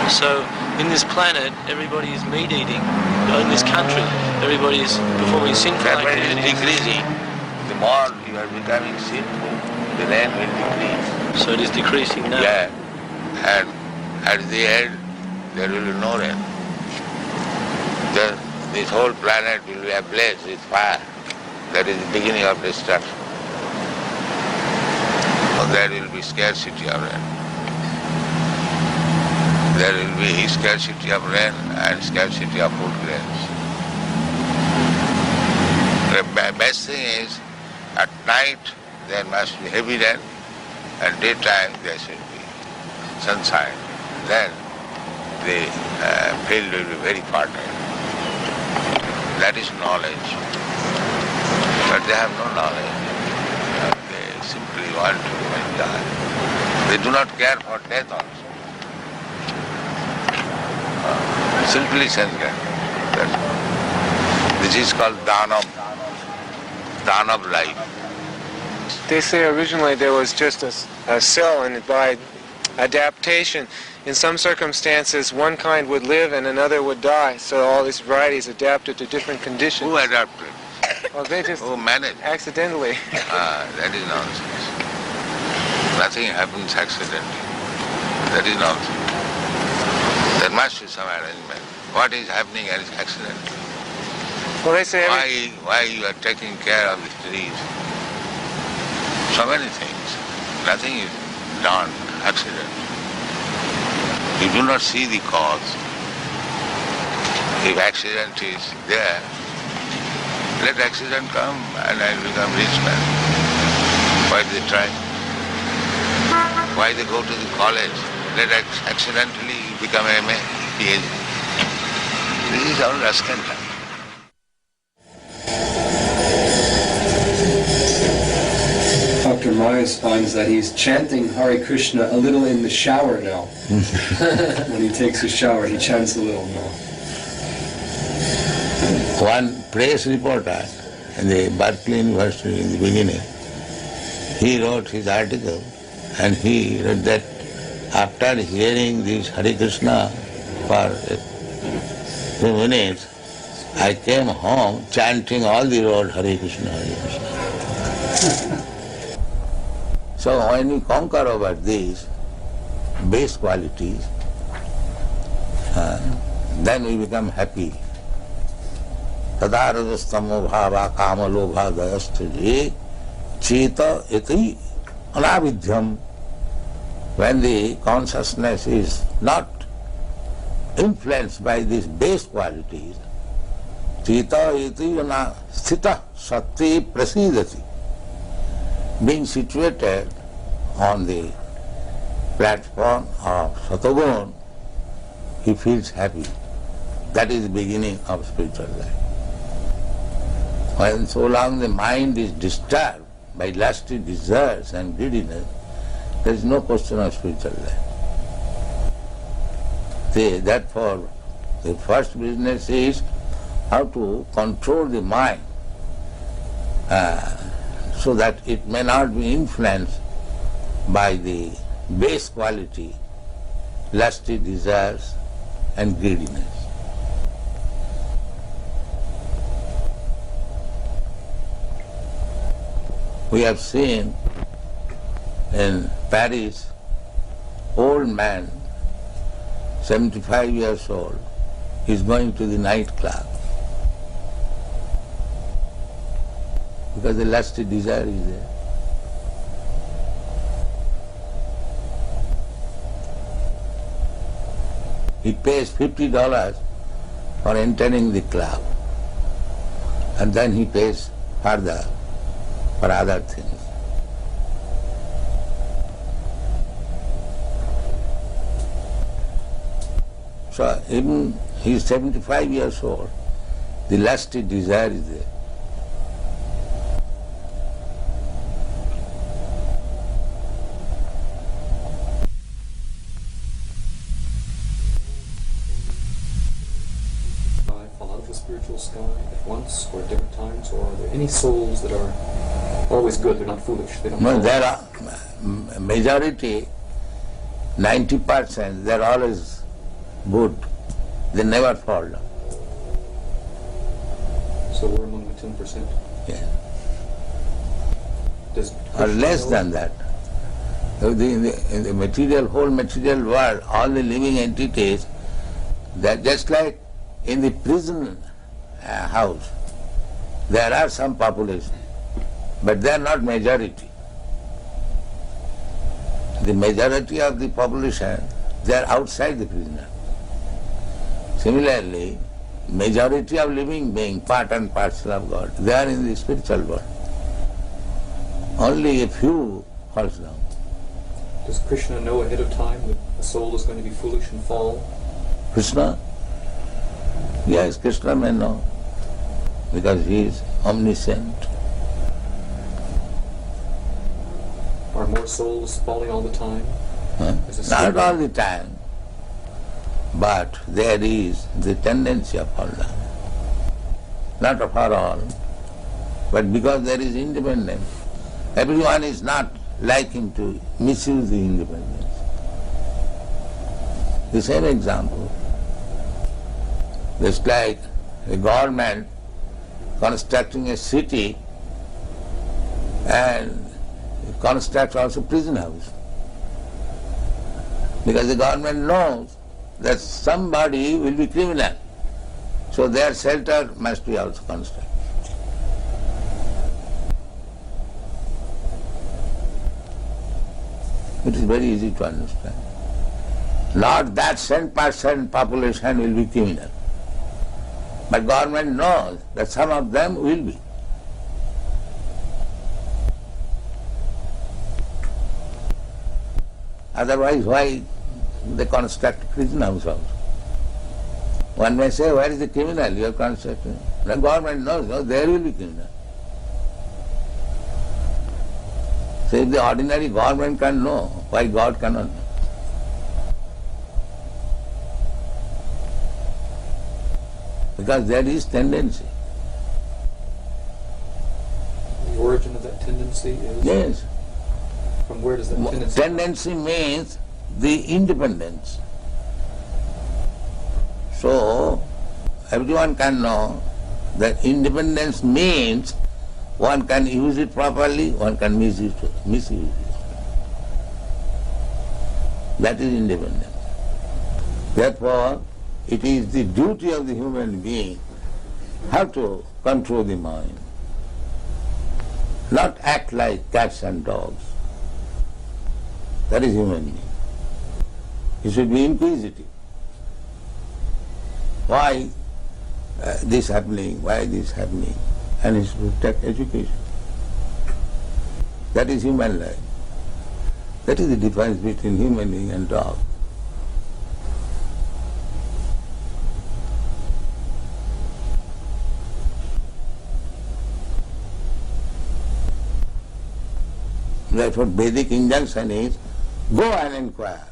So, in this planet, everybody is meat eating. In this country, everybody is performing sinful activities. It is decreasing. The more you are becoming sinful, the rain will decrease. So it is decreasing now. Yeah, and at the end, there will be no rain. This whole planet will be ablaze with fire. That is the beginning of destruction. So there will be scarcity of rain. There will be scarcity of rain and scarcity of food grains. The best thing is, at night there must be heavy rain, and daytime there should be sunshine. Then the field will be very fertile. That is knowledge. But they have no knowledge. They simply want to enjoy. They do not care for death also. Simply senseless. This is called dhanam life. They say originally there was just a cell, and by adaptation, in some circumstances one kind would live and another would die. So all these varieties adapted to different conditions. Who adapted? Well, they just managed? Accidentally. That is nonsense. Nothing happens accidentally. That is nonsense. There must be some arrangement. What is happening is accidental. Well, they say why you are taking care of the trees? So many things. Nothing is done accidentally. You do not see the cause. If accident is there, let accident come and I will become rich man. Why they try? Why they go to the college? Let accidentally become MA, PhD. This is all rascal. Dr. Myers finds that he's chanting Hare Krishna a little in the shower now. When he takes a shower, he chants a little now. One press reporter in the Berkeley University in the beginning, he wrote his article and he wrote that after hearing this Hare Krishna for a few minutes, I came home chanting all the road Hare Krishna, Hare Krishna. So when we conquer over these base qualities, then we become happy. Tadarajastamo bhava kama lobha dayastaje cheta iti anavidhyam. When the consciousness is not influenced by these base qualities, cheta iti sthita sati prasidati, being situated on the platform of Satagun, he feels happy. That is the beginning of spiritual life. When so long the mind is disturbed by lusty desires and greediness, there is no question of spiritual life. Therefore, the first business is how to control the mind so that it may not be influenced by the base quality, lusty desires and greediness. We have seen in Paris, old man, 75 years old, is going to the nightclub because the lusty desire is there. He pays $50 for entering the club, and then he pays further for other things. So even he is 75 years old, the lusty desire is there. Fall out of the spiritual sky at once or at different times, or are there any souls that are always good, they're not foolish? They don't No, there are majority, 90%, they're always good. They never fall down. So we're among the 10%? Yeah. Or less than that. In the material, whole material world, all the living entities, they're just like in the prison house. There are some population, but they are not majority. The majority of the population, they are outside the prison. Similarly, majority of living beings, part and parcel of God, they are in the spiritual world. Only a few falls down. Does Krishna know ahead of time that a soul is going to be foolish and fall? Krishna? Yes, Krishna may know, because he is omniscient. Are more souls falling all the time? Not all the time, but there is the tendency of fall down. Not for all, but because there is independence. Everyone is not liking to misuse the independence. The same example. It's like a government constructing a city and constructs also prison house. Because the government knows that somebody will be criminal. So their shelter must be also constructed. It is very easy to understand. Not that 10% population will be criminal. But government knows that some of them will be. Otherwise, why they construct prison house also? One may say, where is the criminal you are constructing? The government knows, no, there will be criminal. So if the ordinary government can know, why God cannot know? Because there is tendency. The origin of that tendency is? Yes. From where does that tendency come? Tendency means the independence. So, everyone can know that independence means one can use it properly, one can misuse it. That is independence. Therefore, it is the duty of the human being how to control the mind, not act like cats and dogs. That is human being. He should be inquisitive. Why this happening? Why this happening? And he should take education. That is human life. That is the difference between human being and dog. Therefore, Vedic injunction is, go and inquire.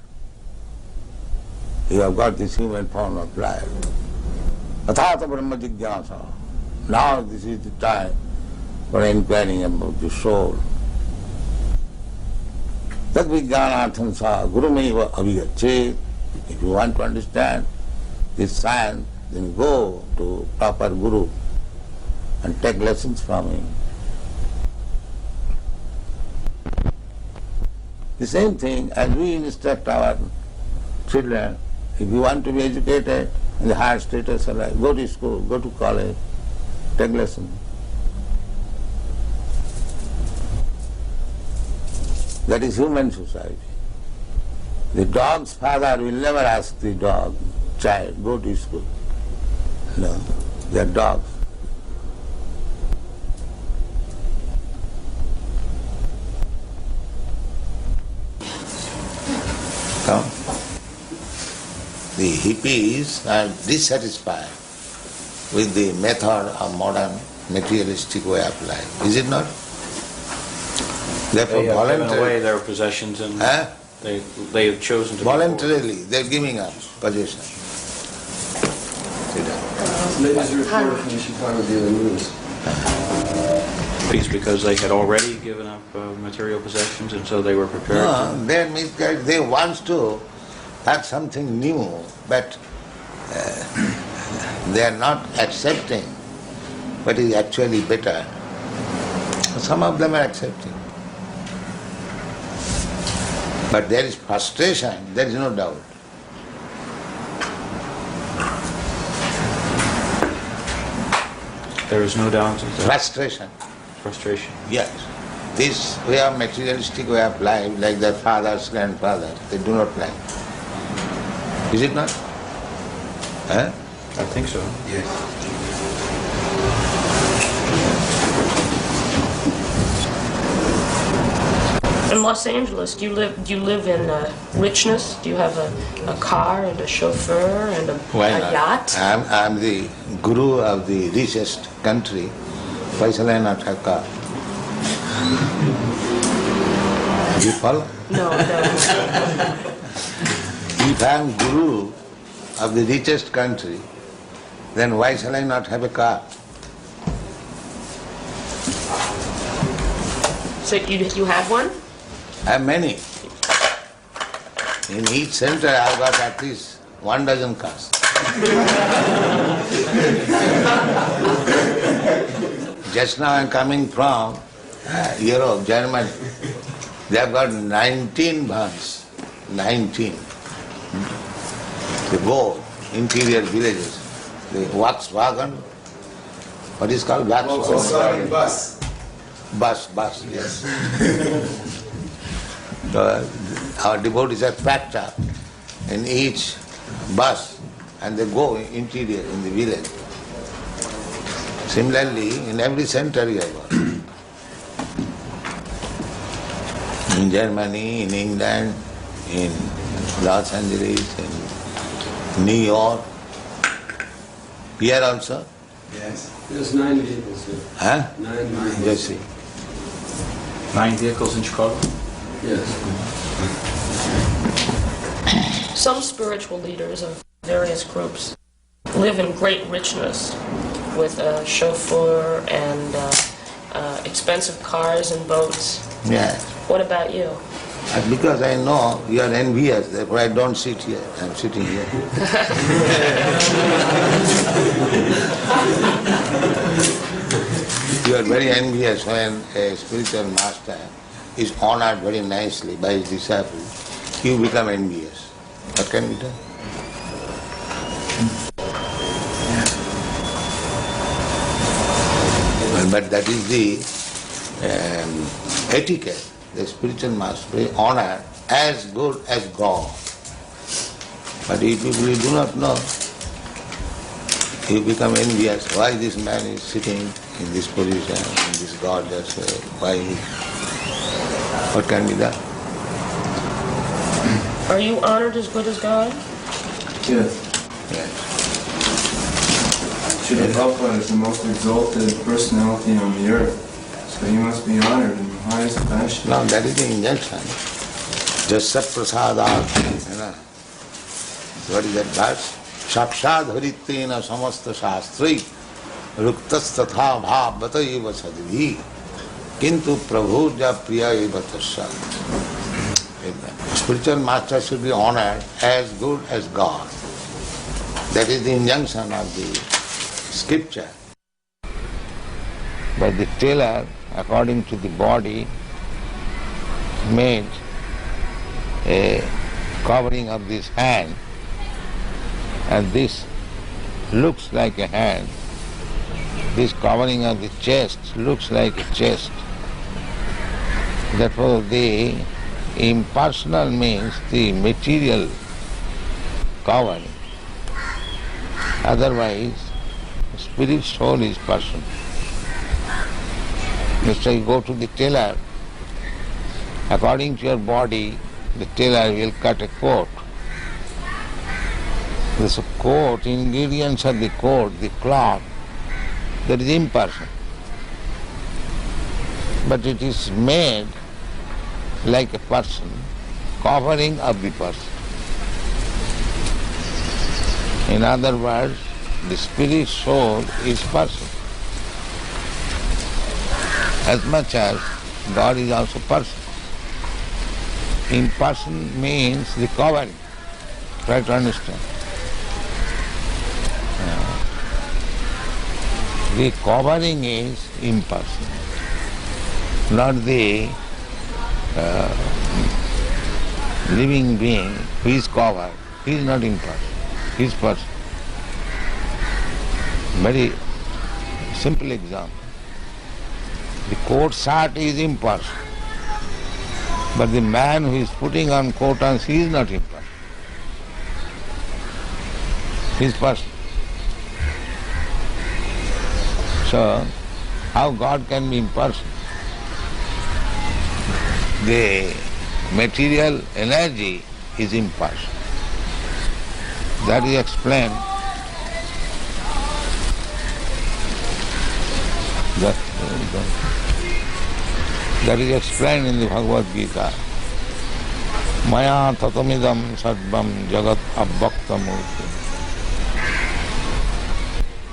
You have got this human form of life. Athata Brahma Jigyasa. Now this is the time for inquiring about the soul. Tad vijnanartham sa gurumeva avigachet. If you want to understand this science, then go to proper guru and take lessons from him. The same thing as we instruct our children, if you want to be educated in the higher status of life, go to school, go to college, take lessons. That is human society. The dog's father will never ask the dog, child, go to school. No, they are dogs. Come. The hippies are dissatisfied with the method of modern materialistic way of life. Is it not? They have given away their possessions and they have chosen to voluntarily they're giving up possessions. Latest report from the Chicago Daily News. It's because they had already given up material possessions and so they were prepared to... They're misguided. They want to have something new, but they are not accepting what is actually better. Some of them are accepting. But there is frustration, there is no doubt. There is no doubt. Frustration. Frustration. Yes. This way of materialistic way of life, like their fathers, grandfathers, they do not like. Is it not? Huh? I think so. Yes. In Los Angeles, do you live in richness? Do you have a car and a chauffeur and a yacht? I'm the guru of the richest country. Why shall I not have car? Do you follow? No, I don't. If I'm guru of the richest country, then why shall I not have a car? So you have one? I have many. In each center I've got at least 12 cars. Just now I'm coming from Europe, Germany. They have got 19 vans. 19. They go interior villages. The Volkswagen, what is called Volkswagen bus. Bus, yes. So our devotees have packed up in each bus and they go interior in the village. Similarly, in every center you have got. In Germany, in England, in Los Angeles, in New York, here also. Yes. There's 9 vehicles here. Huh? 9 vehicles. Just see. 9 vehicles in Chicago? Yes. Some spiritual leaders of various groups live in great richness with a chauffeur and expensive cars and boats. Yes. What about you? Because I know you are envious, therefore I don't sit here. I'm sitting here. You are very envious when a spiritual master is honored very nicely by his disciples. You become envious. What can be done? But that is the etiquette. The spiritual must be honored as good as God. But if people do not know, you become envious. Why this man is sitting in this position, in this gorgeous way? Why? What can be done? Are you honored as good as God? Yes. Yes. Srila Prabhupada is the most exalted personality on the earth, so he must be honored in the highest fashion. No, that is the injunction. Jasya prasadat, what is that verse? Sakshad harittena samasta shastri ruktas tatha bhavata eva sadhi kintu prabhuja priya eva tasya. Spiritual master should be honored as good as God. That is the injunction of the scripture. But the tailor, according to the body, made a covering of this hand, and this looks like a hand. This covering of the chest looks like a chest. Therefore the impersonal means the material covering. Otherwise, spirit soul is personal. Let's say you go to the tailor, according to your body, the tailor will cut a coat. This coat, ingredients of the coat, the cloth, that is impersonal. But it is made like a person, covering of the person. In other words, the spirit soul is person. As much as God is also person. Imperson means the covering. Try to understand. The covering is impersonal, not the living being who is covered. He is not impersonal, he is person. Very simple example. The coat shirt is impersonal, but the man who is putting on coat and he is not impersonal. He is person. So, how God can be impersonal? The material energy is impersonal. That is explained. That is explained in the Bhagavad Gita. Maya tatamidam sarvam jagat abbakta murti.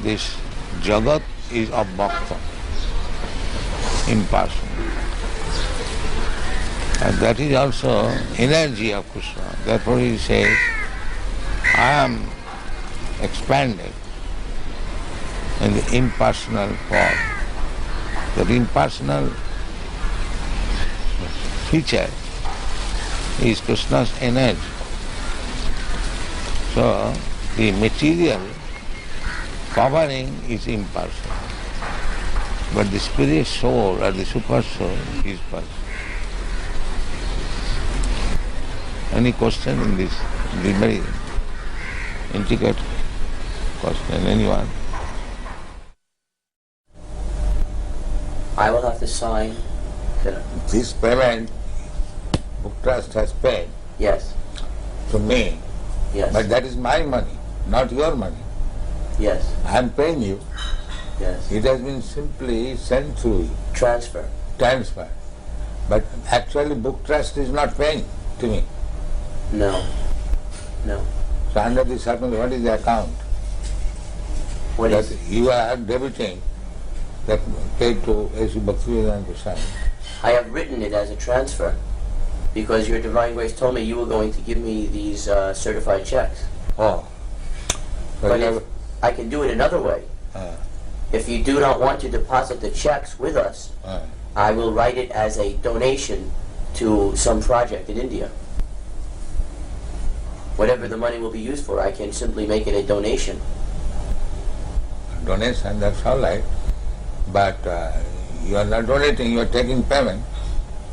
This jagat is abbakta, impersonal. And that is also energy of Krishna. Therefore he says, I am expanded in the impersonal form. That impersonal feature is Krishna's energy. So the material covering is impersonal, but the spirit soul or the super soul is personal. Any question in this? The very intricate question. Anyone? I will have to sign this payment Book Trust has paid. Yes. To me. Yes. But that is my money, not your money. Yes. I am paying you. Yes. It has been simply sent through you. Transfer. But actually Book Trust is not paying to me. No. No. So under the circumstance, what is the account? What that is? You are debiting that paid to A.C. Bhaktivedanta Swami. I have written it as a transfer because your Divine Grace told me you were going to give me these certified checks. Oh. But if I can do it another way. If you do not want to deposit the checks with us, I will write it as a donation to some project in India. Whatever the money will be used for, I can simply make it a donation. Donation, that's all right. But you are not donating, you are taking payment.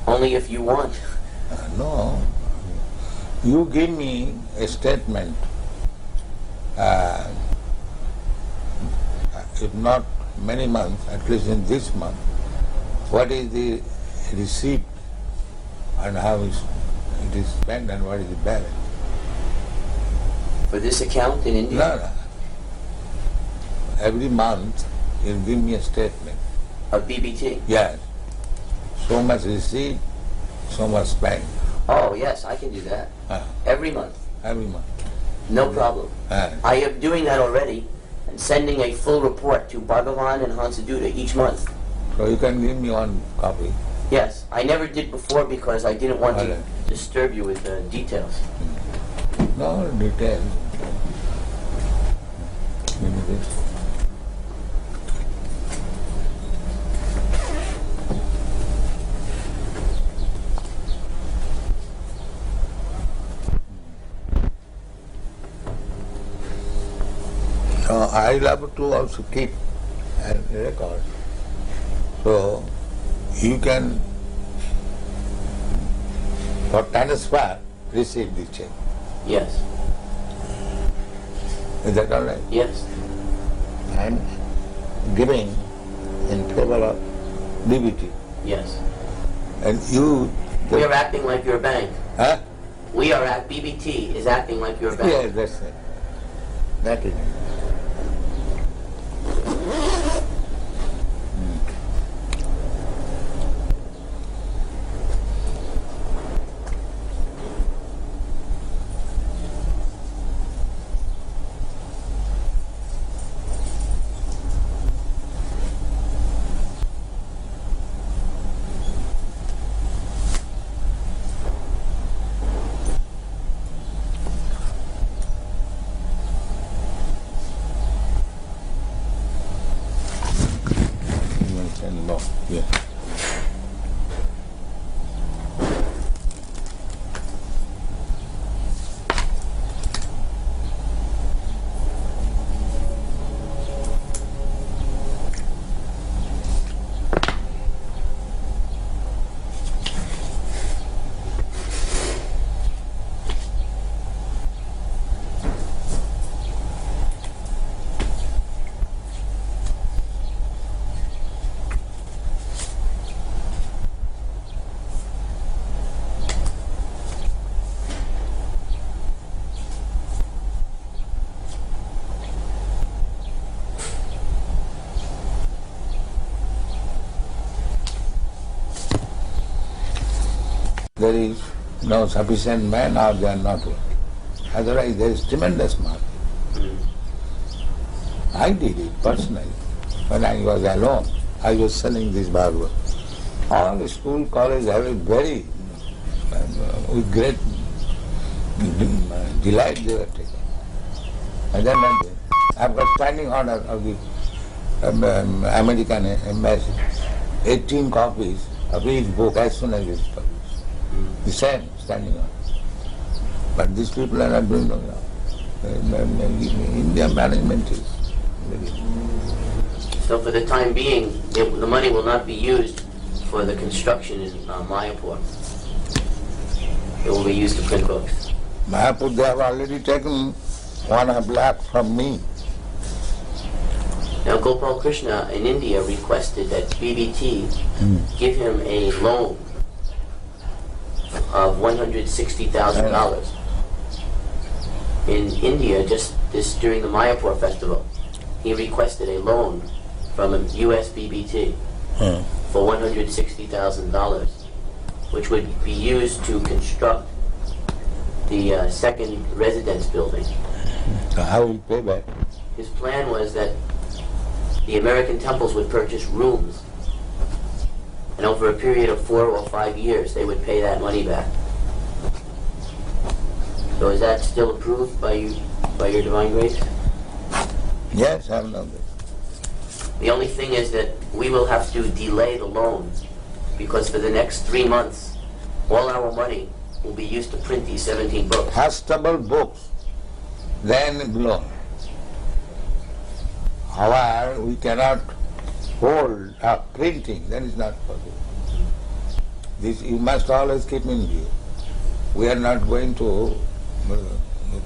Only if you want. No. You give me a statement, if not many months, at least in this month, what is the receipt and how it is spent and what is the balance. For this account in India? No. Every month you give me a statement. Of BBT? Yes. So much receipt, so much spent. Oh, yes, I can do that. Every month. Every month. No problem. I am doing that already and sending a full report to Bhagavan and Hansaduta each month. So you can give me one copy. Yes, I never did before because I didn't want to disturb you with details. No details. Give me this. I love to also keep a record. So you can, for transfer, receive the check. Yes. Is that all right? Yes. I am giving in favor of DBT. Yes. And you... We are acting like your bank. Huh? We are at BBT is acting like your bank. Yes, that's it. That is it. Yeah. There is no sufficient man or they are not working. Otherwise there is tremendous market. I did it personally. When I was alone, I was selling this Bhagavad. All the school, college have a very, with great delight they were taking. And then I've got standing order of the American embassy, 18 copies of each book as soon as it's published. The same standing order. But these people are not doing no job. India management is very... So for the time being, the money will not be used for the construction in Mayapur. It will be used to print books. Mayapur, they have already taken 1.5 lakh from me. Now Gopal Krishna in India requested that BBT give him a loan of $160,000. In India, just during the Mayapur festival, he requested a loan from a US BBT for $160,000, which would be used to construct the second residence building. So how will you pay back? His plan was that the American temples would purchase rooms, and over a period of 4 or 5 years, they would pay that money back. So is that still approved by you, by your Divine Grace? Yes, I know that. The only thing is that we will have to delay the loan, because for the next 3 months, all our money will be used to print these 17 books. Fastable books, then blown. However, we cannot hold up printing, that is not possible. This you must always keep in view. We are not going to,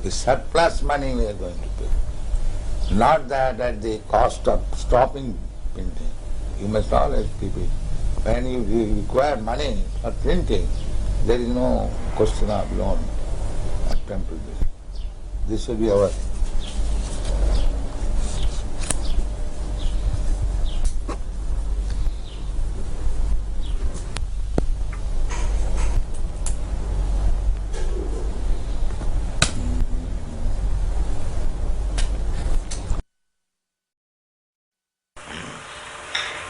the surplus money we are going to pay. Not that at the cost of stopping printing. You must always keep it. When you require money for printing, there is no question of loan at temple. This should be our.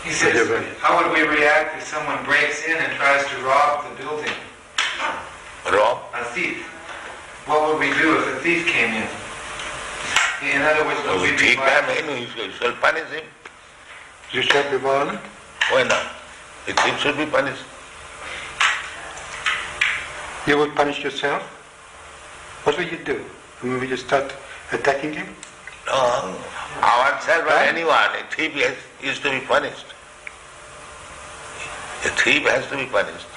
He says, how would we react if someone breaks in and tries to rob the building? Rob? A thief. What would we do if a thief came in? In other words, would we be violent? You shall punish him. You shall be violent? Why not? A thief should be punished. You would punish yourself? What would you do? Would you start attacking him? No, ourselves or anyone, a thief is to be punished. A thief has to be punished.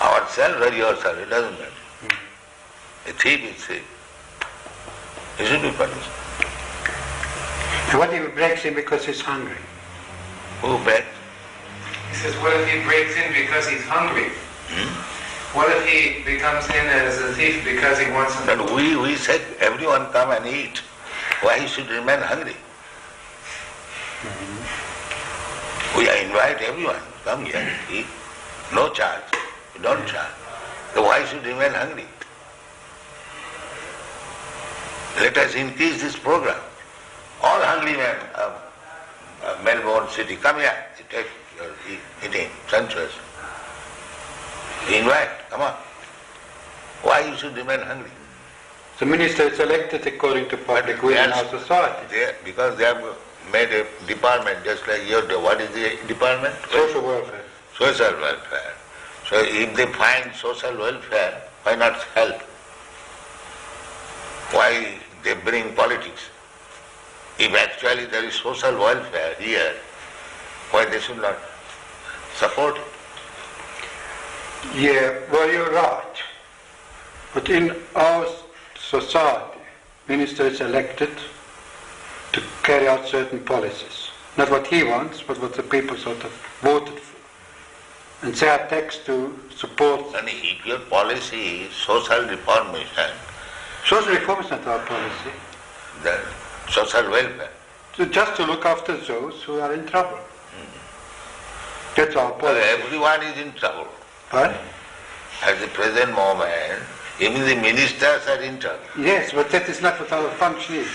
Ourselves or yourself, it doesn't matter. A thief is thief. He should be punished. And what if he breaks in because he's hungry? Who breaks? He says, what if he breaks in because he's hungry? What if he becomes in as a thief because he wants something? But we said everyone come and eat. Why he should remain hungry? We invite everyone, come here, eat. No charge. We don't charge. So why should remain hungry? Let us increase this program. All hungry men of Melbourne city, come here, take your eating, sumptuous. Invite, come on. Why you should remain hungry? The minister is elected according to public will in our society. Because they have made a department just like your, what is the department? Social welfare. Social welfare. So if they find social welfare, why not help? Why they bring politics? If actually there is social welfare here, why they should not support it? Yeah, well, you're right. But in our society, minister is elected to carry out certain policies. Not what he wants, but what the people sort of voted for. And they are text to support. And if your policy is social reformation, social reform is not our policy. The social welfare. So just to look after those who are in trouble. That's our policy. Everyone is in trouble. What? At the present moment, even the ministers are in trouble. Yes, but that is not what our function is.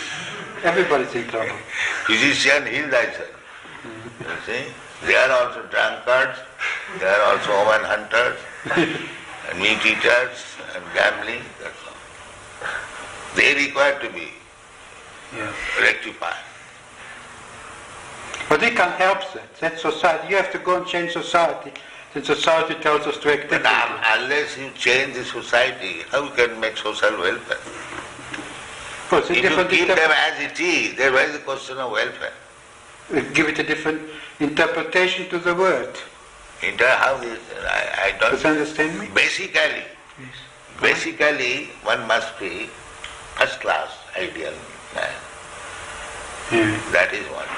Everybody's in trouble. Physician, heal thyself. You see? They are also drunkards, they are also woman hunters, and meat eaters, and gambling, that's all. They require to be rectified. But we can't help that. That's society. You have to go and change society. Then society tells us to act differently. Unless you change the society, how you can make social welfare? Well, if you keep them as it is, there is a question of welfare. Give it a different interpretation to the word. How is I don't... Does you understand me? Basically, one must be first class ideal man. That is one.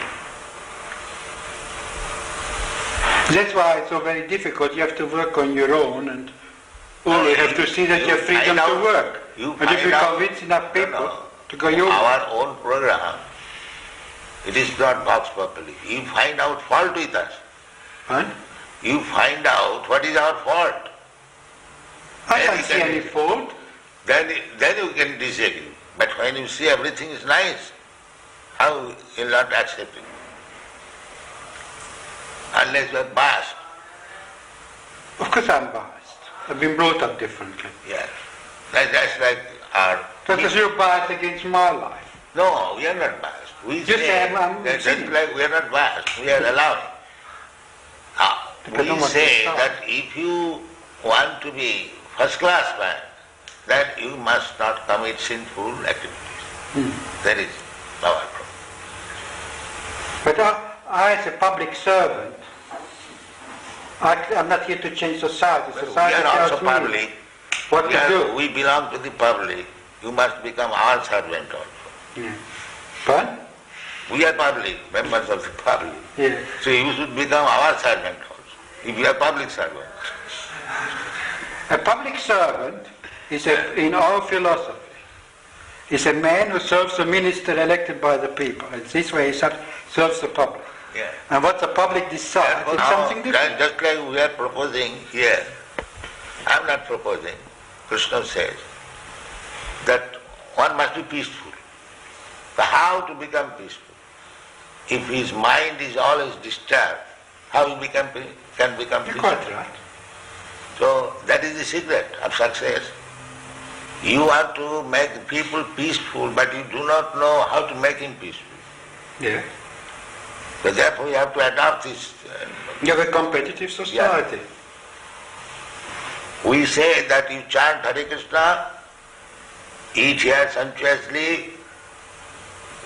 That's why it's so very difficult. You have to work on your own, and you have to see that you have freedom to work. And if you convince enough people to go your way. Our own program, it is not boxed properly. You find out fault with us. What? You find out what is our fault. I can't see any fault. Then you can disagree. But when you see everything is nice, how you will not accept it? Unless you are biased. Of course I'm biased. I've been brought up differently. Yes. That's like our... Because you're biased against my life. No, we are not biased. We Just say that's like we are not biased. We are allowing. We say that if you want to be first class man, that you must not commit sinful activities. That is our problem. But I as a public servant, I'm not here to change society. Society we are also tells me public. what to do. We belong to the public. You must become our servant also. But? We are public, members of the public. Yeah. So you should become our servant also, if you are public servant. A public servant is, in our philosophy, is a man who serves a minister elected by the people. And this way he serves the public. Yeah. And what the public decides is something different. Just like we are proposing here, I am not proposing. Krishna says that one must be peaceful. So how to become peaceful? If his mind is always disturbed, how he can become peaceful? Quite right. So that is the secret of success. You want to make people peaceful, but you do not know how to make him peaceful. Yeah. So therefore you have to adopt this. You have a competitive society. Yeah. We say that you chant Hare Krishna, eat here sumptuously,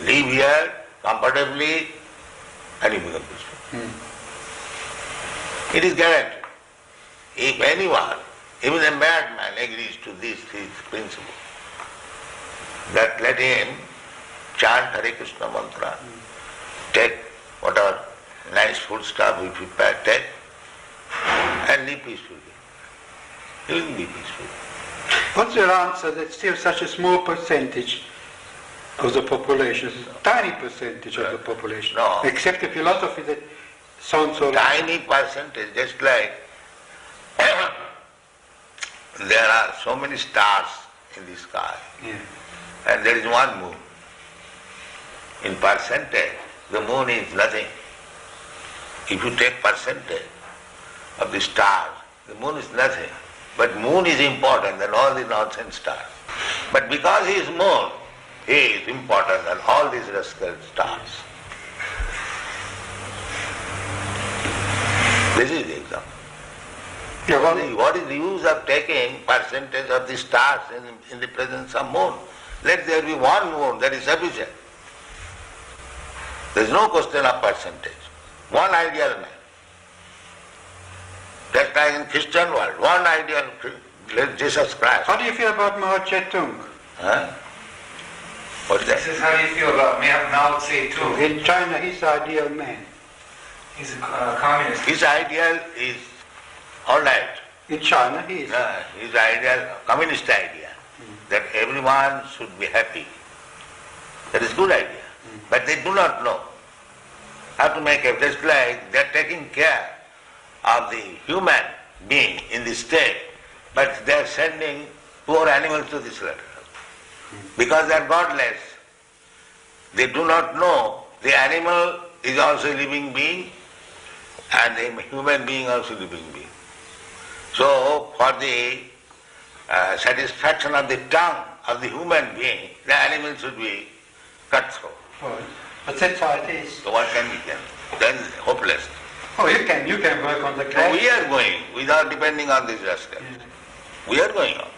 live here comfortably, and you become peaceful. It is guaranteed. If anyone, even a madman, agrees to this principle, that let him chant Hare Krishna mantra, take whatever nice food stuff we prepare, take, and live peacefully. He will be peaceful. What's your answer that still such a small percentage of the population, tiny percentage of the population, accept a philosophy that sounds so tiny percentage, just like there are so many stars in the sky, and there is one moon. In percentage, the moon is nothing. If you take percentage of the stars, the moon is nothing. But moon is important than all the nonsense stars. But because he is moon, he is important than all these rascal stars. This is the example. What is the use of taking percentage of the stars in the presence of moon? Let there be one moon, that is sufficient. There is no question of percentage. One ideal man. Just like in Christian world, one ideal Jesus Christ. How do you feel about Mao Zedong? Huh? What's that? This is how you feel about Mao Zedong. In China, he's the ideal man. He's a communist. His ideal is all right. In China, he is. His ideal, communist idea, that everyone should be happy. That is good idea. But they do not know how to make it. Just like they are taking care of the human being in this state, but they are sending poor animals to this letter. Because they are godless. They do not know the animal is also a living being and the human being also a living being. So for the satisfaction of the tongue of the human being, the animal should be cut through. But that's how it is. So what can we do? Then hopeless. Oh, you can work on the class. So we are going without depending on this rascal. We are going on.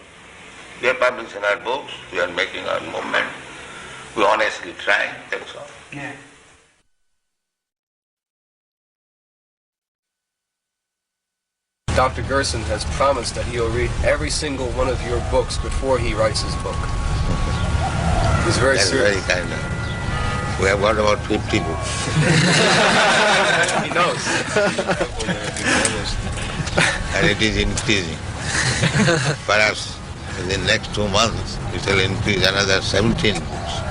We are publishing our books, we are making our movement, we are honestly trying, that's all. Yeah. Dr. Gerson has promised that he'll read every single one of your books before he writes his book. He's very serious. Very kind of. We have got about 50 books. He knows. And it is increasing. Perhaps in the next 2 months it will increase another 17 books.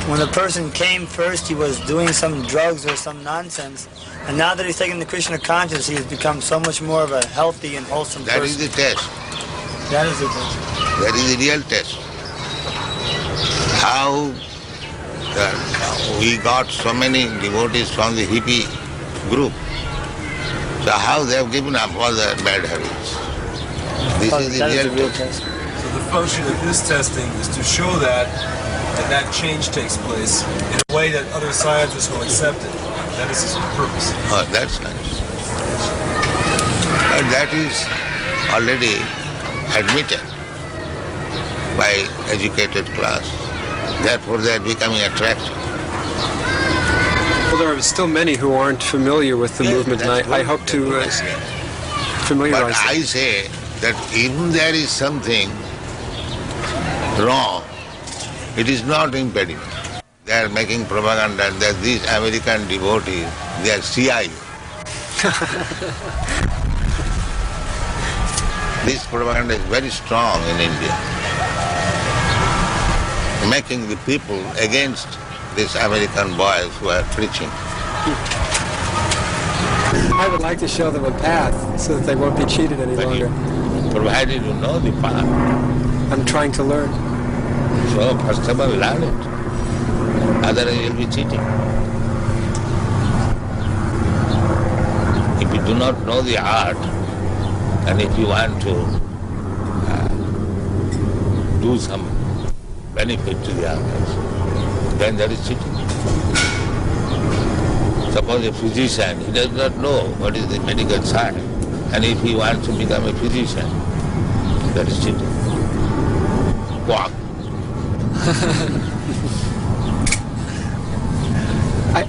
When a person came first, he was doing some drugs or some nonsense, and now that he's taken the Krishna consciousness, he has become so much more of a healthy and wholesome person. That is the test. That is the test. That is the real test. How we got so many devotees from the hippie group. So how they have given up all their bad habits. This is the real test. So the function of this testing is to show that change takes place in a way that other scientists will accept it. That is his purpose. Oh, that's nice. And that is already admitted by educated class. Therefore they are becoming attractive. Well, there are still many who aren't familiar with the movement, and I hope to familiarize But them. I say that even there is something wrong, it is not impediment. They are making propaganda that these American devotees, they are CIA. This propaganda is very strong in India, making the people against these American boys who are preaching. I would like to show them a path so that they won't be cheated any longer. Provided you know the path. I'm trying to learn. So first of all, learn it. Otherwise you'll be cheating. If you do not know the art, and if you want to do some benefit to the others, then that is cheating. Suppose a physician, he does not know what is the medical science, and if he wants to become a physician, that is cheating. Quack.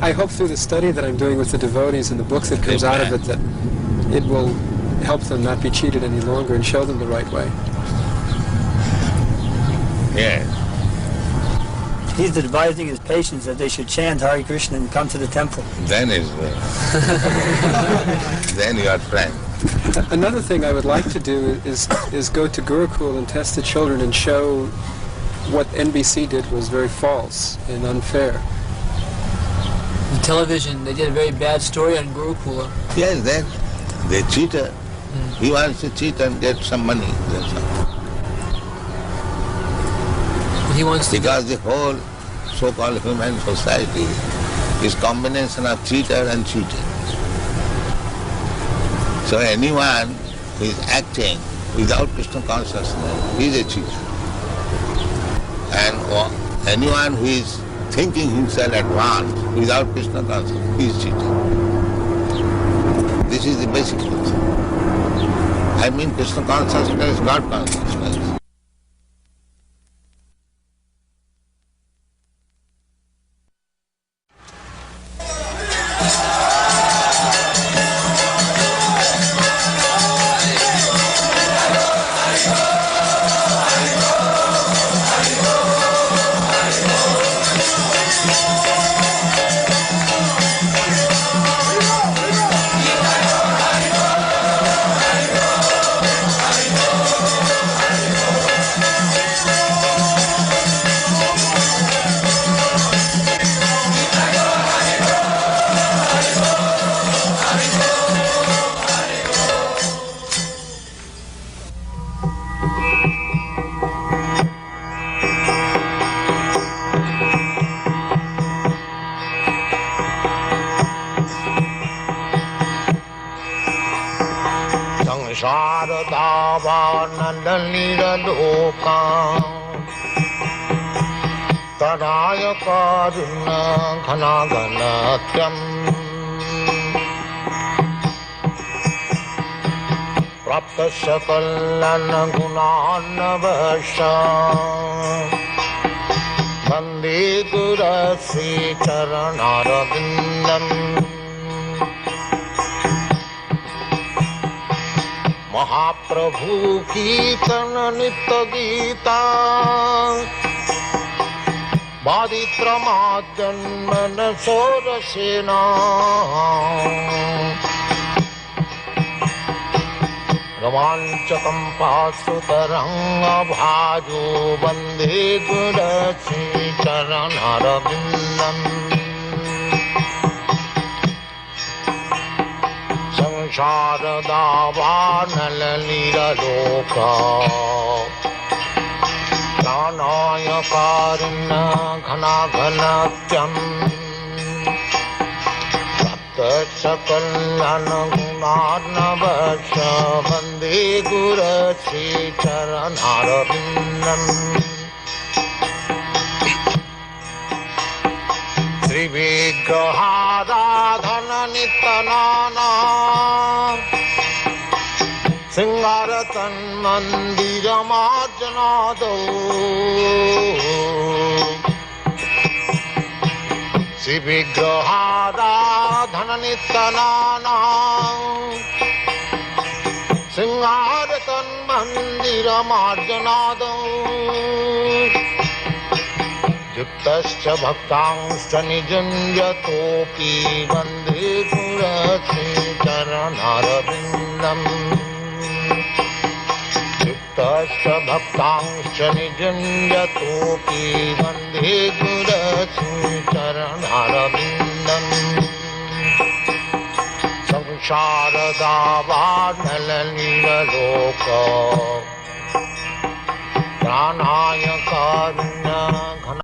I hope through the study that I'm doing with the devotees and the books that comes out of it that it will help them not be cheated any longer and show them the right way. Yes. He's advising his patients that they should chant Hare Krishna and come to the temple. Then is then you are friend. Another thing I would like to do is go to Gurukul and test the children and show what NBC did was very false and unfair. The television, they did a very bad story on Gurukula. Yes, they cheated. He wants to cheat and get some money. That's all. He wants to because the whole so-called human society is combination of cheater and cheated. So anyone who is acting without Krishna consciousness is a cheater. And anyone who is thinking himself advanced without Krishna consciousness is cheater. This is the basic truth. I mean Krishna consciousness, God consciousness. Sakala gunanavasha Vande Gurasi Charanarabindam Mahaprabhu Kirtana Nitya Gita Baditramadyanmana Sorasena Ramanchakam Pasutaranga Bhajo Vande Gurasi Charanarabindam Samsharadavaanala loka Pranaya-karina ghana-ghanatyam Sapta-sakalana-gunarnavasya Vande Gurasi Charanarabindam Sri-Vigraha-radhana-nitanana Singarat तन्मन्दिरमार्जनादौ श्रीविग्रहाराधननित्यनानां सिंहार तन्मन्दिरमार्जनादौ युक्तश्च भक्तांश्च निजुञ्जतोऽपि वन्दे गुरुश्रीचरणारविन्दम् युक्तश्च भक्तांश्च निजुञ्जतोऽपि वन्दे गुरुश्रीचरणारविन्दम् संसारदावानलनीललोक प्राणाय कारुण्य घन